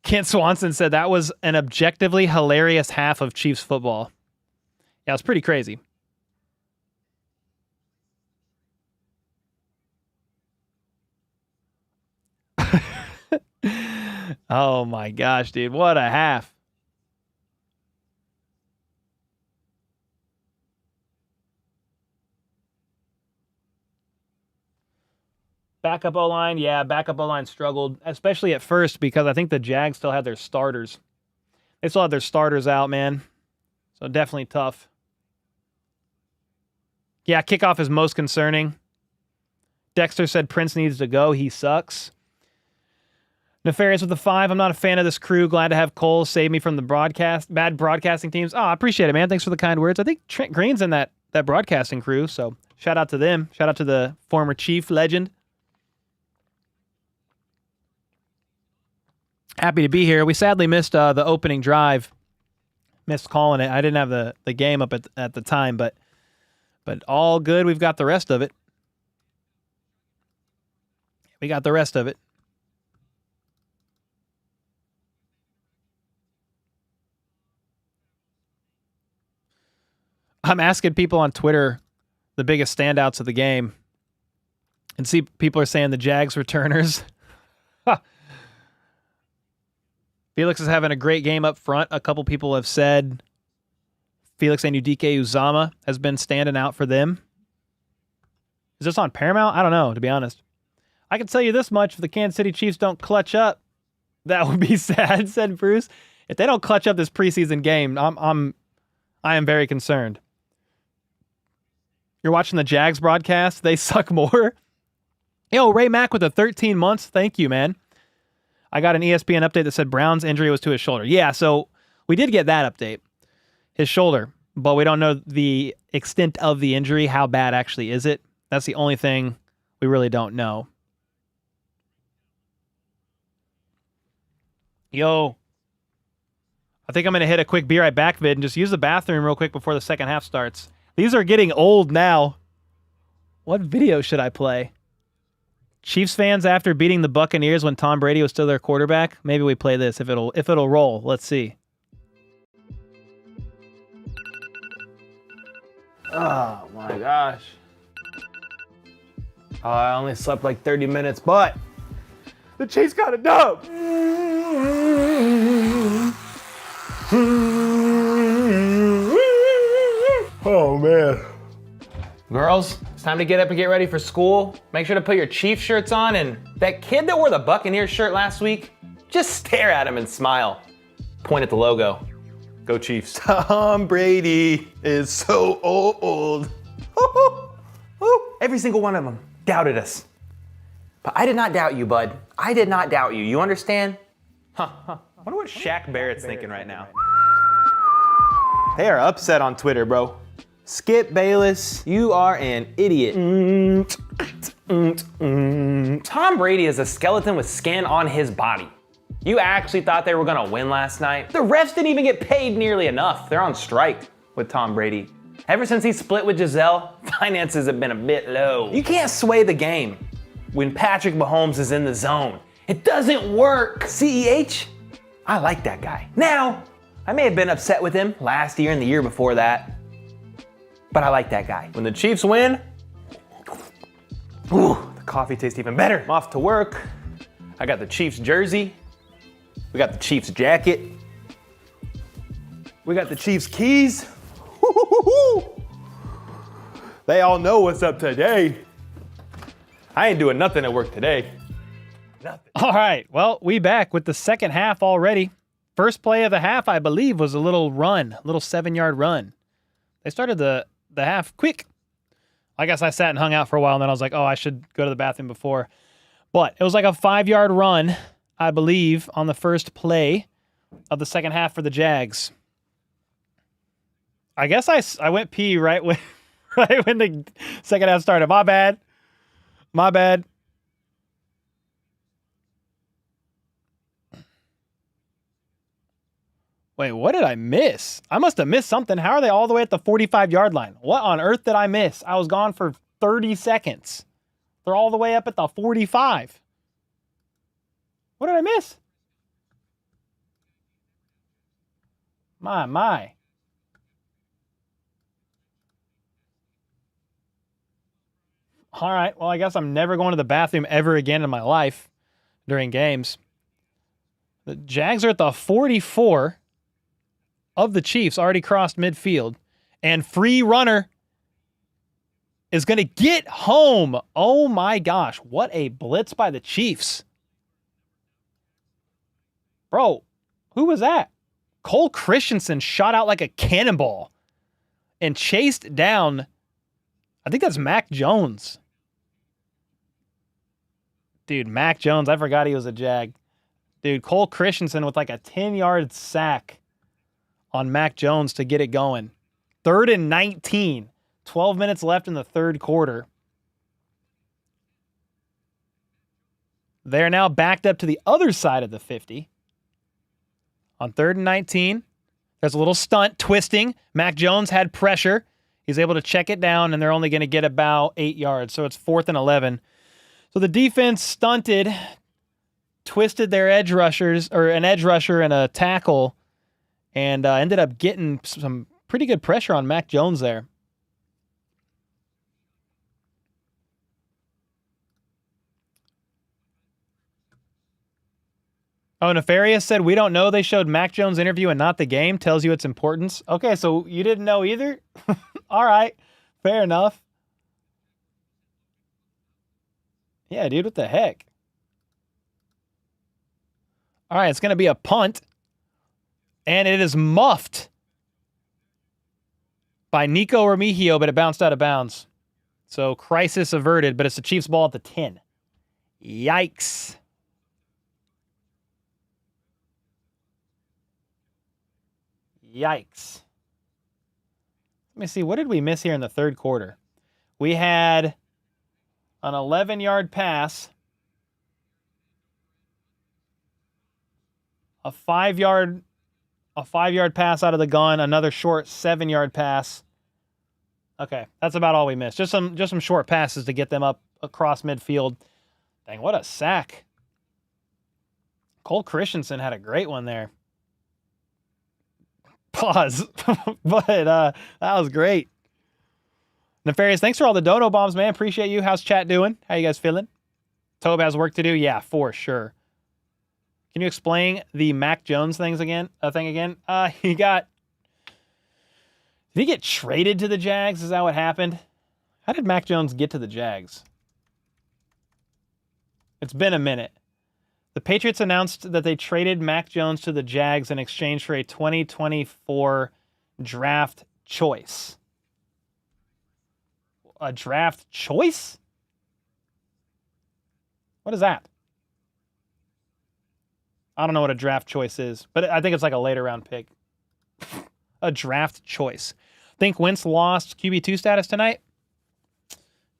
Kent Swanson said that was an objectively hilarious half of Chiefs football. Yeah, it's pretty crazy. Oh my gosh, dude. What a half. Backup O-line, yeah, backup O-line struggled, especially at first because I think the Jags still had their starters. They still had their starters out, man. So definitely tough. Yeah, kickoff is most concerning. Dexter said Prince needs to go. He sucks. Nefarious with the 5. I'm not a fan of this crew. Glad to have Cole save me from the bad broadcasting teams. Oh, I appreciate it, man. Thanks for the kind words. I think Trent Green's in that broadcasting crew, so shout out to them. Shout out to the former Chief legend. Happy to be here. We sadly missed the opening drive. Missed calling it. I didn't have the game up at the time, but all good. We've got the rest of it. We got the rest of it. I'm asking people on Twitter the biggest standouts of the game. And see, people are saying the Jags returners. Felix is having a great game up front. A couple people have said Felix Anudike Uzama has been standing out for them. Is this on Paramount? I don't know, to be honest. I can tell you this much. If the Kansas City Chiefs don't clutch up, that would be sad, said Bruce. If they don't clutch up this preseason game, I am very concerned. You're watching the Jags broadcast. They suck more. Yo, Ray Mack with the 13 months. Thank you, man. I got an ESPN update that said Brown's injury was to his shoulder. Yeah, so we did get that update. His shoulder. But we don't know the extent of the injury. How bad actually is it? That's the only thing we really don't know. Yo. I think I'm going to hit a quick Be Right Back vid and just use the bathroom real quick before the second half starts. These are getting old now. What video should I play? Chiefs fans after beating the Buccaneers when Tom Brady was still their quarterback. Maybe we play this if it'll roll. Let's see. Oh my gosh. Oh, I only slept like 30 minutes, but the Chiefs got a dub. Oh man. Girls, it's time to get up and get ready for school. Make sure to put your Chiefs shirts on, and that kid that wore the Buccaneers shirt last week, just stare at him and smile. Point at the logo. Go Chiefs. Tom Brady is so old. Every single one of them doubted us. But I did not doubt you, bud. I did not doubt you. You understand? I wonder what Shaq Barrett's thinking right now. They are upset on Twitter, bro. Skip Bayless, you are an idiot. Tom Brady is a skeleton with skin on his body. You actually thought they were gonna win last night? The refs didn't even get paid nearly enough. They're on strike with Tom Brady. Ever since he split with Giselle, finances have been a bit low. You can't sway the game when Patrick Mahomes is in the zone. It doesn't work. CEH, I like that guy. Now, I may have been upset with him last year and the year before that, but I like that guy. When the Chiefs win, ooh, the coffee tastes even better. I'm off to work. I got the Chiefs jersey. We got the Chiefs jacket. We got the Chiefs keys. They all know what's up today. I ain't doing nothing at work today. Nothing. All right. Well, we back with the second half already. First play of the half, I believe, was a little 7-yard run. They started the half quick. I guess I sat and hung out for a while, and then I was like, oh, I should go to the bathroom before. But it was like a 5-yard run, I believe, on the first play of the second half for the Jags. I guess I went pee right when the second half started. My bad. Wait, what did I miss? I must have missed something. How are they all the way at the 45-yard line? What on earth did I miss? I was gone for 30 seconds. They're all the way up at the 45. What did I miss? My. All right, well, I guess I'm never going to the bathroom ever again in my life during games. The Jags are at the 44 of the Chiefs, already crossed midfield, and free runner is going to get home. Oh my gosh, what a blitz by the Chiefs. Bro, who was that? Cole Christensen shot out like a cannonball and chased down, I think that's Mac Jones. Dude, Mac Jones, I forgot he was a Jag. Dude, Cole Christensen with like a 10-yard sack on Mac Jones to get it going. 3rd and 19. 12 minutes left in the third quarter. They're now backed up to the other side of the 50. On 3rd and 19, there's a little stunt, twisting. Mac Jones had pressure. He's able to check it down, and they're only going to get about 8 yards. So it's 4th and 11. So the defense stunted, twisted their edge rushers, or an edge rusher and a tackle, and ended up getting some pretty good pressure on Mac Jones there. Oh, Nefarious said, we don't know they showed Mac Jones' interview and not the game. Tells you its importance. Okay, so you didn't know either? All right, fair enough. Yeah, dude, what the heck? All right, it's going to be a punt. And it is muffed by Nico Remigio, but it bounced out of bounds. So crisis averted, but it's the Chiefs' ball at the 10. Yikes. Yikes. Let me see. What did we miss here in the third quarter? We had an 11-yard pass, a 5-yard pass out of the gun, another short 7-yard pass. Okay, that's about all we missed. Just some short passes to get them up across midfield. Dang, what a sack. Cole Christensen had a great one there. Pause. But that was great. Nefarious, thanks for all the dono bombs, man. Appreciate you. How's chat doing? How you guys feeling? Tobe has work to do? Yeah, for sure. Can you explain the Mac Jones thing again? Did he get traded to the Jags? Is that what happened? How did Mac Jones get to the Jags? It's been a minute. The Patriots announced that they traded Mac Jones to the Jags in exchange for a 2024 draft choice. A draft choice? What is that? I don't know what a draft choice is, but I think it's like a later round pick. A draft choice. Think Wentz lost QB2 status tonight?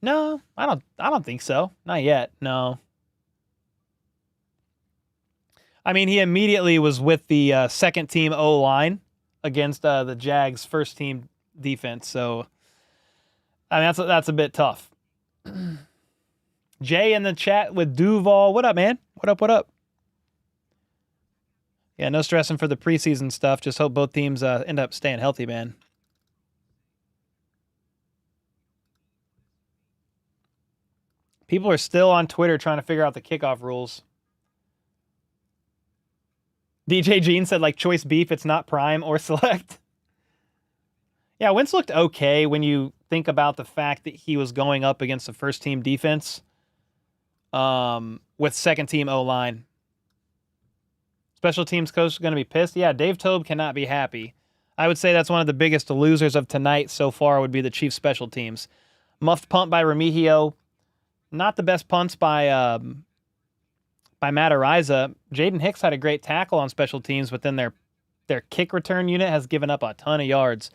No, I don't think so. Not yet. No. I mean, he immediately was with the second team O-line against the Jags' first team defense. So, I mean, that's a bit tough. Jay in the chat with Duval. What up, man? What up? Yeah, no stressing for the preseason stuff. Just hope both teams end up staying healthy, man. People are still on Twitter trying to figure out the kickoff rules. DJ Jean said, like, choice beef, it's not prime or select. Yeah, Wentz looked okay when you think about the fact that he was going up against the first team defense. with second team O-line. Special teams coach is going to be pissed. Yeah, Dave Tobe cannot be happy. I would say that's one of the biggest losers of tonight so far would be the Chiefs special teams. Muffed punt by Remigio. Not the best punts by Matt Ariza. Jaden Hicks had a great tackle on special teams, but then their kick return unit has given up a ton of yards.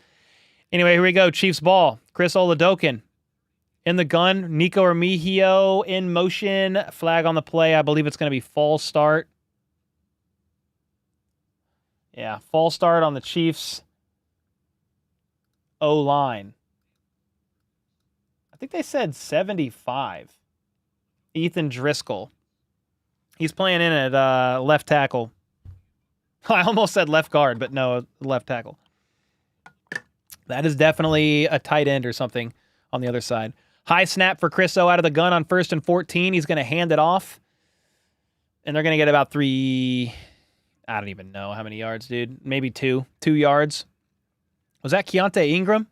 Anyway, here we go. Chiefs ball. Chris Oladokin in the gun. Nico Remigio in motion. Flag on the play. I believe it's going to be false start. Yeah, false start on the Chiefs O-line. I think they said 75. Ethan Driscoll. He's playing in at left tackle. I almost said left guard, but no, left tackle. That is definitely a tight end or something on the other side. High snap for Chris O out of the gun on 1st and 14. He's going to hand it off. And they're going to get about 3... I don't even know how many yards, dude. Maybe 2. 2 yards. Was that Keontae Ingram?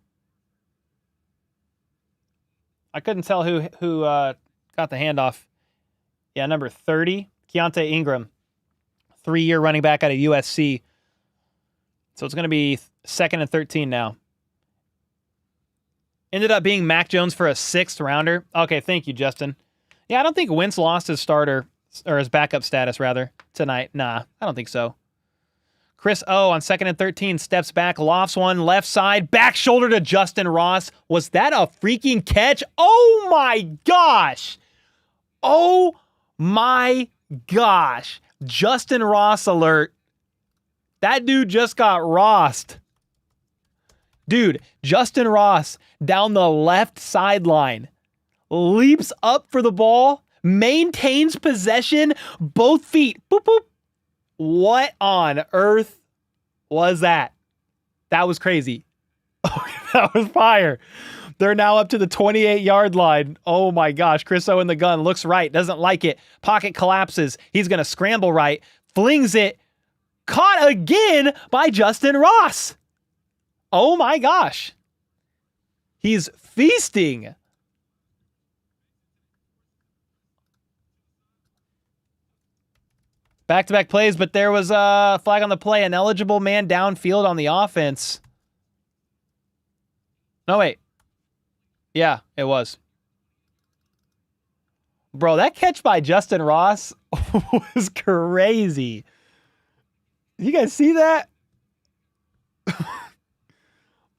I couldn't tell who got the handoff. Yeah, number 30. Keontae Ingram. 3-year running back out of USC. So it's going to be 2nd and 13 now. Ended up being Mac Jones for a 6th rounder. Okay, thank you, Justin. Yeah, I don't think Wentz lost his starter, or his backup status, rather, tonight. Nah, I don't think so. Chris O on 2nd and 13 steps back, lofts one, left side, back shoulder to Justin Ross. Was that a freaking catch? Oh my gosh! Oh my gosh. Justin Ross alert. That dude just got Rossed. Dude, Justin Ross down the left sideline. Leaps up for the ball. Maintains possession. Both feet. Boop, boop. What on earth was that? That was crazy. That was fire. They're now up to the 28-yard line. Oh my gosh. Chris O in the gun. Looks right. Doesn't like it. Pocket collapses. He's going to scramble right. Flings it. Caught again by Justin Ross. Oh my gosh. He's feasting. Back-to-back plays, but there was a flag on the play. An eligible man downfield on the offense. No, wait. Yeah, it was. Bro, that catch by Justin Ross was crazy. You guys see that?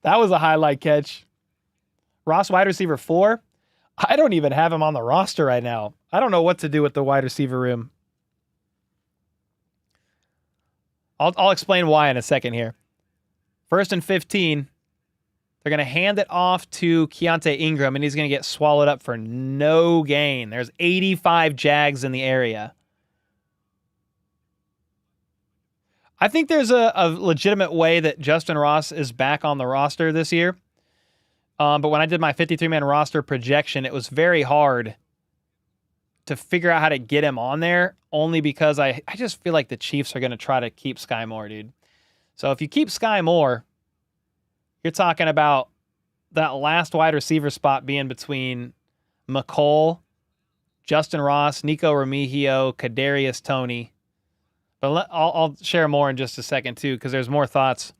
That was a highlight catch. Ross, wide receiver 4. I don't even have him on the roster right now. I don't know what to do with the wide receiver room. I'll explain why in a second here. 1st and 15. They're going to hand it off to Keontae Ingram, and he's going to get swallowed up for no gain. There's 85 Jags in the area. I think there's a legitimate way that Justin Ross is back on the roster this year. But when I did my 53-man roster projection, it was very hard to figure out how to get him on there, only because I just feel like the Chiefs are going to try to keep Sky Moore, dude. So if you keep Sky Moore, you're talking about that last wide receiver spot being between McCole, Justin Ross, Nico Remigio, Kadarius Toney. But I'll share more in just a second, too, because there's more thoughts.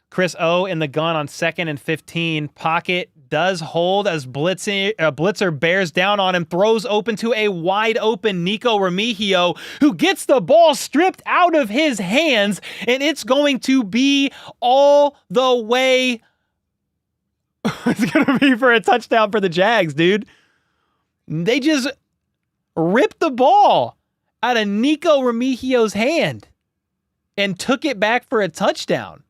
Chris O in the gun on 2nd and 15. Pocket does hold as Blitzer bears down on him, throws open to a wide open Nico Remigio, who gets the ball stripped out of his hands, and it's going to be all the way. It's going to be for a touchdown for the Jags, dude. They just ripped the ball out of Nico Remigio's hand and took it back for a touchdown.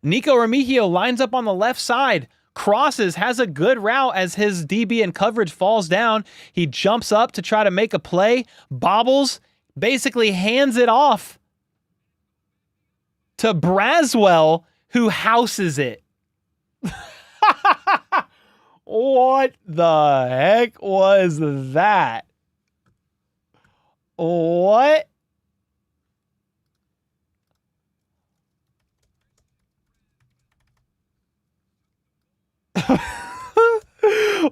Nico Remigio lines up on the left side, crosses, has a good route as his DB in coverage falls down. He jumps up to try to make a play, bobbles, basically hands it off to Braswell, who houses it. What the heck was that? What?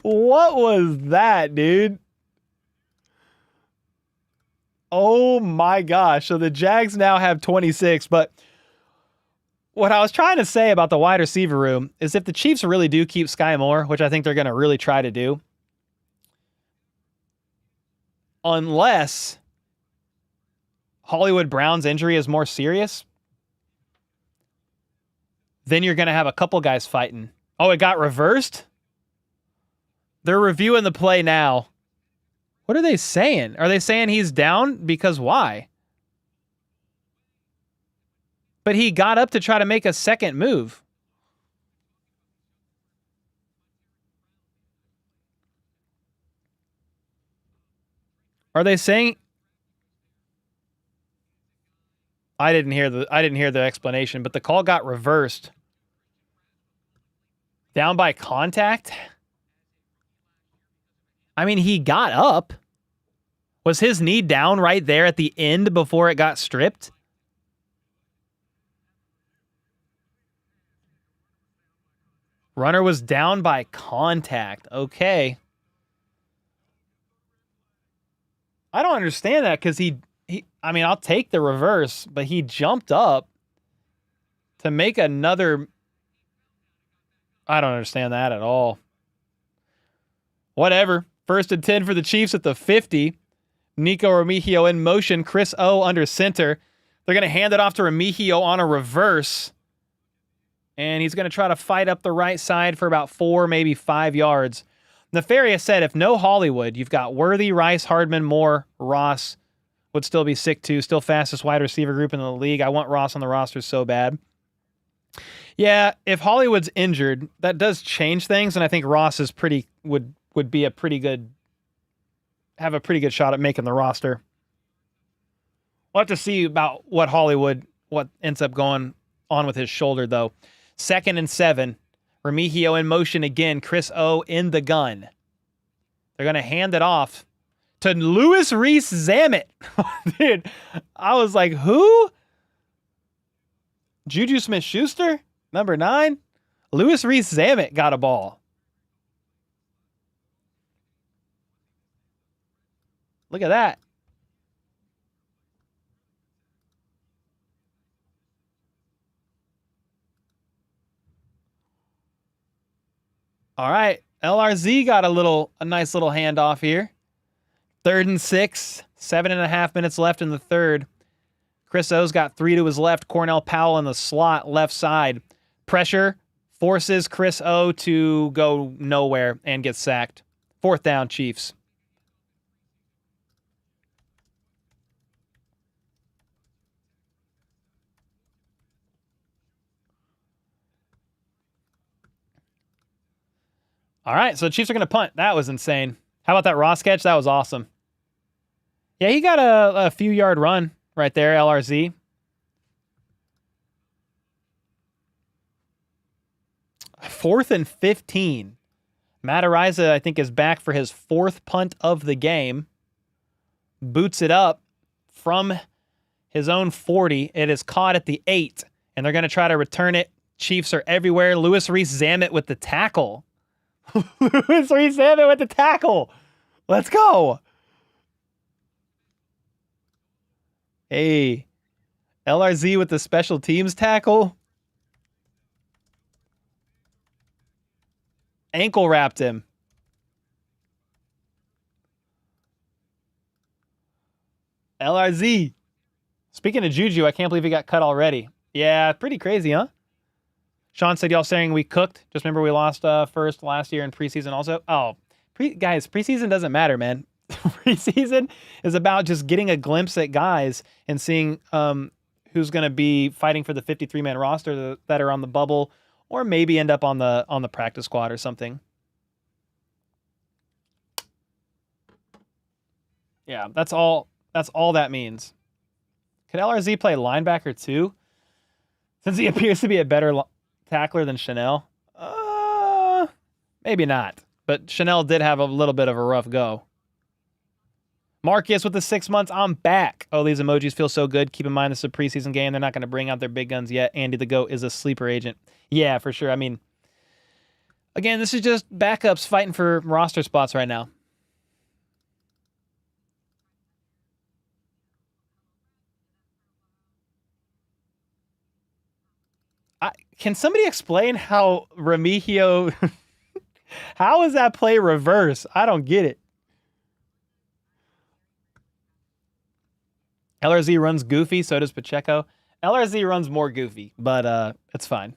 What was that, dude? Oh my gosh. So the Jags now have 26, but what I was trying to say about the wide receiver room is if the Chiefs really do keep Sky Moore, which I think they're going to really try to do, unless Hollywood Brown's injury is more serious, then you're going to have a couple guys fighting. Oh, it got reversed? They're reviewing the play now. What are they saying? Are they saying he's down? Because why? But he got up to try to make a second move. Are they saying? I didn't hear the explanation, but the call got reversed. Down by contact? I mean, he got up. Was his knee down right there at the end before it got stripped? Runner was down by contact. Okay. I don't understand that because I mean, I'll take the reverse, but he jumped up to make another. I don't understand that at all. Whatever. 1st and 10 for the Chiefs at the 50. Nico Remigio in motion. Chris O under center. They're going to hand it off to Remigio on a reverse. And he's going to try to fight up the right side for about 4, maybe 5 yards. Nefarious said, if no Hollywood, you've got Worthy, Rice, Hardman, Moore, Ross would still be sick too. Still fastest wide receiver group in the league. I want Ross on the roster so bad. Yeah, if Hollywood's injured, that does change things, and I think Ross is would be have a pretty good shot at making the roster. We'll have to see about what ends up going on with his shoulder, though. 2nd and 7. Remigio in motion again. Chris O in the gun. They're going to hand it off to Louis Reese-Zammit. Dude, I was like, who? Juju Smith-Schuster, number 9. Louis Reese-Zammit got a ball. Look at that. All right. LRZ got a nice little handoff here. 3rd and 6, 7.5 minutes left in the third. Chris O's got 3 to his left. Cornell Powell in the slot, left side. Pressure forces Chris O to go nowhere and get sacked. 4th down, Chiefs. All right, so the Chiefs are going to punt. That was insane. How about that Ross catch? That was awesome. Yeah, he got a few yard run right there, LRZ. Fourth and 15. Matt Ariza, I think, is back for his 4th punt of the game. Boots it up from his own 40. It is caught at the 8, and they're going to try to return it. Chiefs are everywhere. Louis Reese-Zammit with the tackle. Louis Reese-Zammit with the tackle. Let's go. Hey, LRZ with the special teams tackle. Ankle wrapped him. LRZ. Speaking of Juju, I can't believe he got cut already. Yeah, pretty crazy, huh? Sean said, y'all saying we cooked. Just remember we lost first last year in preseason also. Oh, guys, preseason doesn't matter, man. Preseason is about just getting a glimpse at guys and seeing who's going to be fighting for the 53-man roster that are on the bubble or maybe end up on the practice squad or something. Yeah, that's all that means. Could LRZ play linebacker too? Since he appears to be a better tackler than Chanel? Maybe not. But Chanel did have a little bit of a rough go. Marcus with the 6 months. I'm back. Oh, these emojis feel so good. Keep in mind this is a preseason game. They're not going to bring out their big guns yet. Andy the GOAT is a sleeper agent. Yeah, for sure. I mean, Again, this is just backups fighting for roster spots right now. Can somebody explain how Remigio... how is that play reverse? I don't get it. LRZ runs goofy, so does Pacheco. LRZ runs more goofy, but it's fine.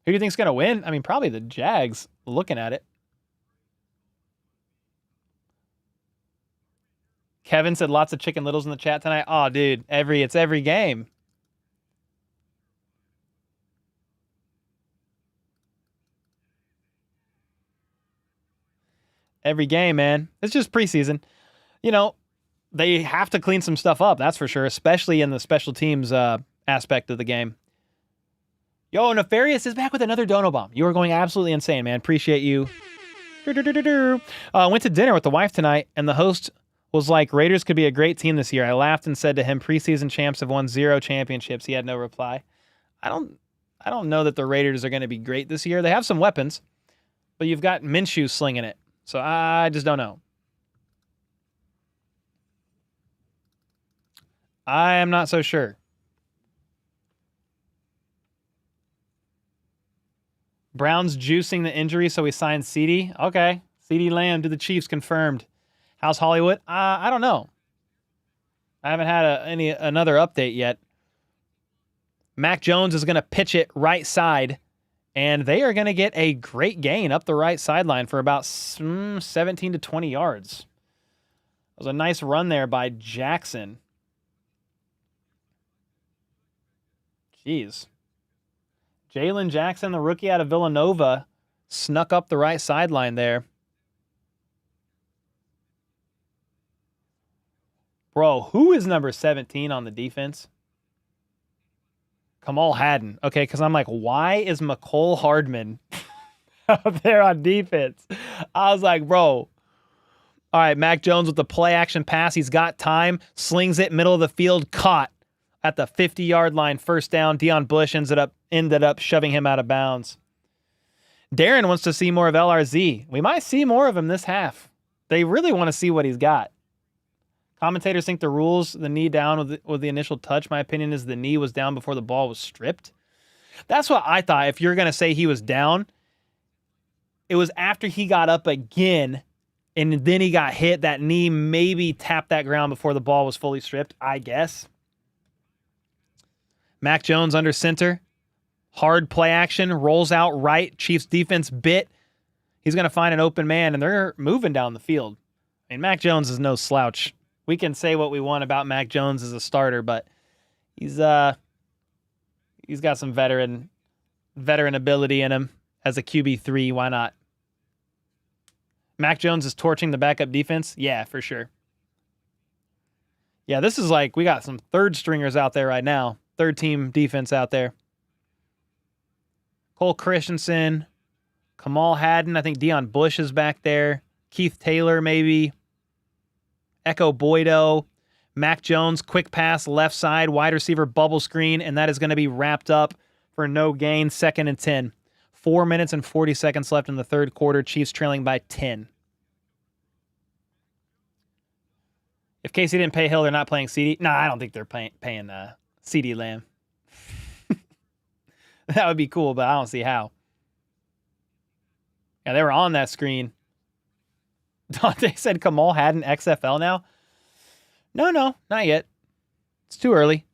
Who do you think's going to win? I mean, probably the Jags, looking at it. Kevin said lots of Chicken Littles in the chat tonight. Oh, dude, it's every game. Every game, man. It's just preseason. You know, they have to clean some stuff up, that's for sure, especially in the special teams aspect of the game. Yo, Nefarious is back with another dono bomb. You are going absolutely insane, man. Appreciate you. Went to dinner with the wife tonight, and the host was like, Raiders could be a great team this year. I laughed and said to him, preseason champs have won 0 championships. He had no reply. I don't know that the Raiders are going to be great this year. They have some weapons, but you've got Minshew slinging it. So I just don't know. I am not so sure. Brown's juicing the injury, so we signed CeeDee. Okay. CeeDee Lamb to the Chiefs confirmed. How's Hollywood? I don't know. I haven't had another update yet. Mac Jones is going to pitch it right side, and they are going to get a great gain up the right sideline for about 17 to 20 yards. It was a nice run there by Jackson. Jeez. Jalen Jackson, the rookie out of Villanova, snuck up the right sideline there. Bro, who is number 17 on the defense? Kamal Haddon. Okay, because I'm like, why is McCole Hardman out there on defense? I was like, bro. All right, Mac Jones with the play-action pass. He's got time. Slings it, middle of the field, caught at the 50-yard line. First down. Deion Bush ended up shoving him out of bounds. Darren wants to see more of LRZ. We might see more of him this half. They really want to see what he's got. Commentators think the rules, the knee down with the initial touch, my opinion is the knee was down before the ball was stripped. That's what I thought. If you're going to say he was down, it was after he got up again and then he got hit. That knee maybe tapped that ground before the ball was fully stripped, I guess. Mac Jones under center. Hard play action. Rolls out right. Chiefs defense bit. He's going to find an open man, and they're moving down the field. I mean, Mac Jones is no slouch. We can say what we want about Mac Jones as a starter, but he's got some veteran ability in him as a QB3. Why not? Mac Jones is torching the backup defense? Yeah, for sure. Yeah, this is like we got some third stringers out there right now. Third team defense out there. Cole Christensen, Kamal Haddon. I think Deion Bush is back there. Keith Taylor maybe. Echo Boydo, Mac Jones, quick pass, left side, wide receiver bubble screen, and that is going to be wrapped up for no gain, 2nd and 10. 4 minutes and 40 seconds left in the third quarter. Chiefs trailing by 10. If Casey didn't pay Hill, they're not playing CeeDee. No, I don't think they're paying CeeDee Lamb. That would be cool, but I don't see how. Yeah, they were on that screen. Dante said Kamal Haddon XFL now. No, not yet. It's too early.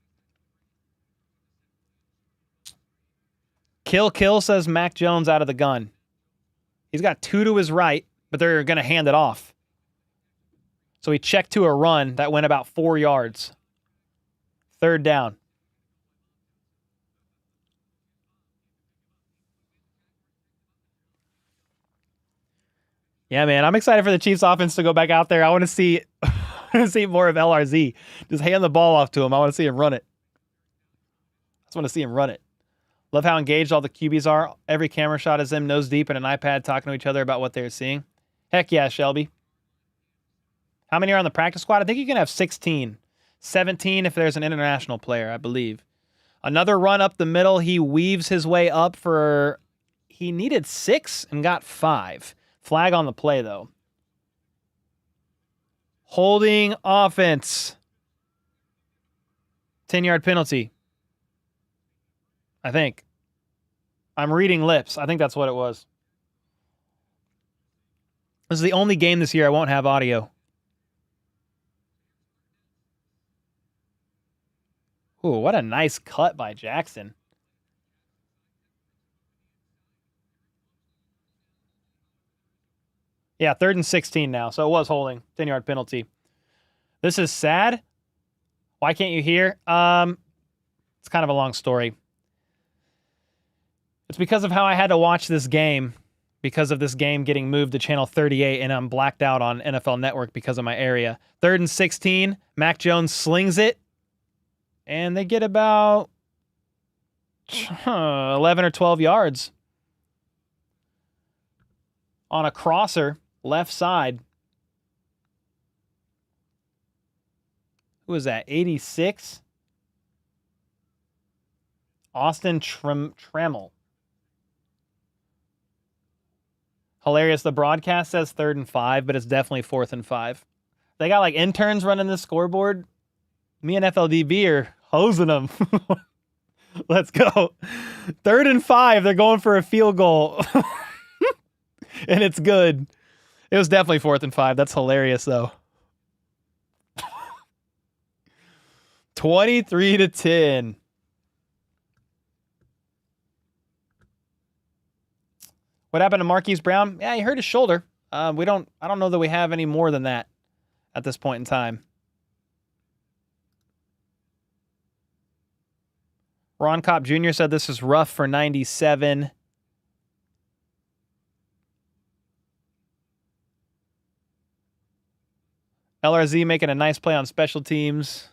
Kill says Mac Jones out of the gun. He's got 2 to his right, but they're going to hand it off. So he checked to a run that went about 4 yards. 3rd down. Yeah, man, I'm excited for the Chiefs offense to go back out there. I want to see more of LRZ. Just hand the ball off to him. I want to see him run it. I just want to see him run it. Love how engaged all the QBs are. Every camera shot is them nose deep in an iPad talking to each other about what they're seeing. Heck yeah, Shelby. How many are on the practice squad? I think you can have 16. 17 if there's an international player, I believe. Another run up the middle. He weaves his way up for... He needed 6 and got 5. Flag on the play, though. Holding offense. 10-yard penalty. I think. I'm reading lips. I think that's what it was. This is the only game this year I won't have audio. Ooh, what a nice cut by Jackson. Yeah, 3rd and 16 now, so it was holding. 10-yard penalty. This is sad. Why can't you hear? It's kind of a long story. It's because of how I had to watch this game, because of this game getting moved to channel 38, and I'm blacked out on NFL Network because of my area. 3rd and 16, Mac Jones slings it, and they get about 11 or 12 yards on a crosser, left side. Who is that? 86? Austin Trammell. Hilarious. The broadcast says 3rd and 5, but it's definitely 4th and 5. They got like interns running the scoreboard. Me and FLDB are hosing them. Let's go. 3rd and 5. They're going for a field goal. And it's good. It was definitely 4th and 5. That's hilarious, though. 23-10. What happened to Marquise Brown? Yeah, he hurt his shoulder. I don't know that we have any more than that at this point in time. Ron Kopp Jr. said this is rough for 97. LRZ making a nice play on special teams.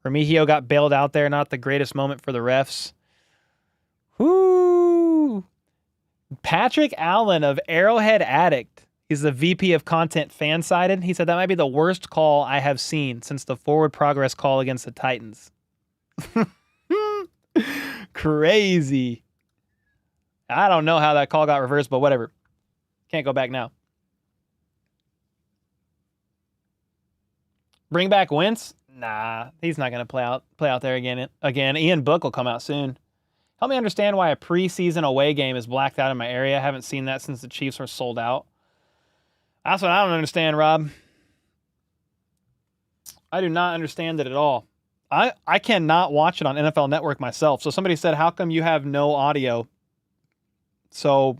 Remigio got bailed out there. Not the greatest moment for the refs. Whoo! Patrick Allen of Arrowhead Addict. He's the VP of Content fan-sided. He said that might be the worst call I have seen since the forward progress call against the Titans. Crazy. I don't know how that call got reversed, but whatever. Can't go back now. Bring back Wentz? Nah, he's not going to play out there again. Ian Book will come out soon. Help me understand why a preseason away game is blacked out in my area. I haven't seen that since the Chiefs were sold out. That's what I don't understand, Rob. I do not understand it at all. I cannot watch it on NFL Network myself. So somebody said, how come you have no audio? So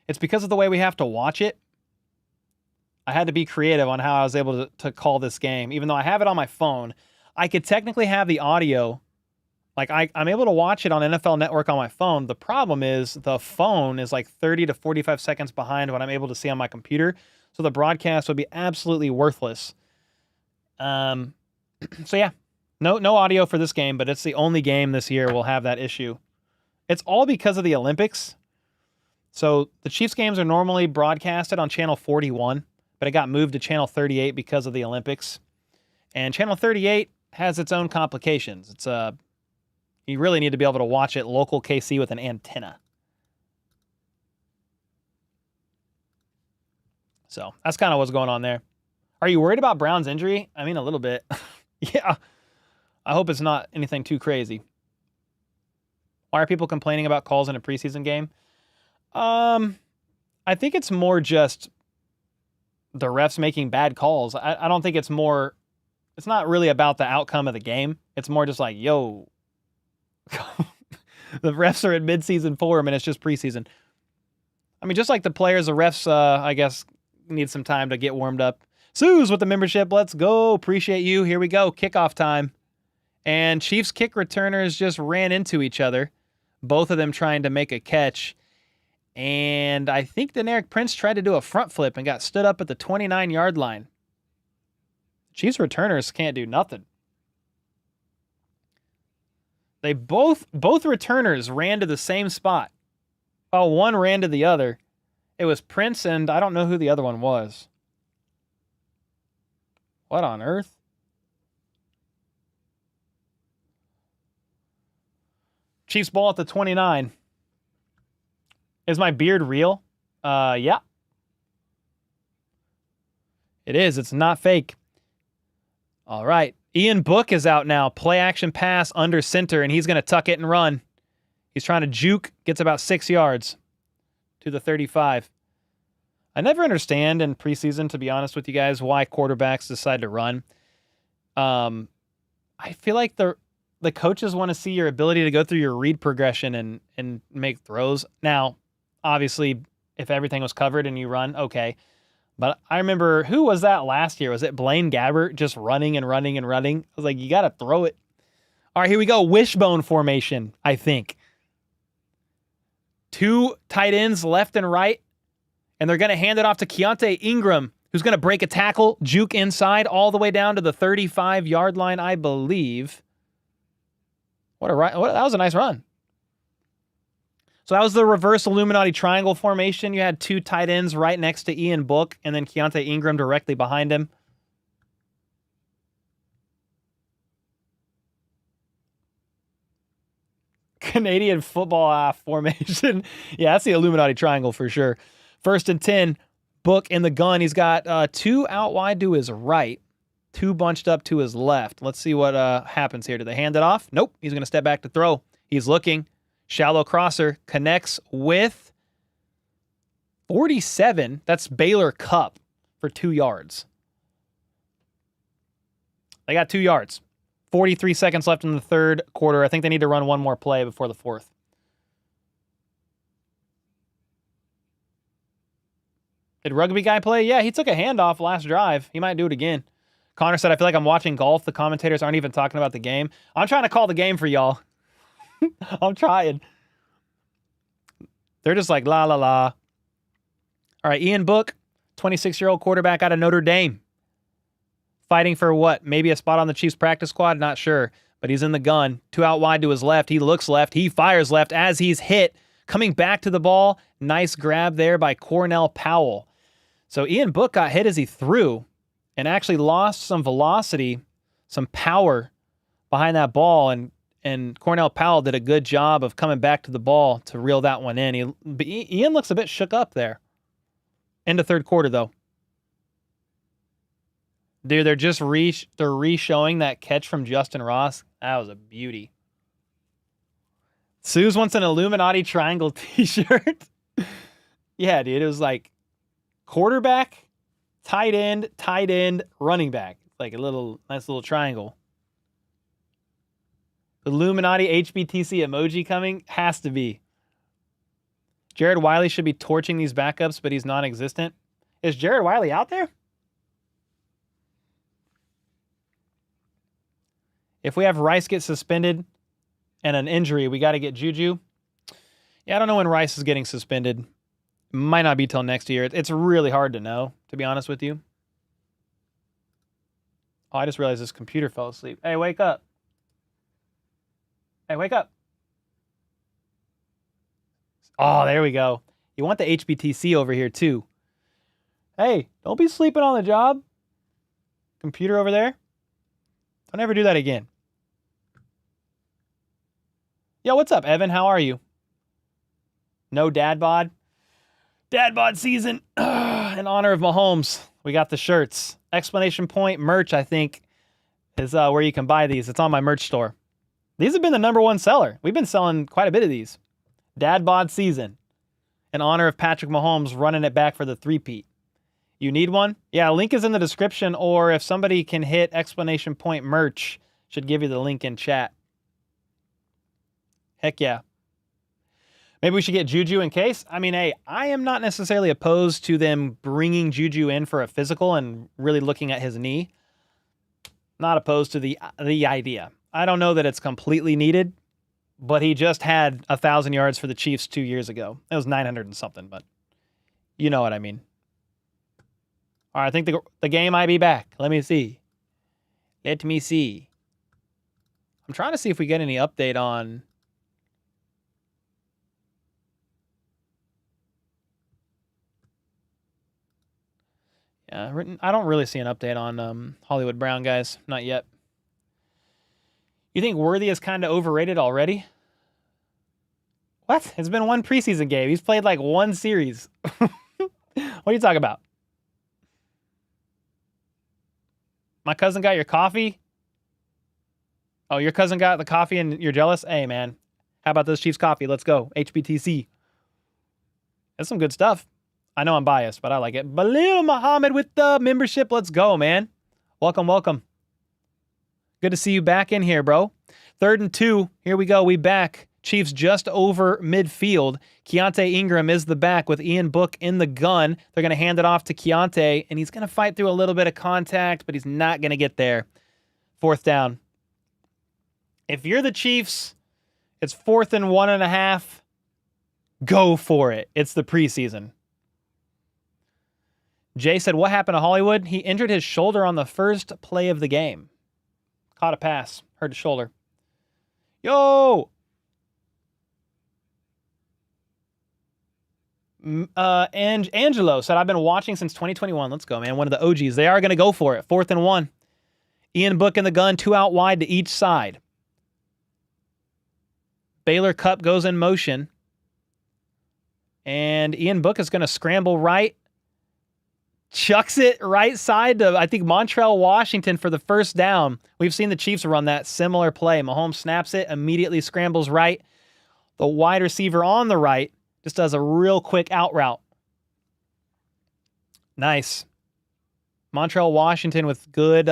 it's because of the way we have to watch it. I had to be creative on how I was able to call this game. Even though I have it on my phone, I could technically have the audio. Like, I'm able to watch it on NFL Network on my phone. The problem is the phone is like 30 to 45 seconds behind what I'm able to see on my computer. So the broadcast would be absolutely worthless. So yeah, no audio for this game, but it's the only game this year we'll have that issue. It's all because of the Olympics. So the Chiefs games are normally broadcasted on channel 41, but it got moved to channel 38 because of the Olympics. And channel 38 has its own complications. It's you really need to be able to watch it local KC with an antenna. So that's kind of what's going on there. Are you worried about Brown's injury? I mean, a little bit. Yeah. I hope it's not anything too crazy. Why are people complaining about calls in a preseason game? I think it's more just the refs making bad calls. I don't think it's not really about the outcome of the game. It's more just like, yo, the refs are in mid-season form and it's just preseason. I mean, just like the players, the refs, I guess, need some time to get warmed up. Suze with the membership. Let's go. Appreciate you. Here we go. Kickoff time. And Chiefs kick returners just ran into each other. Both of them trying to make a catch. And I think Deneric Prince tried to do a front flip and got stood up at the 29-yard line. Chiefs returners can't do nothing. They both returners ran to the same spot. While one ran to the other. It was Prince and I don't know who the other one was. What on earth? Chiefs ball at the 29. Is my beard real? Yeah. It is. It's not fake. All right. Ian Book is out now. Play action pass under center, and he's going to tuck it and run. He's trying to juke. Gets about 6 yards to the 35. I never understand in preseason, to be honest with you guys, why quarterbacks decide to run. I feel like the coaches want to see your ability to go through your read progression and make throws. Now, obviously, if everything was covered and you run, okay. But I remember, who was that last year? Was it Blaine Gabbert just running and running and running? I was like, you got to throw it. All right, here we go. Wishbone formation, I think. 2 tight ends left and right, and they're going to hand it off to Keontae Ingram, who's going to break a tackle, juke inside all the way down to the 35-yard line, I believe. That was a nice run. So that was the reverse Illuminati triangle formation. You had 2 tight ends right next to Ian Book, and then Keontae Ingram directly behind him. Canadian football formation. Yeah, that's the Illuminati triangle for sure. 1st and 10, Book in the gun. He's got 2 out wide to his right, 2 bunched up to his left. Let's see what happens here. Do they hand it off? Nope. He's going to step back to throw. He's looking. Shallow crosser connects with 47. That's Baylor Cup for 2 yards. They got 2 yards. 43 seconds left in the third quarter. I think they need to run one more play before the fourth. Did Rugby Guy play? Yeah, he took a handoff last drive. He might do it again. Connor said, I feel like I'm watching golf. The commentators aren't even talking about the game. I'm trying to call the game for y'all. I'm trying. They're just like, la, la, la. All right, Ian Book, 26-year-old quarterback out of Notre Dame. Fighting for what? Maybe a spot on the Chiefs practice squad? Not sure. But he's in the gun. 2 out wide to his left. He looks left. He fires left as he's hit. Coming back to the ball. Nice grab there by Cornell Powell. So Ian Book got hit as he threw and actually lost some velocity, some power behind that ball. And Cornell Powell did a good job of coming back to the ball to reel that one in. Ian looks a bit shook up there. End of third quarter, though. Dude, they're just re-showing that catch from Justin Ross. That was a beauty. Suze wants an Illuminati triangle t-shirt. Yeah, dude, it was like quarterback, tight end, running back. Like a nice little triangle. Illuminati HBTC emoji coming? Has to be. Jared Wiley should be torching these backups, but he's non-existent. Is Jared Wiley out there? If we have Rice get suspended and an injury, we got to get Juju. Yeah, I don't know when Rice is getting suspended. Might not be till next year. It's really hard to know, to be honest with you. Oh, I just realized this computer fell asleep. Hey, wake up. Hey, wake up. Oh, there we go. You want the HBTC over here, too. Hey, don't be sleeping on the job. Computer over there. Don't ever do that again. Yo, what's up, Evan? How are you? No dad bod? Dad bod season. In honor of Mahomes, we got the shirts. Exclamation point merch, I think, is where you can buy these. It's on my merch store. These have been the #1 seller. We've been selling quite a bit of these. Dad bod season. In honor of Patrick Mahomes running it back for the three-peat. You need one? Yeah, link is in the description, or if somebody can hit exclamation point merch, should give you the link in chat. Heck yeah. Maybe we should get Juju in case. I mean, hey, I am not necessarily opposed to them bringing Juju in for a physical and really looking at his knee. Not opposed to the idea. I don't know that it's completely needed, but he just had 1,000 yards for the Chiefs 2 years ago. It was 900 and something, but you know what I mean. All right, I think the game might be back. Let me see. Let me see. I'm trying to see if we get any update on... Yeah, I don't really see an update on Hollywood Brown, guys. Not yet. You think Worthy is kind of overrated already? What? It's been one preseason game. He's played like one series. What are you talking about? My cousin got your coffee? Oh, your cousin got the coffee and you're jealous? Hey, man. How about those Chiefs coffee? Let's go. HBTC. That's some good stuff. I know I'm biased, but I like it. Balil Muhammad with the membership. Let's go, man. Welcome, welcome. Good to see you back in here, bro. 3rd and 2. Here we go. We back. Chiefs just over midfield. Keontae Ingram is the back with Ian Book in the gun. They're going to hand it off to Keontae, and he's going to fight through a little bit of contact, but he's not going to get there. 4th down. If you're the Chiefs, it's 4th and 1.5. Go for it. It's the preseason. Jay said, what happened to Hollywood? He injured his shoulder on the first play of the game. Caught a pass. Hurt his shoulder. Yo! And Angelo said, I've been watching since 2021. Let's go, man. One of the OGs. They are going to go for it. 4th and 1. Ian Book in the gun. 2 out wide to each side. Baylor Cup goes in motion. And Ian Book is going to scramble right. Chucks it right side to, I think, Montreal Washington for the first down. We've seen the Chiefs run that similar play. Mahomes snaps it, immediately scrambles right. The wide receiver on the right just does a real quick out route. Nice. Montreal Washington with good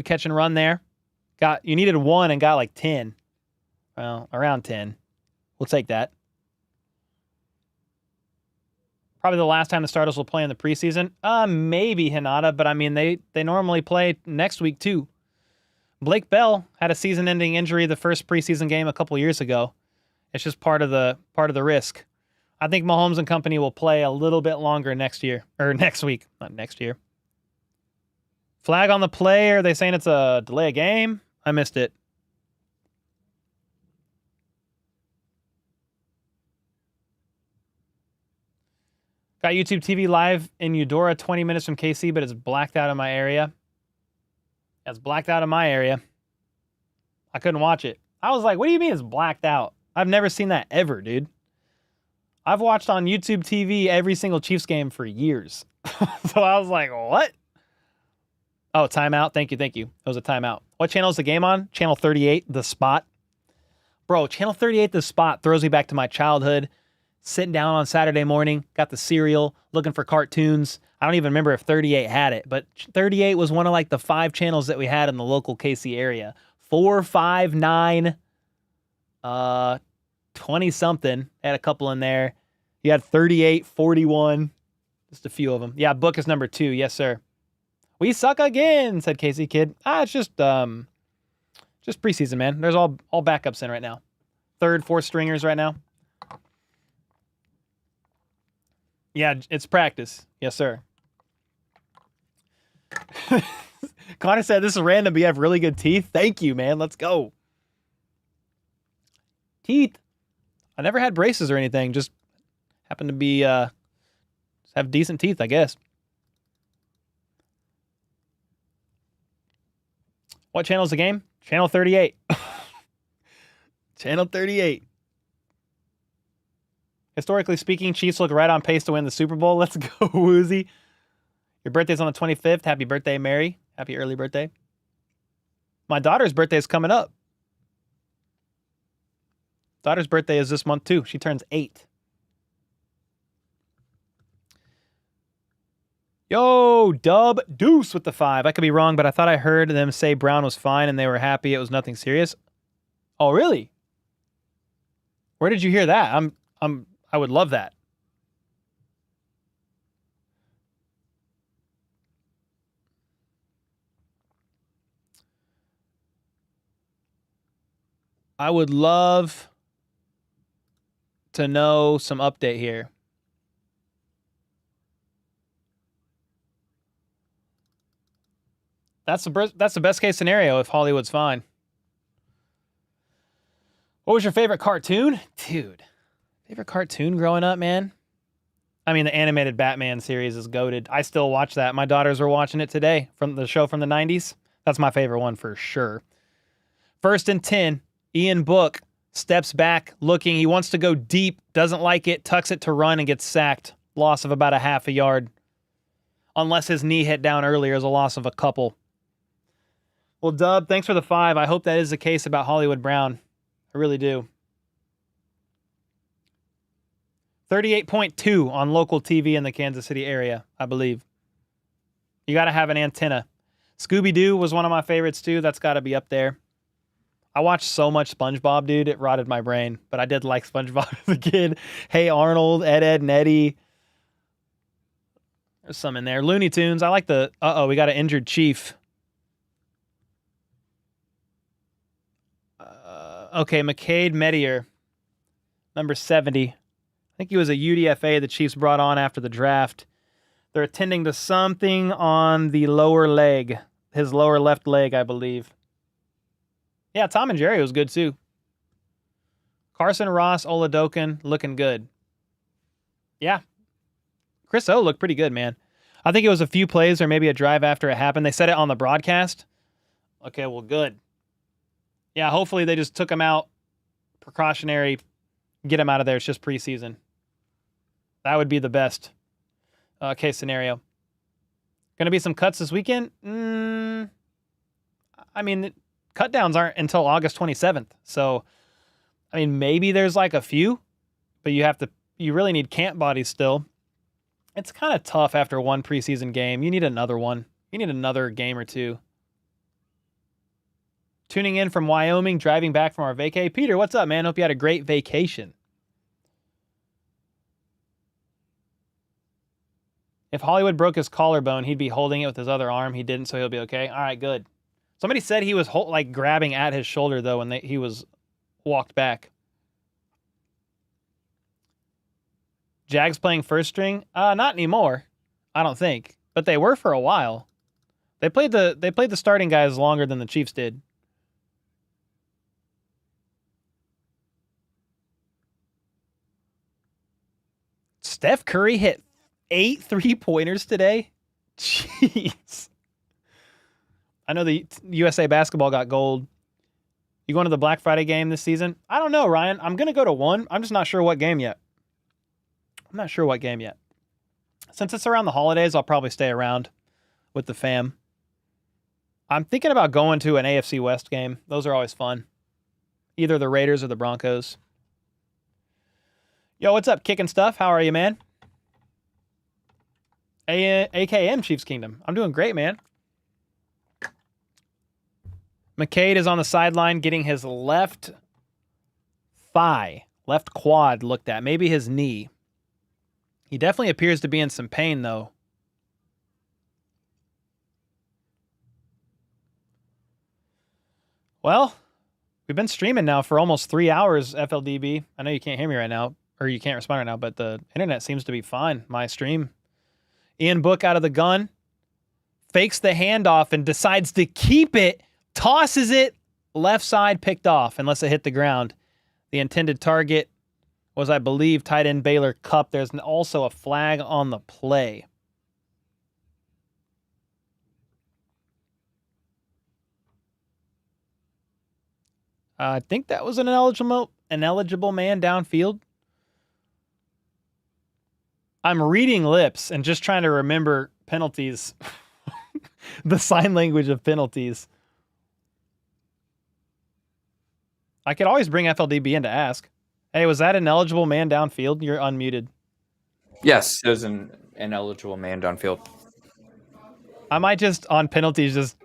catch and run there. You needed 1 and got like 10. Well, around 10. We'll take that. Probably the last time the starters will play in the preseason. Maybe Hinata, but I mean they normally play next week too. Blake Bell had a season-ending injury the first preseason game a couple years ago. It's just part of the risk. I think Mahomes and company will play a little bit longer next week, not next year. Flag on the play. Are they saying it's a delay of game? I missed it. Got YouTube TV live in Eudora, 20 minutes from KC, but it's blacked out in my area. It's blacked out in my area. I couldn't watch it. I was like, what do you mean it's blacked out? I've never seen that ever, dude. I've watched on YouTube TV every single Chiefs game for years. So I was like, what? Oh, timeout. Thank you. It was a timeout. What channel is the game on? Channel 38, The Spot. Bro, Channel 38, The Spot throws me back to my childhood. Sitting down on Saturday morning, got the cereal, looking for cartoons. I don't even remember if 38 had it, but 38 was one of like the 5 channels that we had in the local KC area. 4, 5, 9, 20-something. Had a couple in there. You had 38, 41, just a few of them. Yeah, Book is number 2. Yes, sir. We suck again, said KC Kid. It's just preseason, man. There's all backups in right now. 3rd, 4th stringers right now. Yeah, it's practice. Yes, sir. Connor said, this is random, but you have really good teeth. Thank you, man. Let's go. Teeth. I never had braces or anything. Just happen to be, have decent teeth, I guess. What channel is the game? Channel 38. Channel 38. Historically speaking, Chiefs look right on pace to win the Super Bowl. Let's go, Woozy. Your birthday's on the 25th. Happy birthday, Mary. Happy early birthday. My daughter's birthday is coming up. Daughter's birthday is this month, too. She turns 8. Yo, Dub Deuce with the 5. I could be wrong, but I thought I heard them say Brown was fine and they were happy it was nothing serious. Oh, really? Where did you hear that? I would love that. I would love to know some update here. That's the best case scenario if Hollywood's fine. What was your favorite cartoon? Dude. Favorite cartoon growing up, man? I mean, the animated Batman series is goated. I still watch that. My daughters were watching it today from the show from the 90s. That's my favorite one for sure. 1st and 10. Ian Book Steps back, looking. He wants to go deep, doesn't like it, tucks it to run and gets sacked. Loss of about a half a yard. Unless his knee hit down earlier, is a loss of a couple. Well, Dub, thanks for the 5. I hope that is the case about Hollywood Brown. I really do. 38.2 on local TV in the Kansas City area, I believe. You got to have an antenna. Scooby-Doo was one of my favorites, too. That's got to be up there. I watched so much SpongeBob, dude. It rotted my brain. But I did like SpongeBob as a kid. Hey Arnold, Ed, Ed, and Eddie. There's some in there. Looney Tunes. I like the... Uh-oh, we got an injured Chief. Okay, McCade Medier. Number 70. I think he was a UDFA the Chiefs brought on after the draft. They're attending to something on the lower leg. His lower left leg, I believe. Yeah, Tom and Jerry was good too. Carson Ross, Oladokin, looking good. Yeah. Chris O looked pretty good, man. I think it was a few plays or maybe a drive after it happened. They said it on the broadcast. Okay, well, good. Yeah, hopefully they just took him out. Precautionary. Get him out of there. It's just preseason. That would be the best case scenario. Going to be some cuts this weekend? I mean, cut downs aren't until August 27th. So, I mean, maybe there's like a few, but you really need camp bodies still. It's kind of tough after one preseason game. You need another one. You need another game or two. Tuning in from Wyoming, driving back from our vacay. Peter, what's up, man? Hope you had a great vacation. If Hollywood broke his collarbone, he'd be holding it with his other arm. He didn't, so he'll be okay. All right, good. Somebody said he was like grabbing at his shoulder, though, when he was walked back. Jags playing first string? Not anymore, I don't think. But they were for a while. They played the starting guys longer than the Chiefs did. Steph Curry hit 8 3-pointers today? Jeez. I know the USA basketball got gold. You going to the Black Friday game this season? I don't know, Ryan. I'm going to go to one. I'm just not sure what game yet. Since it's around the holidays, I'll probably stay around with the fam. I'm thinking about going to an AFC West game. Those are always fun. Either the Raiders or the Broncos. Yo, what's up, Kicking Stuff? How are you, man? AKM Chiefs Kingdom. I'm doing great, man. McCade is on the sideline getting his left thigh, left quad looked at. Maybe his knee. He definitely appears to be in some pain, though. Well, we've been streaming now for almost 3 hours, FLDB. I know you can't hear me right now, or you can't respond right now, but the internet seems to be fine. My stream. Ian Book out of the gun. Fakes the handoff and decides to keep it. Tosses it. Left side picked off unless it hit the ground. The intended target was, I believe, tight end Baylor Cup. There's also a flag on the play. I think that was an eligible man downfield. I'm reading lips and just trying to remember penalties. The sign language of penalties. I could always bring FLDB in to ask. Hey, was that an eligible man downfield? You're unmuted. Yes, there's an ineligible man downfield. I might just, on penalties, just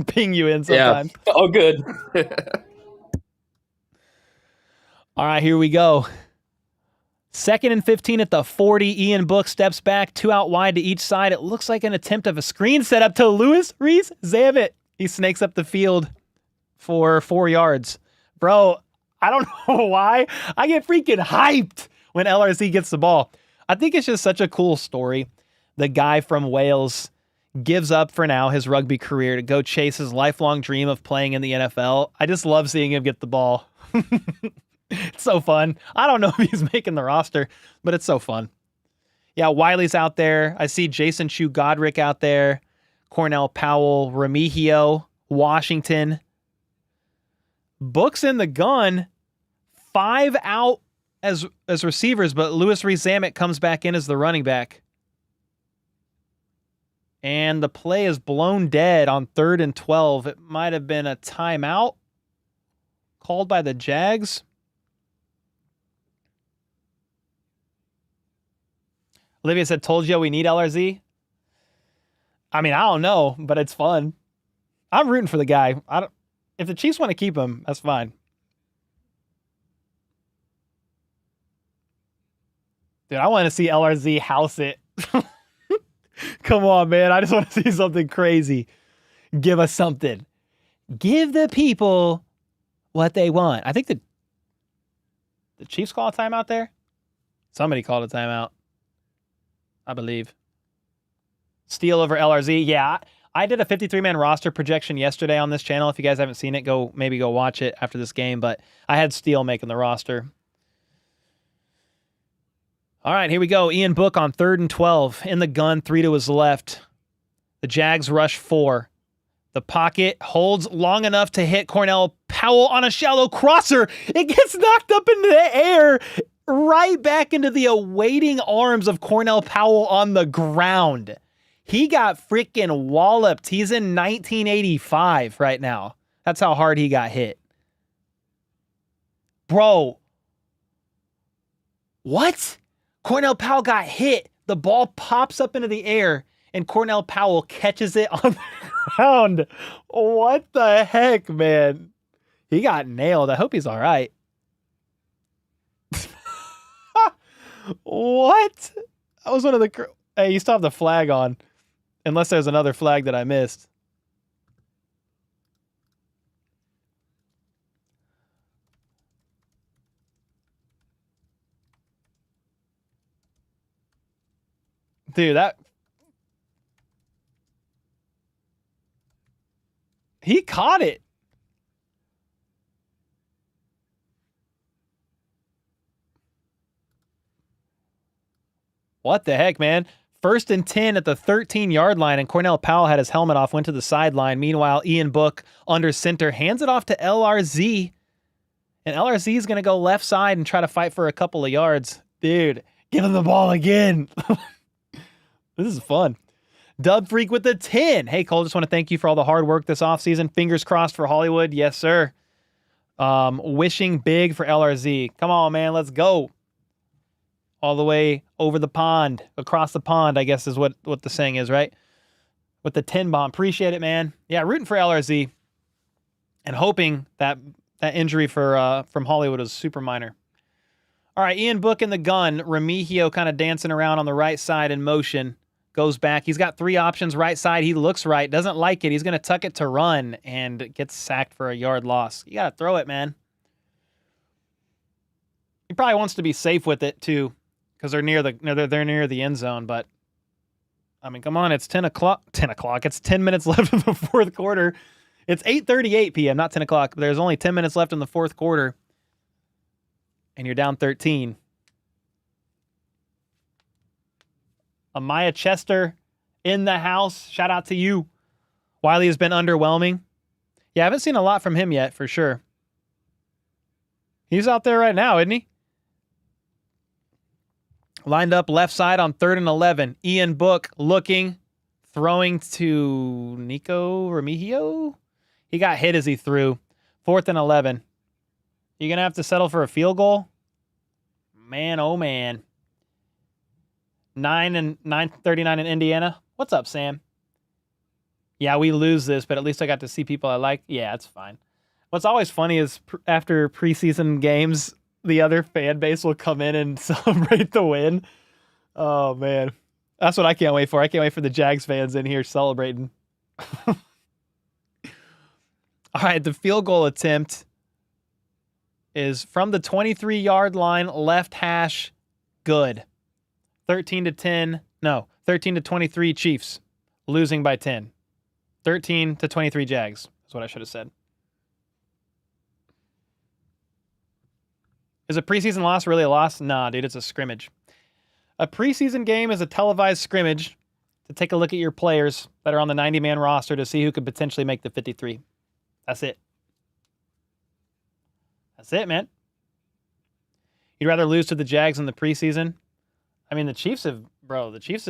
ping you in sometimes. Yeah. Oh, good. All right, here we go. 2nd and 15 at the 40. Ian Book steps back, 2 out wide to each side. It looks like an attempt of a screen setup to Louis Reese Zavitt. He snakes up the field for 4 yards. Bro, I don't know why. I get freaking hyped when LRC gets the ball. I think it's just such a cool story. The guy from Wales gives up for now his rugby career to go chase his lifelong dream of playing in the NFL. I just love seeing him get the ball. It's so fun. I don't know if he's making the roster, but it's so fun. Yeah, Wiley's out there. I see Jason Chu Godric out there. Cornell Powell, Remigio, Washington. Book's in the gun. 5 out as receivers, but Louis Rees-Zammit comes back in as the running back. And the play is blown dead on 3rd and 12. It might have been a timeout called by the Jags. Olivia said, told you we need LRZ. I mean, I don't know, but it's fun. I'm rooting for the guy. If the Chiefs want to keep him, that's fine. Dude, I want to see LRZ house it. Come on, man. I just want to see something crazy. Give us something. Give the people what they want. I think the Chiefs call a timeout there. Somebody called a timeout, I believe. Steele over LRZ. Yeah, I did a 53-man roster projection yesterday on this channel. If you guys haven't seen it, maybe go watch it after this game. But I had Steele making the roster. All right, here we go. Ian Book on 3rd and 12. In the gun, 3 to his left. The Jags rush 4. The pocket holds long enough to hit Cornell Powell on a shallow crosser. It gets knocked up into the air, right back into the awaiting arms of Cornell Powell on the ground. He got freaking walloped. He's in 1985 right now. That's how hard he got hit. Bro. What? Cornell Powell got hit. The ball pops up into the air, and Cornell Powell catches it on the ground. What the heck, man? He got nailed. I hope he's all right. What? That was one of the... Hey, you still have the flag on. Unless there's another flag that I missed. Dude, he caught it. What the heck, man? 1st and 10 at the 13-yard line, and Cornell Powell had his helmet off, went to the sideline. Meanwhile, Ian Book under center hands it off to LRZ, and LRZ is going to go left side and try to fight for a couple of yards. Dude, give him the ball again. This is fun. Dub Freak with the 10. Hey, Cole, just want to thank you for all the hard work this offseason. Fingers crossed for Hollywood. Yes, sir. Wishing big for LRZ. Come on, man. Let's go. All the way over the pond. Across the pond, I guess is what the saying is, right? With the 10 bomb. Appreciate it, man. Yeah, rooting for LRZ. And hoping that injury from Hollywood was super minor. All right, Ian Book in the gun. Remigio kind of dancing around on the right side in motion. Goes back. He's got 3 options. Right side, he looks right. Doesn't like it. He's going to tuck it to run and gets sacked for a yard loss. You got to throw it, man. He probably wants to be safe with it, too, because they're near the end zone. But, I mean, come on. It's 10 o'clock. 10 o'clock. It's 10 minutes left in the fourth quarter. It's 8:38 p.m., not 10 o'clock. But there's only 10 minutes left in the fourth quarter. And you're down 13. Amaya Chester in the house. Shout out to you. Wiley has been underwhelming. Yeah, I haven't seen a lot from him yet, for sure. He's out there right now, isn't he? Lined up left side on 3rd and 11. Ian Book looking, throwing to Nico Remigio. He got hit as he threw. 4th and 11. You going to have to settle for a field goal? Man, oh man. 9:39 in Indiana. What's up, Sam? Yeah, we lose this, but at least I got to see people I like. Yeah, it's fine. What's always funny is after preseason games, the other fan base will come in and celebrate the win. Oh, man. That's what I can't wait for. I can't wait for the Jags fans in here celebrating. All right, the field goal attempt is from the 23-yard line, left hash, good. 13-10, no, 13-23 Chiefs, losing by 10. 13-23 Jags is what I should have said. Is a preseason loss really a loss? Nah, dude, it's a scrimmage. A preseason game is a televised scrimmage to take a look at your players that are on the 90-man roster to see who could potentially make the 53. That's it. That's it, man. You'd rather lose to the Jags in the preseason? I mean, the Chiefs have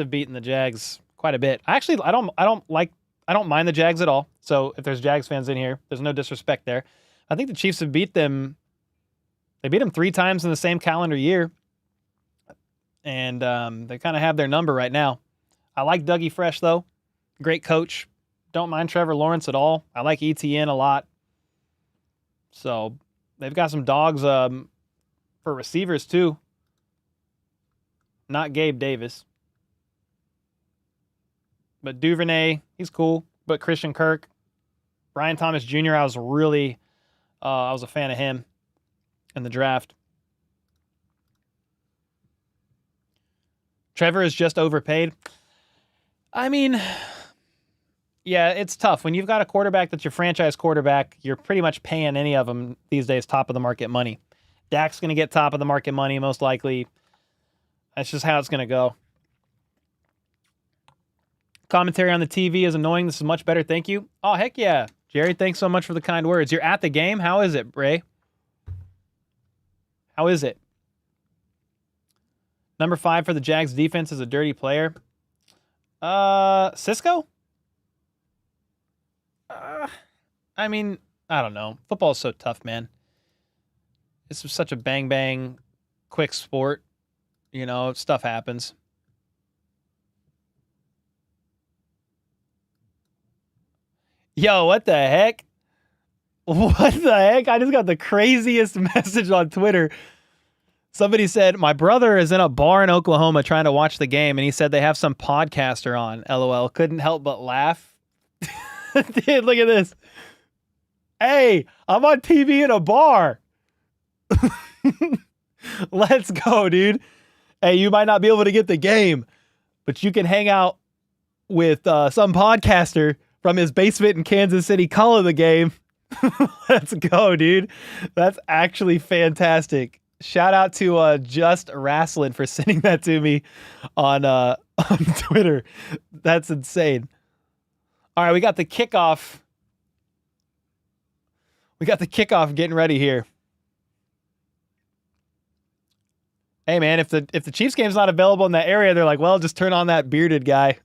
beaten the Jags quite a bit. I don't mind the Jags at all. So if there's Jags fans in here, there's no disrespect there. I think the Chiefs have beat them. They beat them 3 times in the same calendar year. And they kind of have their number right now. I like Dougie Fresh, though. Great coach. Don't mind Trevor Lawrence at all. I like ETN a lot. So they've got some dogs for receivers, too. Not Gabe Davis. But Duvernay, he's cool. But Christian Kirk, Brian Thomas Jr., I was a fan of him in the draft. Trevor is just overpaid. I mean, yeah, it's tough. When you've got a quarterback that's your franchise quarterback, you're pretty much paying any of them these days top of the market money. Dak's going to get top of the market money, most likely. That's just how it's going to go. Commentary on the TV is annoying. This is much better. Thank you. Oh, heck yeah. Jerry, thanks so much for the kind words. You're at the game? How is it, Ray? How is it? Number 5 for the Jags defense is a dirty player. Cisco? I mean, I don't know. Football is so tough, man. This is such a bang-bang, quick sport. You know, stuff happens. Yo, what the heck? What the heck? I just got the craziest message on Twitter. Somebody said, my brother is in a bar in Oklahoma trying to watch the game, and he said they have some podcaster on. LOL. Couldn't help but laugh. Dude, look at this. Hey, I'm on TV in a bar. Let's go, dude. Hey, you might not be able to get the game, but you can hang out with some podcaster from his basement in Kansas City calling the game. Let's go, dude. That's actually fantastic. Shout out to Just Wrestling for sending that to me on Twitter. That's insane. All right, we got the kickoff. We got the kickoff getting ready here. Hey, man, if the Chiefs game's not available in that area, they're like, well, just turn on that bearded guy.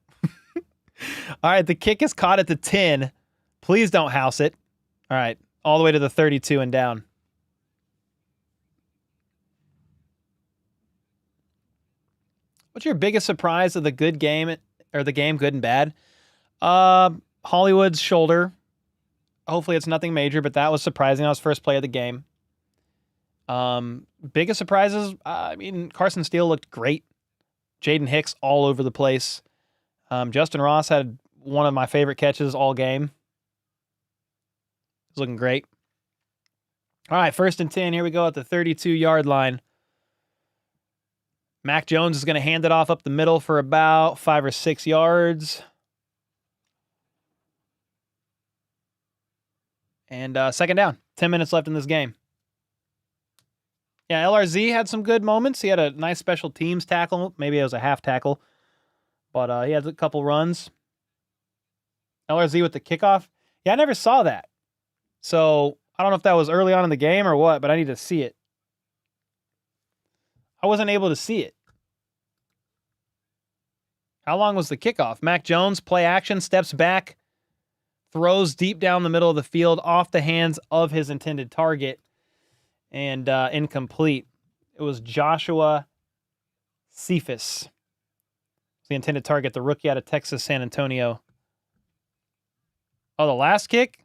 All right, the kick is caught at the 10. Please don't house it. All right, all the way to the 32 and down. What's your biggest surprise of the good game or the game good and bad? Hollywood's shoulder. Hopefully it's nothing major, but that was surprising. That was first play of the game. Biggest surprises, I mean, Carson Steele looked great. Jaden Hicks all over the place. Justin Ross had one of my favorite catches all game. He's looking great. All right, 1st and 10. Here we go at the 32-yard line. Mac Jones is going to hand it off up the middle for about 5 or 6 yards. And 2nd down. 10 minutes left in this game. Yeah, LRZ had some good moments. He had a nice special teams tackle. Maybe it was a half tackle. But he had a couple runs. LRZ with the kickoff. Yeah, I never saw that. So I don't know if that was early on in the game or what, but I need to see it. I wasn't able to see it. How long was the kickoff? Mac Jones, play action, steps back, throws deep down the middle of the field off the hands of his intended target, and incomplete. It was Joshua Cephas, the intended target, the rookie out of Texas, San Antonio. Oh, the last kick?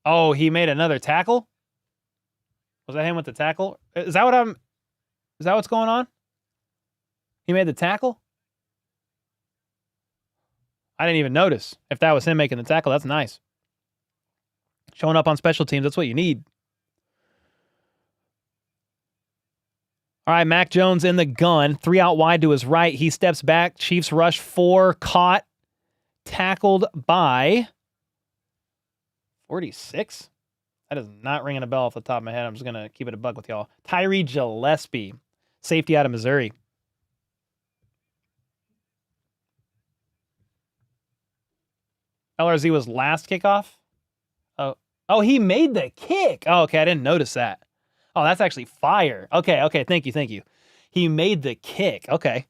Oh, he made another tackle? Was that him with the tackle? Is that what's going on? He made the tackle? I didn't even notice. If that was him making the tackle, that's nice. Showing up on special teams, that's what you need. All right, Mac Jones in the gun. 3 out wide to his right. He steps back. Chiefs rush 4. Caught. Tackled by 46? That is not ringing a bell off the top of my head. I'm just going to keep it a buck with y'all. Tyree Gillespie, safety out of Missouri. LRZ was last kickoff? Oh, he made the kick. Oh, okay, I didn't notice that. Oh, that's actually fire. Okay. Thank you. He made the kick. Okay.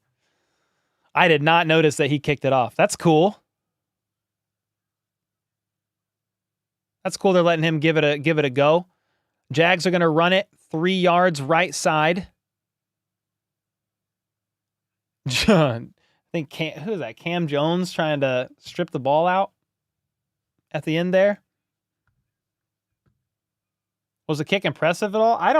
I did not notice that he kicked it off. That's cool. That's cool. They're letting him give it a go. Jags are going to run it 3 yards right side. John, I think who is that? Cam Jones trying to strip the ball out at the end there. Was the kick impressive at all? I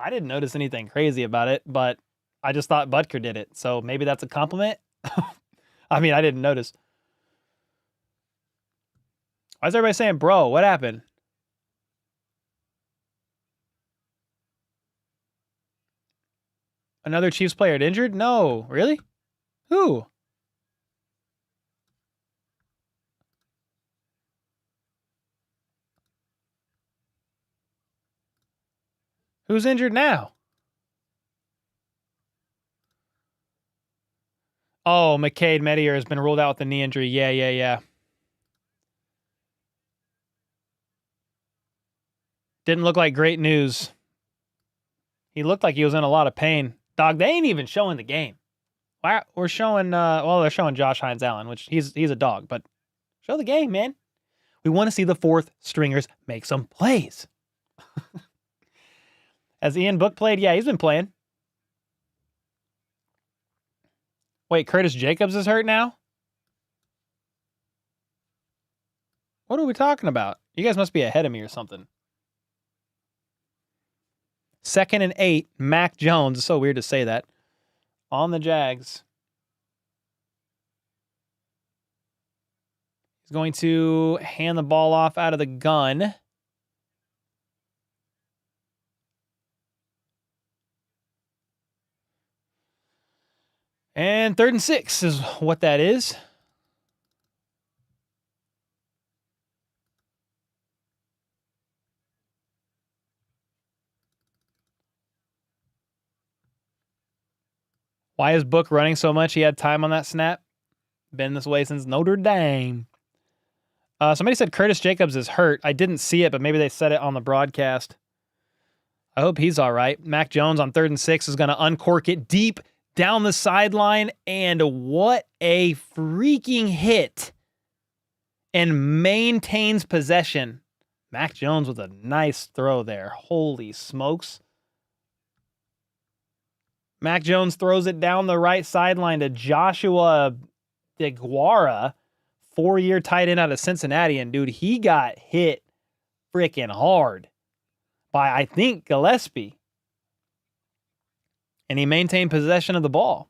didn't notice anything crazy about it, but I just thought Butker did it. So maybe that's a compliment. I mean, I didn't notice. Why is everybody saying, bro, what happened? Another Chiefs player injured? No, really? Who? Who's injured now? Oh, McCade Medier has been ruled out with a knee injury. Yeah. Didn't look like great news. He looked like he was in a lot of pain. Dog, they ain't even showing the game. We're showing, they're showing Josh Hines Allen, which he's a dog, but show the game, man. We want to see the fourth stringers make some plays. Has Ian Book played? Yeah, he's been playing. Wait, Curtis Jacobs is hurt now? What are we talking about? You guys must be ahead of me or something. 2nd and 8, Mac Jones. It's so weird to say that. On the Jags. He's going to hand the ball off out of the gun. And 3rd and 6 is what that is. Why is Book running so much? He had time on that snap. Been this way since Notre Dame. Somebody said Curtis Jacobs is hurt. I didn't see it, but maybe they said it on the broadcast. I hope he's all right. Mac Jones on 3rd and 6 is going to uncork it deep down the sideline. And what a freaking hit. And maintains possession. Mac Jones with a nice throw there. Holy smokes. Mac Jones throws it down the right sideline to Joshua DeGuara, 4-year tight end out of Cincinnati. And, dude, he got hit freaking hard by, I think, Gillespie. And he maintained possession of the ball.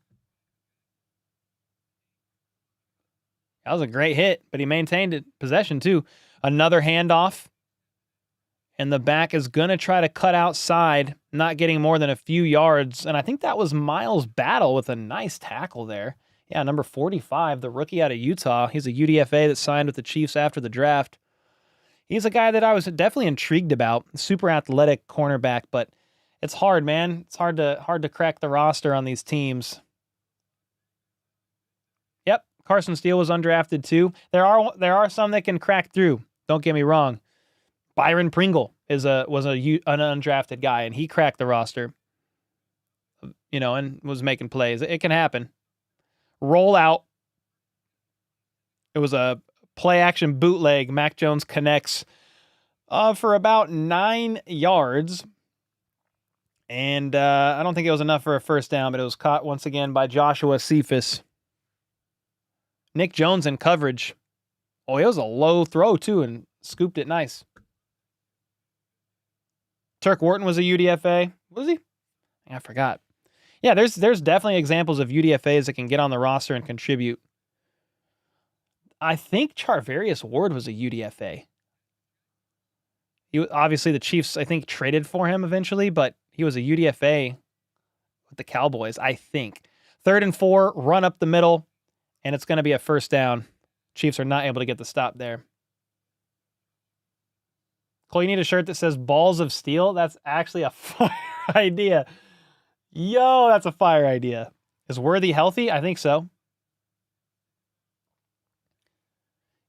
That was a great hit, but he maintained it, possession too. Another handoff. And the back is going to try to cut outside, not getting more than a few yards. And I think that was Miles Battle with a nice tackle there. Yeah, number 45, the rookie out of Utah. He's a UDFA that signed with the Chiefs after the draft. He's a guy that I was definitely intrigued about. Super athletic cornerback, but it's hard, man. It's hard to crack the roster on these teams. Yep, Carson Steele was undrafted too. There are some that can crack through. Don't get me wrong. Byron Pringle was an undrafted guy, and he cracked the roster, and was making plays. It can happen. Roll out. It was a play-action bootleg. Mac Jones connects for about 9 yards, and I don't think it was enough for a first down, but it was caught once again by Joshua Cephas. Nick Jones in coverage. Oh, it was a low throw, too, and scooped it nice. Turk Wharton was a UDFA. Was he? I forgot. Yeah, there's definitely examples of UDFAs that can get on the roster and contribute. I think Charvarius Ward was a UDFA. Obviously, the Chiefs, I think, traded for him eventually, but he was a UDFA with the Cowboys, I think. 3rd and 4, run up the middle, and it's going to be a first down. Chiefs are not able to get the stop there. Cole, you need a shirt that says Balls of Steel? That's actually a fire idea. Yo, that's a fire idea. Is Worthy healthy? I think so.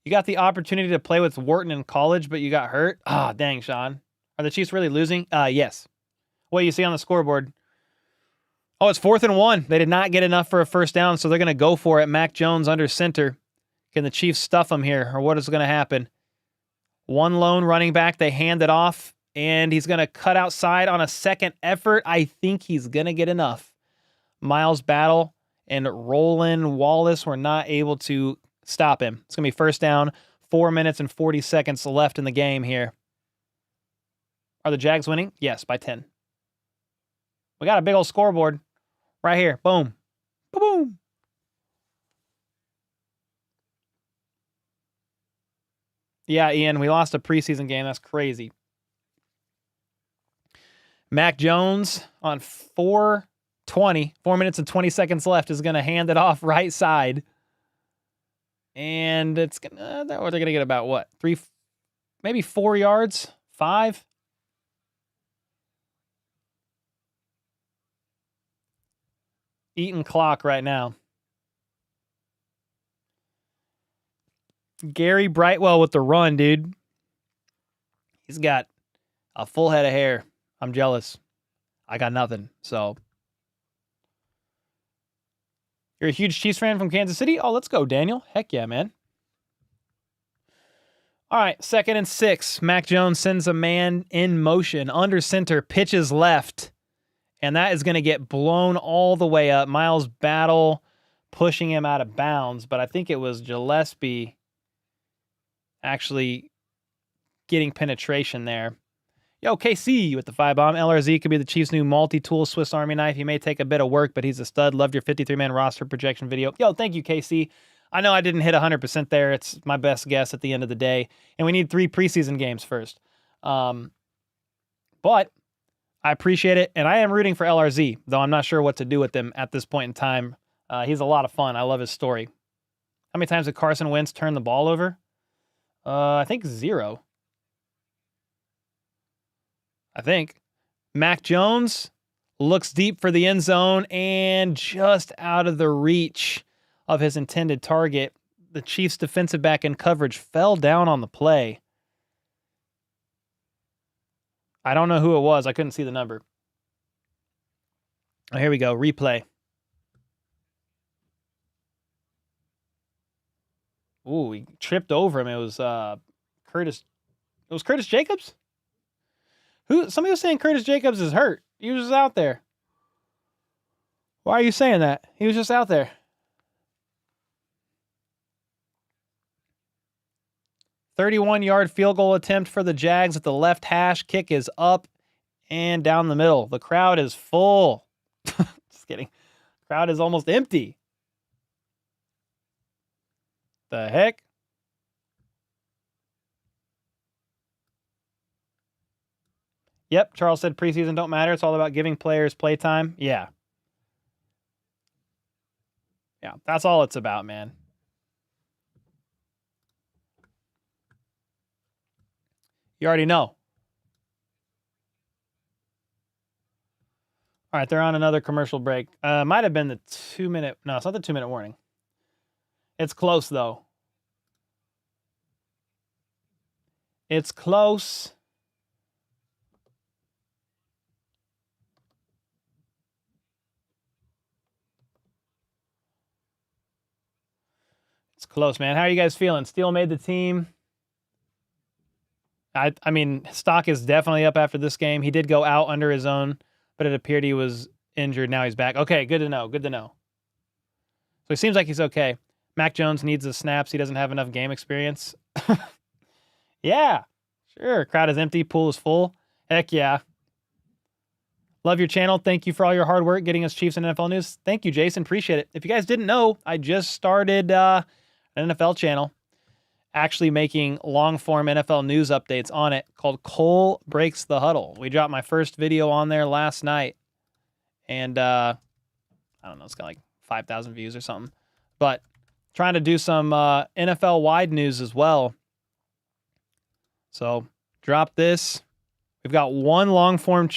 You got the opportunity to play with Wharton in college, but you got hurt? Ah, dang, Sean. Are the Chiefs really losing? Yes. What do you see on the scoreboard? Oh, it's 4th and 1. They did not get enough for a first down, so they're going to go for it. Mac Jones under center. Can the Chiefs stuff him here, or what is going to happen? One lone running back. They hand it off, and he's going to cut outside on a second effort. I think he's going to get enough. Miles Battle and Roland Wallace were not able to stop him. It's going to be first down, 4 minutes and 40 seconds left in the game here. Are the Jags winning? Yes, by 10. We got a big old scoreboard right here. Boom. Boom. Yeah, Ian, we lost a preseason game. That's crazy. Mac Jones on 4:20, 4 minutes and 20 seconds left, is going to hand it off right side. And it's going to, they're going to get about what? 3, maybe 4 yards? 5? Eating clock right now. Gary Brightwell with the run, dude. He's got a full head of hair. I'm jealous. I got nothing. So, you're a huge Chiefs fan from Kansas City? Oh, let's go, Daniel. Heck yeah, man. All right, 2nd and 6. Mac Jones sends a man in motion. Under center, pitches left. And that is going to get blown all the way up. Miles Battle pushing him out of bounds. But I think it was Gillespie actually getting penetration there. Yo, KC with the 5-bomb. LRZ could be the Chiefs' new multi-tool Swiss Army knife. He may take a bit of work, but he's a stud. Loved your 53-man roster projection video. Yo, thank you, KC. I know I didn't hit 100% there. It's my best guess at the end of the day. And we need 3 preseason games first. But I appreciate it, and I am rooting for LRZ, though I'm not sure what to do with him at this point in time. He's a lot of fun. I love his story. How many times did Carson Wentz turn the ball over? I think 0. I think. Mac Jones looks deep for the end zone and just out of the reach of his intended target. The Chiefs' defensive back in coverage fell down on the play. I don't know who it was. I couldn't see the number. Oh, here we go. Replay. Ooh, he tripped over him. It was Curtis. It was Curtis Jacobs? Somebody was saying Curtis Jacobs is hurt. He was just out there. Why are you saying that? He was just out there. "31-yard field goal attempt for the Jags at the left hash. Kick is up and down the middle. The crowd is full." Just kidding. Crowd is almost empty. The heck? Yep, Charles said preseason don't matter. It's all about giving players playtime. Yeah. Yeah, that's all it's about, man. You already know. All right, they're on another commercial break. Might have been the 2-minute. No, it's not the 2-minute warning. It's close, though. It's close. It's close, man. How are you guys feeling? Steele made the team. I mean, stock is definitely up after this game. He did go out under his own, but it appeared he was injured. Now he's back. Okay, good to know. Good to know. So he seems like he's okay. Mac Jones needs the snaps. He doesn't have enough game experience. Yeah, sure. Crowd is empty. Pool is full. Heck yeah. Love your channel. Thank you for all your hard work getting us Chiefs and NFL news. Thank you, Jason. Appreciate it. If you guys didn't know, I just started an NFL channel, actually making long-form NFL news updates on it, called Cole Breaks the Huddle. We dropped my first video on there last night, and I don't know, it's got like 5,000 views or something. But trying to do some NFL-wide news as well. So drop this. We've got one long-form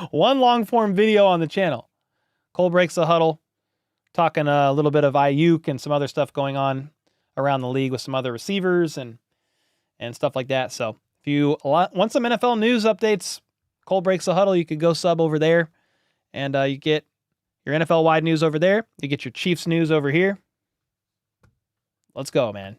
one long-form video on the channel. Cole Breaks the Huddle, talking a little bit of Ayuk and some other stuff going on around the league with some other receivers and stuff like that. So if you want some NFL news updates, Cole Breaks the Huddle, you could go sub over there, and you get your NFL-wide news over there. You get your Chiefs news over here. Let's go, man.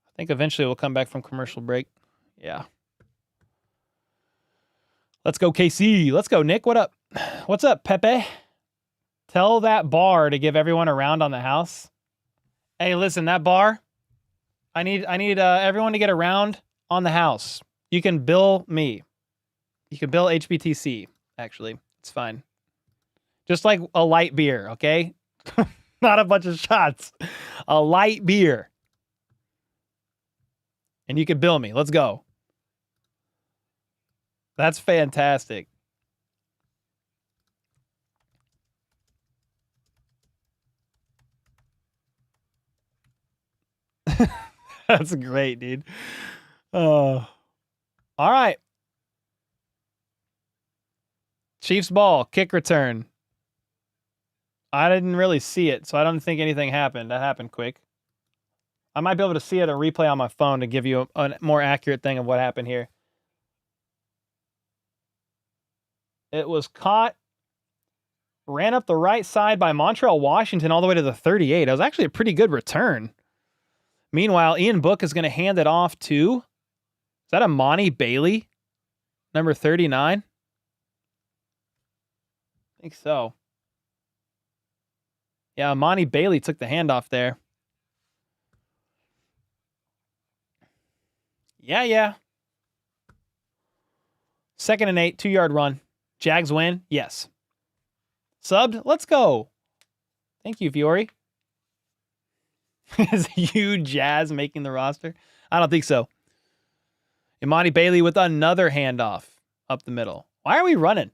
I think eventually we'll come back from commercial break. Yeah. Let's go, KC. Let's go, Nick. What up? What's up, Pepe? Tell that bar to give everyone a round on the house. Hey, listen, that bar, I need everyone to get a round on the house. You can bill me. You can bill HBTC, actually. It's fine. Just like a light beer, okay? Not a bunch of shots. A light beer. And you can bill me. Let's go. That's fantastic. That's great, dude. All right. Chiefs ball, kick return. I didn't really see it, so I don't think anything happened. That happened quick. I might be able to see it a replay on my phone to give you a more accurate thing of what happened here. It was caught, ran up the right side by Montreal Washington all the way to the 38. It was actually a pretty good return. Meanwhile, Ian Book is going to hand it off to, is that Amani Bailey? Number 39? I think so. Yeah, Amani Bailey took the handoff there. Yeah. 2nd and 8, 2-yard run. Jags win? Yes. Subbed? Let's go. Thank you, Fiore. Is you Jazz making the roster? I don't think so. Imani Bailey with another handoff up the middle. Why are we running?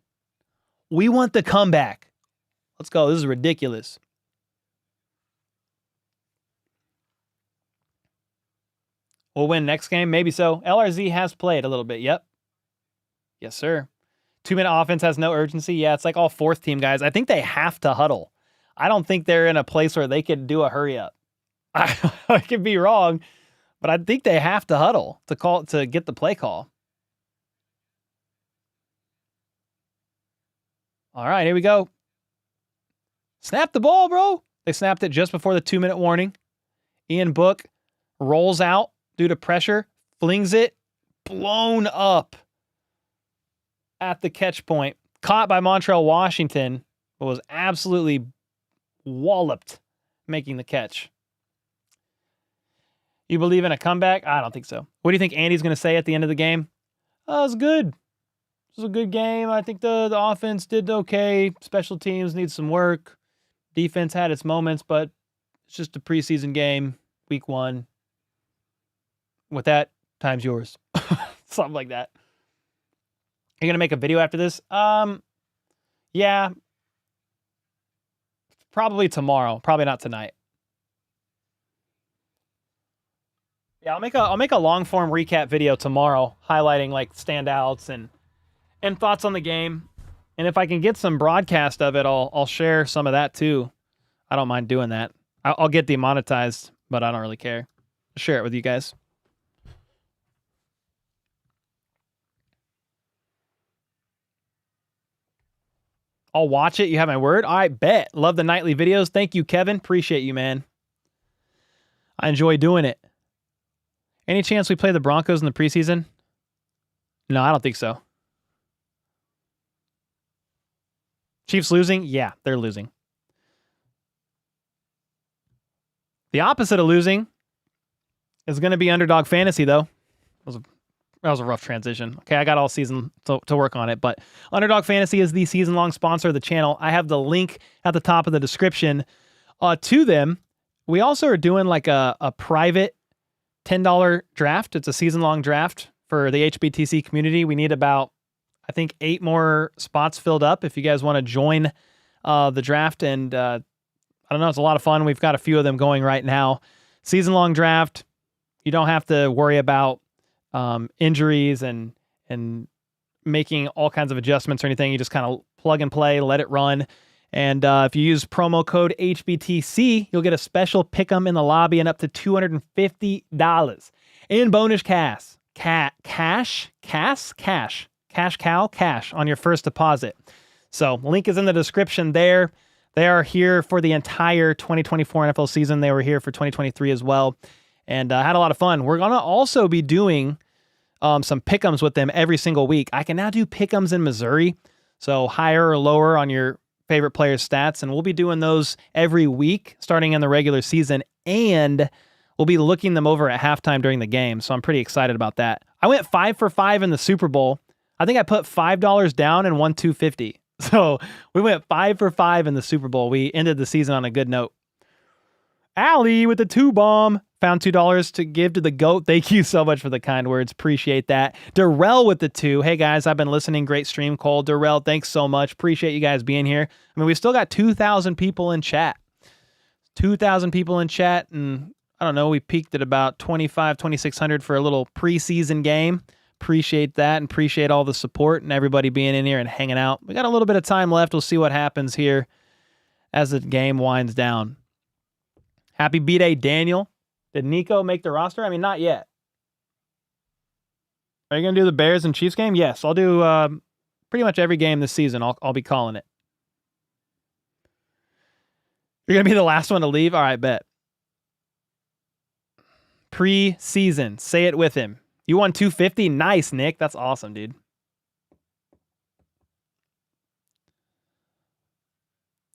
We want the comeback. Let's go. This is ridiculous. We'll win next game. Maybe so. LRZ has played a little bit. Yep. Yes, sir. 2-minute offense has no urgency. Yeah, it's like all fourth team guys. I think they have to huddle. I don't think they're in a place where they could do a hurry up. I could be wrong, but I think they have to huddle to get the play call. All right, here we go. Snap the ball, bro. They snapped it just before the 2-minute warning. Ian Book rolls out due to pressure, flings it, blown up at the catch point. Caught by Montreal Washington, but was absolutely walloped making the catch. You believe in a comeback? I don't think so. What do you think Andy's going to say at the end of the game? Oh, it was good. It was a good game. I think the offense did okay. Special teams need some work. Defense had its moments, but it's just a preseason game, week 1. With that, time's yours. Something like that. You're going to make a video after this? Yeah. Probably tomorrow. Probably not tonight. Yeah, I'll make a long form recap video tomorrow, highlighting like standouts and thoughts on the game. And if I can get some broadcast of it, I'll share some of that too. I don't mind doing that. I'll get demonetized, but I don't really care. I'll share it with you guys. I'll watch it. You have my word? All right, bet. Love the nightly videos. Thank you, Kevin. Appreciate you, man. I enjoy doing it. Any chance we play the Broncos in the preseason? No, I don't think so. Chiefs losing? Yeah, they're losing. The opposite of losing is going to be underdog fantasy, though. That was a rough transition. Okay, I got all season to work on it, but Underdog Fantasy is the season-long sponsor of the channel. I have the link at the top of the description to them. We also are doing like a private $10 draft. It's a season-long draft for the HBTC community. We need about, I think, 8 more spots filled up if you guys want to join the draft. And I don't know, it's a lot of fun. We've got a few of them going right now. Season-long draft. You don't have to worry about injuries and making all kinds of adjustments or anything. You just kind of plug and play, let it run. And if you use promo code HBTC, you'll get a special pick'em in the lobby and up to $250 in bonus cash on your first deposit. So link is in the description there. They are here for the entire 2024 NFL season. They were here for 2023 as well, and had a lot of fun. We're going to also be doing some pick'ems with them every single week. I can now do pick'ems in Missouri, so higher or lower on your favorite players' stats, and we'll be doing those every week starting in the regular season, and we'll be looking them over at halftime during the game, so I'm pretty excited about that. I went 5 for 5 in the Super Bowl. I think I put $5 down and won $250. So we went 5 for 5 in the Super Bowl. We ended the season on a good note. Allie with the 2-bomb. Found $2 to give to the GOAT. Thank you so much for the kind words. Appreciate that. Darrell with the 2. Hey, guys, I've been listening. Great stream, Cole. Darrell, thanks so much. Appreciate you guys being here. I mean, we still got 2,000 people in chat. 2,000 people in chat, and I don't know, we peaked at about 2,600 for a little preseason game. Appreciate that, and appreciate all the support and everybody being in here and hanging out. We got a little bit of time left. We'll see what happens here as the game winds down. Happy B-Day, Daniel. Did Nico make the roster? I mean, not yet. Are you going to do the Bears and Chiefs game? Yes, I'll do pretty much every game this season. I'll be calling it. You're going to be the last one to leave? All right, bet. Preseason. Say it with him. You won $250? Nice, Nick. That's awesome, dude.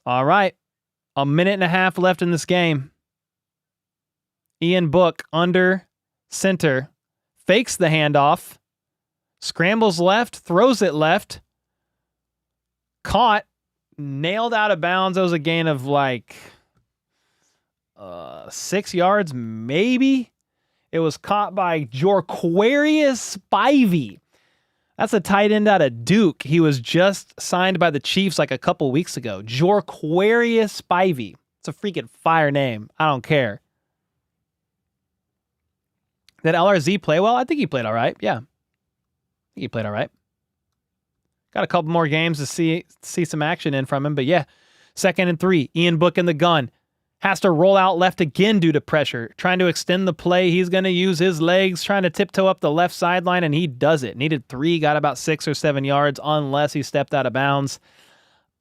All right. A minute and a half left in this game. Ian Book under center. Fakes the handoff. Scrambles left. Throws it left. Caught. Nailed out of bounds. That was a gain of like 6 yards, maybe. It was caught by Jorquarius Spivey. That's a tight end out of Duke. He was just signed by the Chiefs like a couple weeks ago. Jorquarius Spivey. It's a freaking fire name. I don't care. Did LRZ play well? I think he played all right. Yeah. I think he played all right. Got a couple more games to see some action in from him. But yeah, 2nd and 3. Ian Book in the gun. Has to roll out left again due to pressure. Trying to extend the play. He's going to use his legs, trying to tiptoe up the left sideline, and he does it. Needed 3, got about 6 or 7 yards, unless he stepped out of bounds.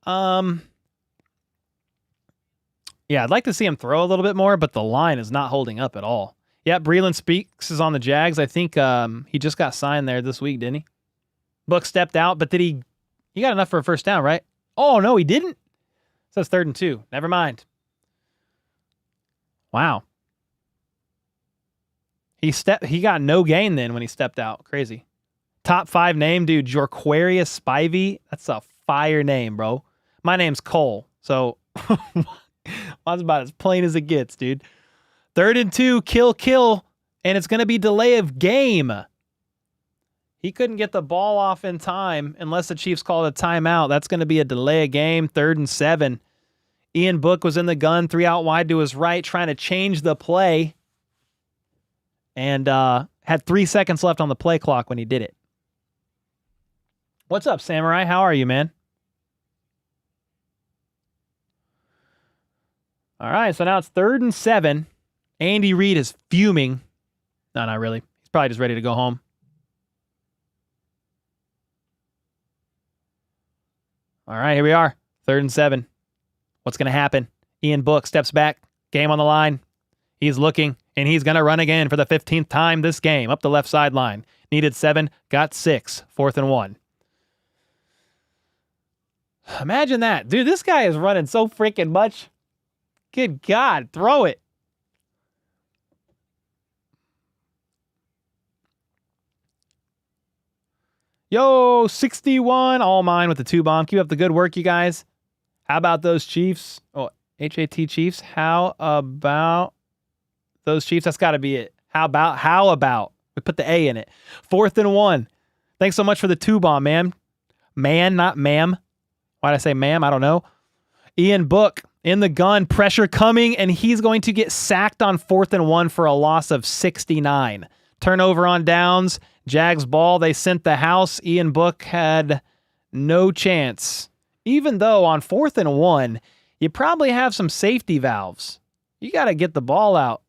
Yeah, I'd like to see him throw a little bit more, but the line is not holding up at all. Yeah, Breland Speaks is on the Jags. I think he just got signed there this week, didn't he? Book stepped out, but did he got enough for a first down, right? Oh, no, he didn't. It says 3rd and 2. Never mind. Wow. He got no gain then when he stepped out. Crazy. Top 5 name, dude. Jorquarius Spivey. That's a fire name, bro. My name's Cole. So that's about as plain as it gets, dude. 3rd and 2, kill. And it's going to be delay of game. He couldn't get the ball off in time unless the Chiefs called a timeout. That's going to be a delay of game. 3rd and 7. Ian Book was in the gun, 3 out wide to his right, trying to change the play. And had 3 seconds left on the play clock when he did it. What's up, Samurai? How are you, man? All right, so now it's 3rd and 7. Andy Reid is fuming. No, not really. He's probably just ready to go home. All right, here we are. 3rd and 7. What's going to happen? Ian Book steps back. Game on the line. He's looking, and he's going to run again for the 15th time this game up the left sideline. Needed 7, got 6. 4th and 1. Imagine that. Dude, this guy is running so freaking much. Good God, throw it. Yo, 61. All mine with the 2-bomb. Keep up the good work, you guys. How about those Chiefs? Oh, HAT Chiefs. How about those Chiefs? That's got to be it. How about? We put the A in it. 4th and 1. Thanks so much for the 2-bomb, man. Man, not ma'am. Why'd I say ma'am? I don't know. Ian Book in the gun. Pressure coming, and he's going to get sacked on 4th and 1 for a loss of 69. Turnover on downs. Jags ball. They sent the house. Ian Book had no chance even though on 4th and 1, you probably have some safety valves. You got to get the ball out.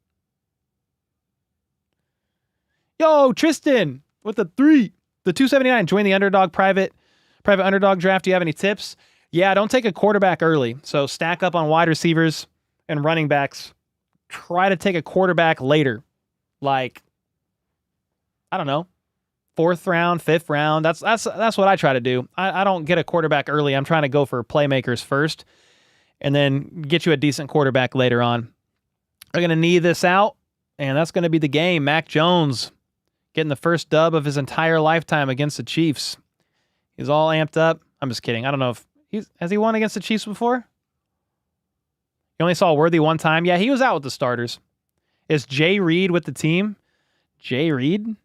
Yo, Tristan with the 3. The 279. Join the underdog private underdog draft. Do you have any tips? Yeah, don't take a quarterback early. So stack up on wide receivers and running backs. Try to take a quarterback later. Like, I don't know, 4th round, 5th round. That's what I try to do. I don't get a quarterback early. I'm trying to go for playmakers first and then get you a decent quarterback later on. They're going to knee this out, and that's going to be the game. Mac Jones getting the first dub of his entire lifetime against the Chiefs. He's all amped up. I'm just kidding. I don't know if has he won against the Chiefs before? You only saw Worthy one time. Yeah, he was out with the starters. Is Jay Reed with the team? Jay Reed?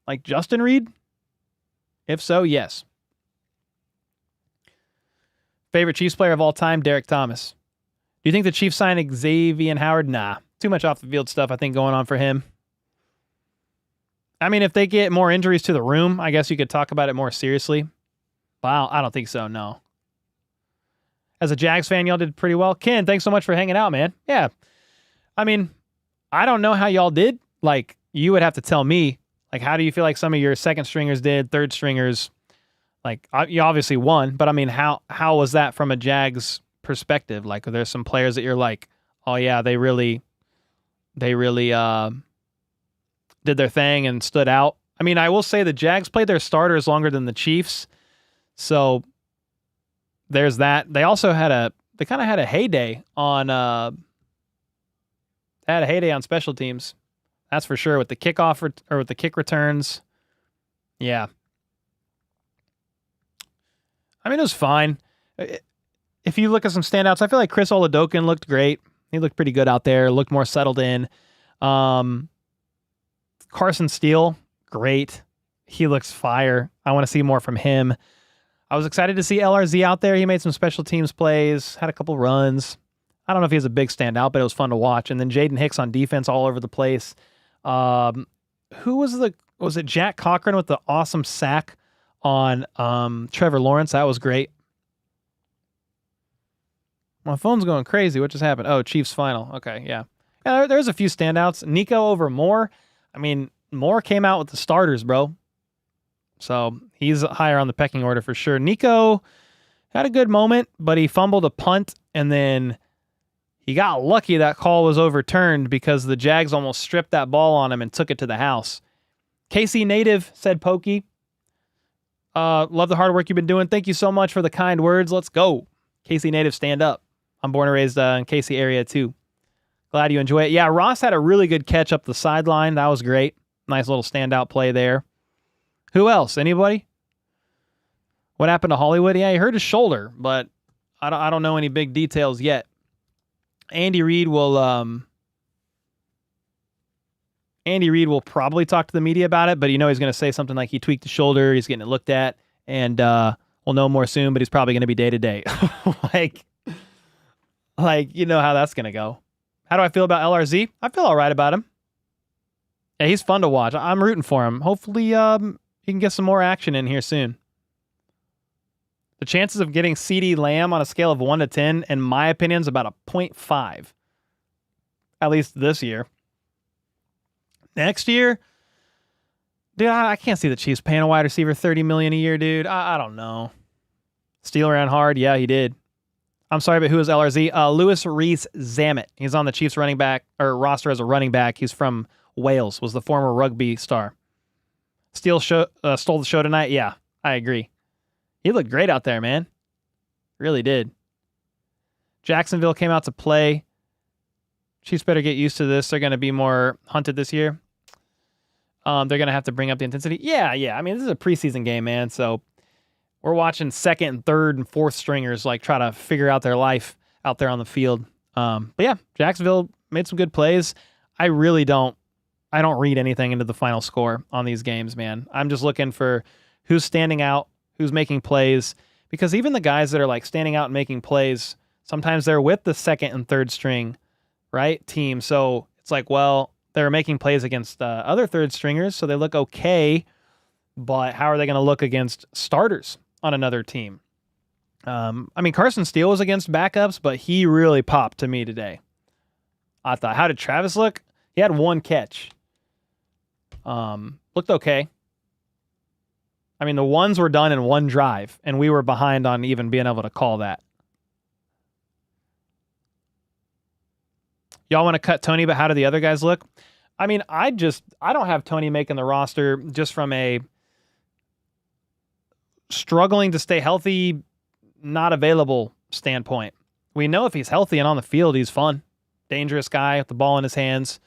Like Justin Reed? If so, yes. Favorite Chiefs player of all time, Derek Thomas. Do you think the Chiefs signed Xavier Howard? Nah. Too much off the field stuff, I think, going on for him. I mean, if they get more injuries to the room, I guess you could talk about it more seriously. Wow, I don't think so, no. As a Jags fan, y'all did pretty well. Ken, thanks so much for hanging out, man. Yeah. I mean, I don't know how y'all did. Like, you would have to tell me. Like, how do you feel like some of your second stringers did, third stringers? Like, you obviously won, but I mean, how was that from a Jags perspective? Like, are there some players that you're like, oh yeah, they really did their thing and stood out? I mean, I will say the Jags played their starters longer than the Chiefs, so there's that. They also had a heyday on special teams. That's for sure, with the kickoff or with the kick returns. Yeah. I mean, it was fine. If you look at some standouts, I feel like Chris Oladokun looked great. He looked pretty good out there, looked more settled in. Carson Steele, great. He looks fire. I want to see more from him. I was excited to see LRZ out there. He made some special teams plays, had a couple runs. I don't know if he has a big standout, but it was fun to watch. And then Jaden Hicks on defense all over the place. Who was it Jack Cochran with the awesome sack on Trevor Lawrence? That was great. My phone's going crazy. What just happened? Oh, Chiefs final. Okay, yeah. There's a few standouts. Nico over Moore. I mean, Moore came out with the starters, bro. So he's higher on the pecking order for sure. Nico had a good moment, but he fumbled a punt, and then he got lucky that call was overturned because the Jags almost stripped that ball on him and took it to the house. KC Native said, Pokey, love the hard work you've been doing. Thank you so much for the kind words. Let's go. KC Native, stand up. I'm born and raised in KC area too. Glad you enjoy it. Yeah, Ross had a really good catch up the sideline. That was great. Nice little standout play there. Who else? Anybody? What happened to Hollywood? Yeah, he hurt his shoulder, but I don't know any big details yet. Andy Reid will probably talk to the media about it, but you know he's going to say something like he tweaked the shoulder, he's getting it looked at, and we'll know more soon, but he's probably going to be day-to-day. like, you know how that's going to go. How do I feel about LRZ? I feel all right about him. Yeah, he's fun to watch. I'm rooting for him. Hopefully he can get some more action in here soon. The chances of getting CeeDee Lamb on a scale of 1 to 10, in my opinion, is about a 0.5. At least this year. Next year, dude, I can't see the Chiefs paying a wide receiver $30 million a year, dude. I don't know. Steele ran hard. Yeah, he did. I'm sorry, but who is LRZ? Lewis Reese Zammit. He's on the Chiefs running back or roster as a running back. He's from Wales, was the former rugby star. Steele stole the show tonight. Yeah, I agree. He looked great out there, man. Really did. Jacksonville came out to play. Chiefs better get used to this. They're going to be more hunted this year. They're going to have to bring up the intensity. Yeah. I mean, this is a preseason game, man. So we're watching second and third and fourth stringers like try to figure out their life out there on the field. But yeah, Jacksonville made some good plays. I don't read anything into the final score on these games, man. I'm just looking for who's standing out, who's making plays, because even the guys that are like standing out and making plays, sometimes they're with the second and third string, right, team. So it's like, well, they're making plays against other third stringers, so they look okay, but how are they going to look against starters on another team? I mean, Carson Steele was against backups, but he really popped to me today. I thought, how did Travis look? He had one catch. Looked okay. I mean, the ones were done in one drive, and we were behind on even being able to call that. Y'all want to cut Tony, but how do the other guys look? I mean, I don't have Tony making the roster just from a struggling to stay healthy, not available standpoint. We know if he's healthy and on the field, he's fun. Dangerous guy with the ball in his hands.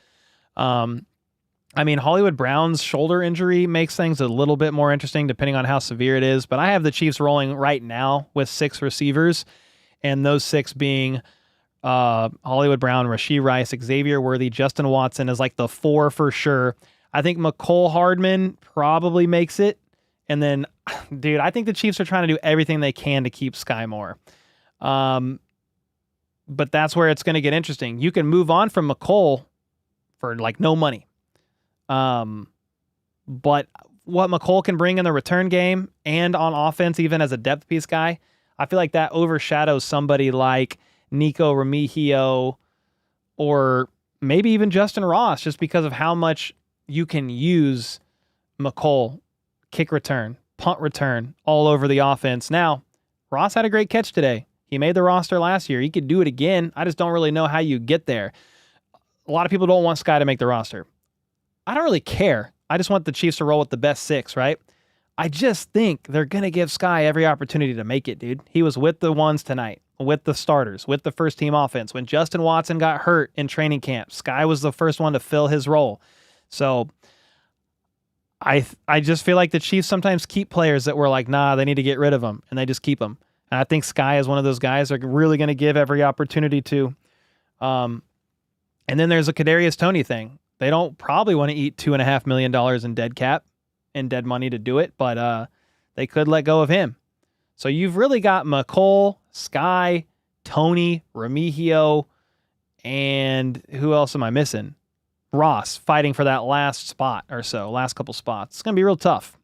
I mean, Hollywood Brown's shoulder injury makes things a little bit more interesting depending on how severe it is. But I have the Chiefs rolling right now with 6 receivers, and those 6 being Hollywood Brown, Rashee Rice, Xavier Worthy, Justin Watson is like the 4 for sure. I think McCole Hardman probably makes it. And then, dude, I think the Chiefs are trying to do everything they can to keep Sky Moore. But that's where it's going to get interesting. You can move on from McCole for like no money. But what McCole can bring in the return game and on offense, even as a depth piece guy, I feel like that overshadows somebody like Nico Remigio or maybe even Justin Ross, just because of how much you can use McCole, kick return, punt return, all over the offense. Now, Ross had a great catch today. He made the roster last year. He could do it again. I just don't really know how you get there. A lot of people don't want Sky to make the roster. I don't really care. I just want the Chiefs to roll with the best 6, right? I just think they're going to give Sky every opportunity to make it, dude. He was with the ones tonight, with the starters, with the first team offense. When Justin Watson got hurt in training camp, Sky was the first one to fill his role. So I just feel like the Chiefs sometimes keep players that were like, nah, they need to get rid of them, and they just keep them. And I think Sky is one of those guys they're really going to give every opportunity to. And then there's a Kadarius Toney thing. They don't probably want to eat $2.5 million in dead cap and dead money to do it, but they could let go of him. So you've really got McCole, Sky, Toney, Remigio, and who else am I missing? Ross fighting for that last spot or so, last couple spots. It's going to be real tough.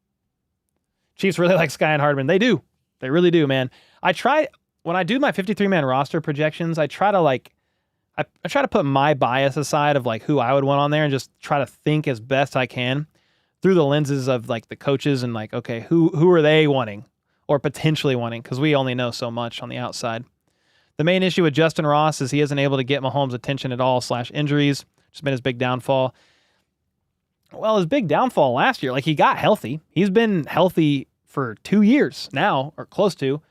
Chiefs really like Sky and Hardman. They do. They really do, man. When I do my 53-man roster projections, I try to put my bias aside of like who I would want on there and just try to think as best I can through the lenses of like the coaches and like, okay, who are they wanting or potentially wanting? Because we only know so much on the outside. The main issue with Justin Ross is he isn't able to get Mahomes' attention at all / injuries, which has been his big downfall. Well, his big downfall last year, like he got healthy. He's been healthy for 2 years now, or close to.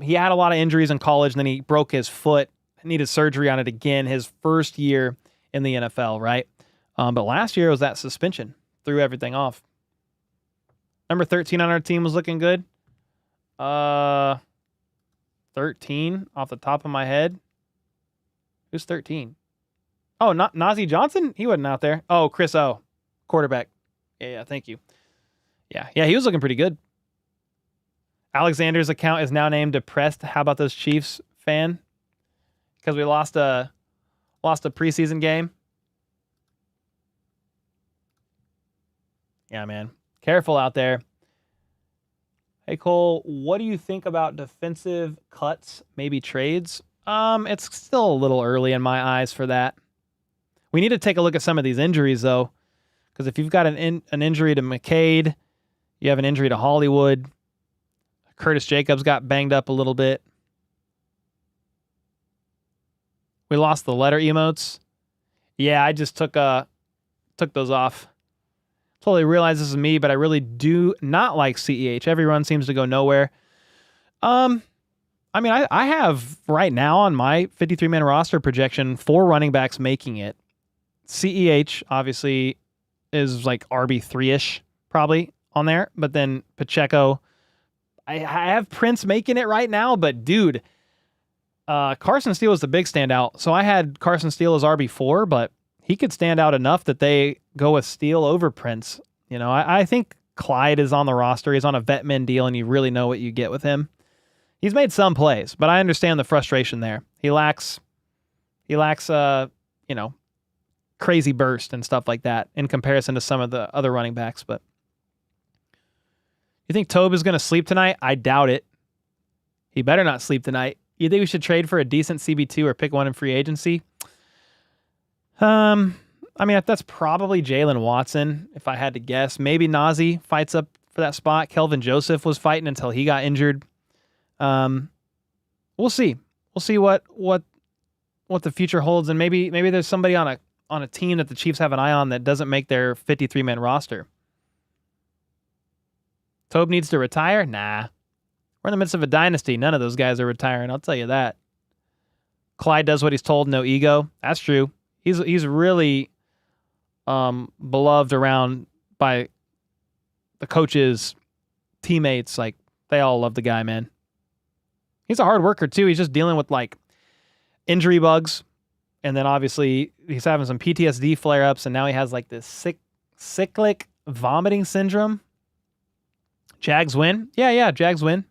He had a lot of injuries in college, and then he broke his foot, needed surgery on it again his first year in the NFL, right? But last year was that suspension, threw everything off. Number 13 on our team was looking good. 13 off the top of my head. Who's 13? Oh, not Najee Johnson? He wasn't out there. Oh, Chris O, quarterback. Yeah, thank you. Yeah, he was looking pretty good. Alexander's account is now named Depressed. How about those Chiefs fan? Because we lost a preseason game. Yeah, man. Careful out there. Hey, Cole, what do you think about defensive cuts, maybe trades? It's still a little early in my eyes for that. We need to take a look at some of these injuries, though, because if you've got an injury to McCade, you have an injury to Hollywood. Curtis Jacobs got banged up a little bit. We lost the letter emotes. Yeah, I just took those off. Totally realize this is me, but I really do not like CEH. Every run seems to go nowhere. I mean, I have right now on my 53-man roster projection 4 running backs making it. CEH obviously is like RB3-ish probably on there, but then Pacheco. I have Prince making it right now, but dude, Carson Steele is the big standout. So I had Carson Steele as RB4, but he could stand out enough that they go with Steele over Prince. You know, I think Clyde is on the roster. He's on a vet min deal, and you really know what you get with him. He's made some plays, but I understand the frustration there. He lacks, crazy burst and stuff like that in comparison to some of the other running backs. But you think Tobe is going to sleep tonight? I doubt it. He better not sleep tonight. You think we should trade for a decent CB2 or pick one in free agency? I mean, that's probably Jalen Watson, if I had to guess. Maybe Nazi fights up for that spot. Kelvin Joseph was fighting until he got injured. We'll see. We'll see what the future holds, and maybe there's somebody on a team that the Chiefs have an eye on that doesn't make their 53-man roster. Tobe needs to retire? Nah. We're in the midst of a dynasty. None of those guys are retiring, I'll tell you that. Clyde does what he's told, no ego. That's true. He's really beloved around by the coaches, teammates. Like, they all love the guy, man. He's a hard worker, too. He's just dealing with, like, injury bugs. And then, obviously, he's having some PTSD flare-ups, and now he has, like, this cyclic vomiting syndrome. Jags win? Yeah, Jags win.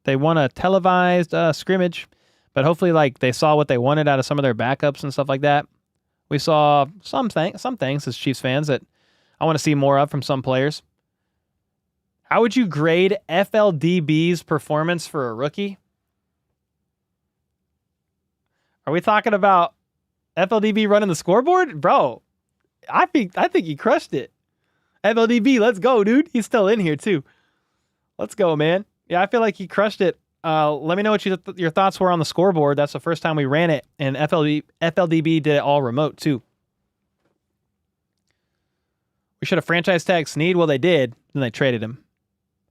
They won a televised scrimmage, but hopefully, like, they saw what they wanted out of some of their backups and stuff like that. We saw some things as Chiefs fans that I want to see more of from some players. How would you grade FLDB's performance for a rookie? Are we talking about FLDB running the scoreboard? Bro, I think he crushed it. FLDB, let's go, dude. He's still in here, too. Let's go, man. Yeah, I feel like he crushed it. Let me know what your thoughts were on the scoreboard. That's the first time we ran it, and FLDB did it all remote, too. We should have franchise tagged Snead. Well, they did. Then they traded him.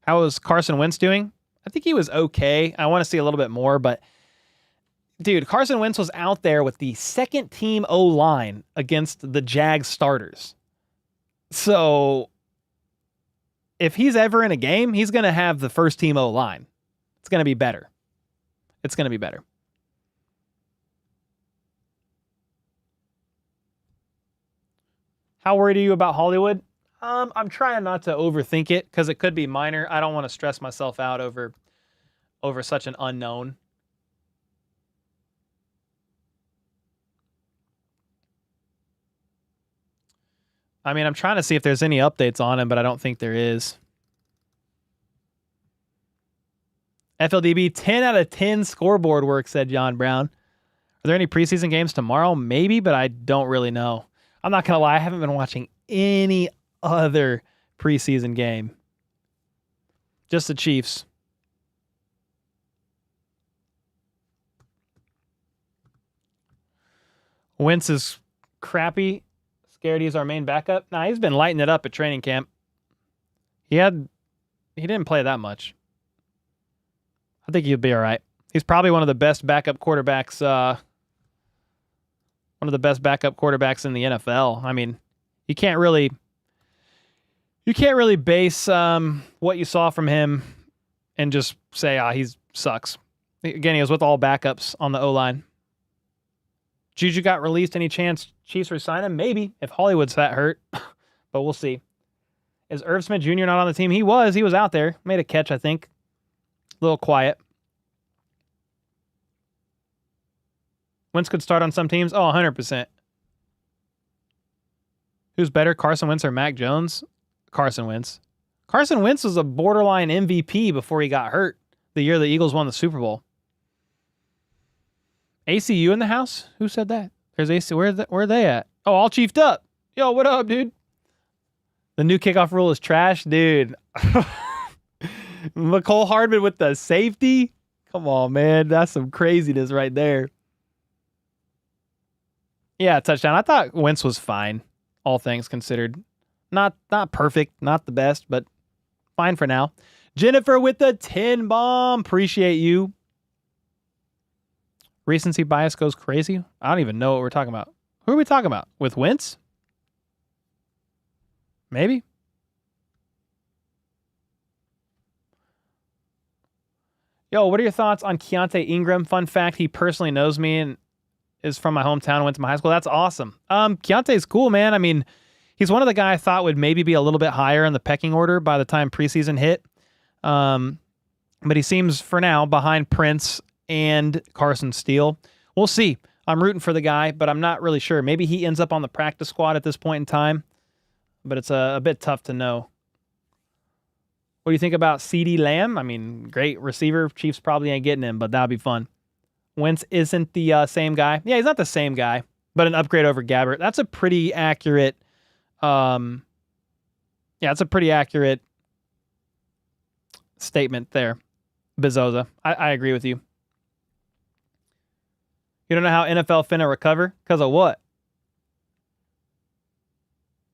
How was Carson Wentz doing? I think he was okay. I want to see a little bit more, but dude, Carson Wentz was out there with the second team O-line against the Jags starters. So if he's ever in a game, he's going to have the first team O-line. It's going to be better. It's going to be better. How worried are you about Hollywood? I'm trying not to overthink it because it could be minor. I don't want to stress myself out over such an unknown. I mean, I'm trying to see if there's any updates on him, but I don't think there is. FLDB 10 out of 10 scoreboard work, said John Brown. Are there any preseason games tomorrow? Maybe, but I don't really know. I'm not going to lie. I haven't been watching any other preseason game. Just the Chiefs. Wentz is crappy. Scared he's our main backup. Nah, he's been lighting it up at training camp. He didn't play that much. I think he'll be all right. He's probably one of the best backup quarterbacks. One of the best backup quarterbacks in the NFL. I mean, you can't really base what you saw from him and just say, he sucks. Again, he was with all backups on the O-line. Juju got released. Any chance Chiefs resign him? Maybe, if Hollywood's that hurt. But we'll see. Is Irv Smith Jr. not on the team? He was out there. Made a catch, I think. A little quiet. Wentz could start on some teams. 100%. Who's better, Carson Wentz or Mac Jones? Carson Wentz. Carson Wentz was a borderline MVP before he got hurt the year the Eagles won the Super Bowl. ACU in the house? Who said that? There's AC. Where are they at? Oh, all chiefed up. Yo, what up, dude? The new kickoff rule is trash, dude. McCole Hardman with the safety? Come on, man. That's some craziness right there. Yeah, touchdown. I thought Wentz was fine, all things considered. Not perfect, not the best, but fine for now. Jennifer with the 10 bomb. Appreciate you. Recency bias goes crazy. I don't even know what we're talking about. Who are we talking about? With Wentz? Maybe. Yo, what are your thoughts on Keontae Ingram? Fun fact, he personally knows me and is from my hometown and went to my high school. That's awesome. Keontae's cool, man. I mean, he's one of the guys I thought would maybe be a little bit higher in the pecking order by the time preseason hit. But he seems, for now, behind Prince and Carson Steele. We'll see. I'm rooting for the guy, but I'm not really sure. Maybe he ends up on the practice squad at this point in time, but it's a bit tough to know. What do you think about CeeDee Lamb? I mean, great receiver. Chiefs probably ain't getting him, but that'll be fun. Wentz isn't the same guy. Yeah, he's not the same guy, but an upgrade over Gabbert. That's a pretty accurate. It's a pretty accurate statement there, Bezoza. I agree with you. You don't know how NFL finna recover? Because of what?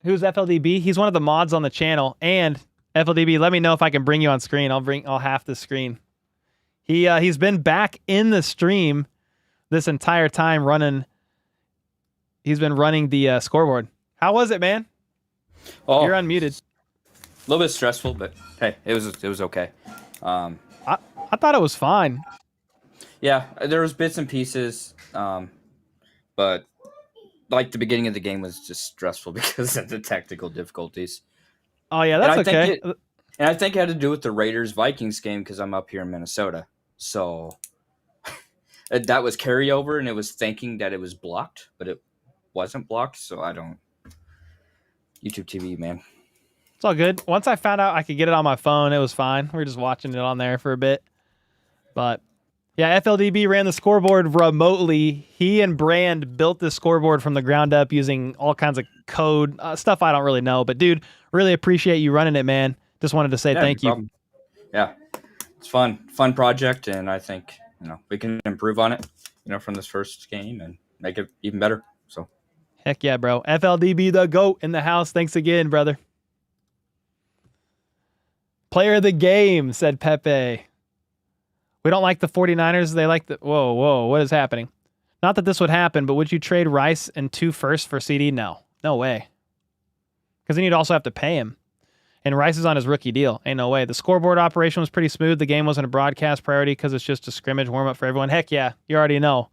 Who's FLDB? He's one of the mods on the channel. And FLDB, let me know if I can bring you on screen. I'll half the screen. He's been back in the stream this entire time running. He's been running the scoreboard. How was it, man? Oh, you're unmuted. A little bit stressful, but hey, it was okay. I thought it was fine. Yeah, there was bits and pieces, but like the beginning of the game was just stressful because of the technical difficulties. Oh yeah, that's okay. And I think it had to do with the Raiders-Vikings game because I'm up here in Minnesota. So that was carryover, and it was thinking that it was blocked, but it wasn't blocked. So I don't. YouTube TV, man. It's all good. Once I found out I could get it on my phone, it was fine. We were just watching it on there for a bit. But yeah, FLDB ran the scoreboard remotely. He and Brand built this scoreboard from the ground up using all kinds of code, stuff I don't really know. But dude, really appreciate you running it, man. Just wanted to say thank you. Yeah, it's fun project, and I think we can improve on it, from this first game and make it even better. So, heck yeah, bro. FLDB the GOAT in the house. Thanks again, brother. Player of the game, said Pepe. We don't like the 49ers. They like the... Whoa, what is happening? Not that this would happen, but would you trade Rice and 2 firsts for CD? No way. Because then you'd also have to pay him. And Rice is on his rookie deal. Ain't no way. The scoreboard operation was pretty smooth. The game wasn't a broadcast priority because it's just a scrimmage warm-up for everyone. Heck yeah, you already know.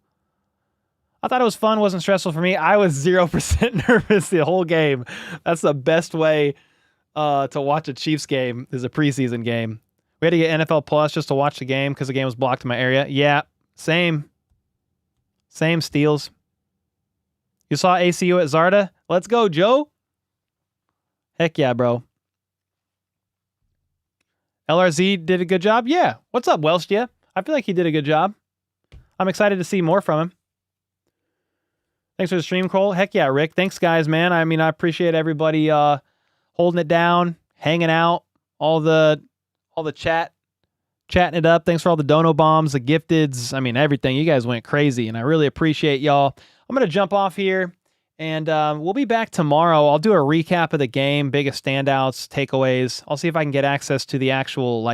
I thought it was fun. Wasn't stressful for me. I was 0% nervous the whole game. That's the best way to watch a Chiefs game is a preseason game. We had to get NFL Plus just to watch the game because the game was blocked in my area. Yeah, same steals. You saw ACU at Zarda? Let's go, Joe. Heck yeah, bro. LRZ did a good job? Yeah. What's up, Welsh? Yeah, I feel like he did a good job. I'm excited to see more from him. Thanks for the stream, Cole. Heck yeah, Rick. Thanks, guys, man. I mean, I appreciate everybody holding it down, hanging out, all the chatting it up. Thanks for all the dono bombs, the gifteds. I mean, everything. You guys went crazy, and I really appreciate y'all. I'm going to jump off here, and we'll be back tomorrow. I'll do a recap of the game, biggest standouts, takeaways. I'll see if I can get access to the actual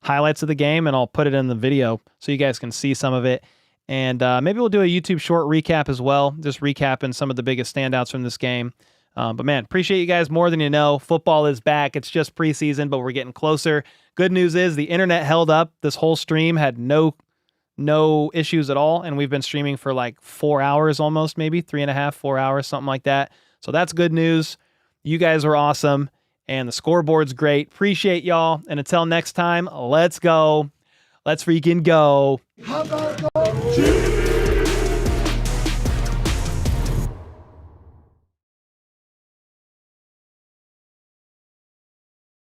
highlights of the game, and I'll put it in the video so you guys can see some of it. And maybe we'll do a YouTube short recap as well, just recapping some of the biggest standouts from this game. But man, appreciate you guys more than you know. Football is back. It's just preseason, but we're getting closer. Good news is the internet held up. This whole stream had no issues at all. And we've been streaming for 4 hours almost, maybe 3.5, 4 hours, something like that. So that's good news. You guys were awesome. And the scoreboard's great. Appreciate y'all. And until next time, let's go. Let's freaking go.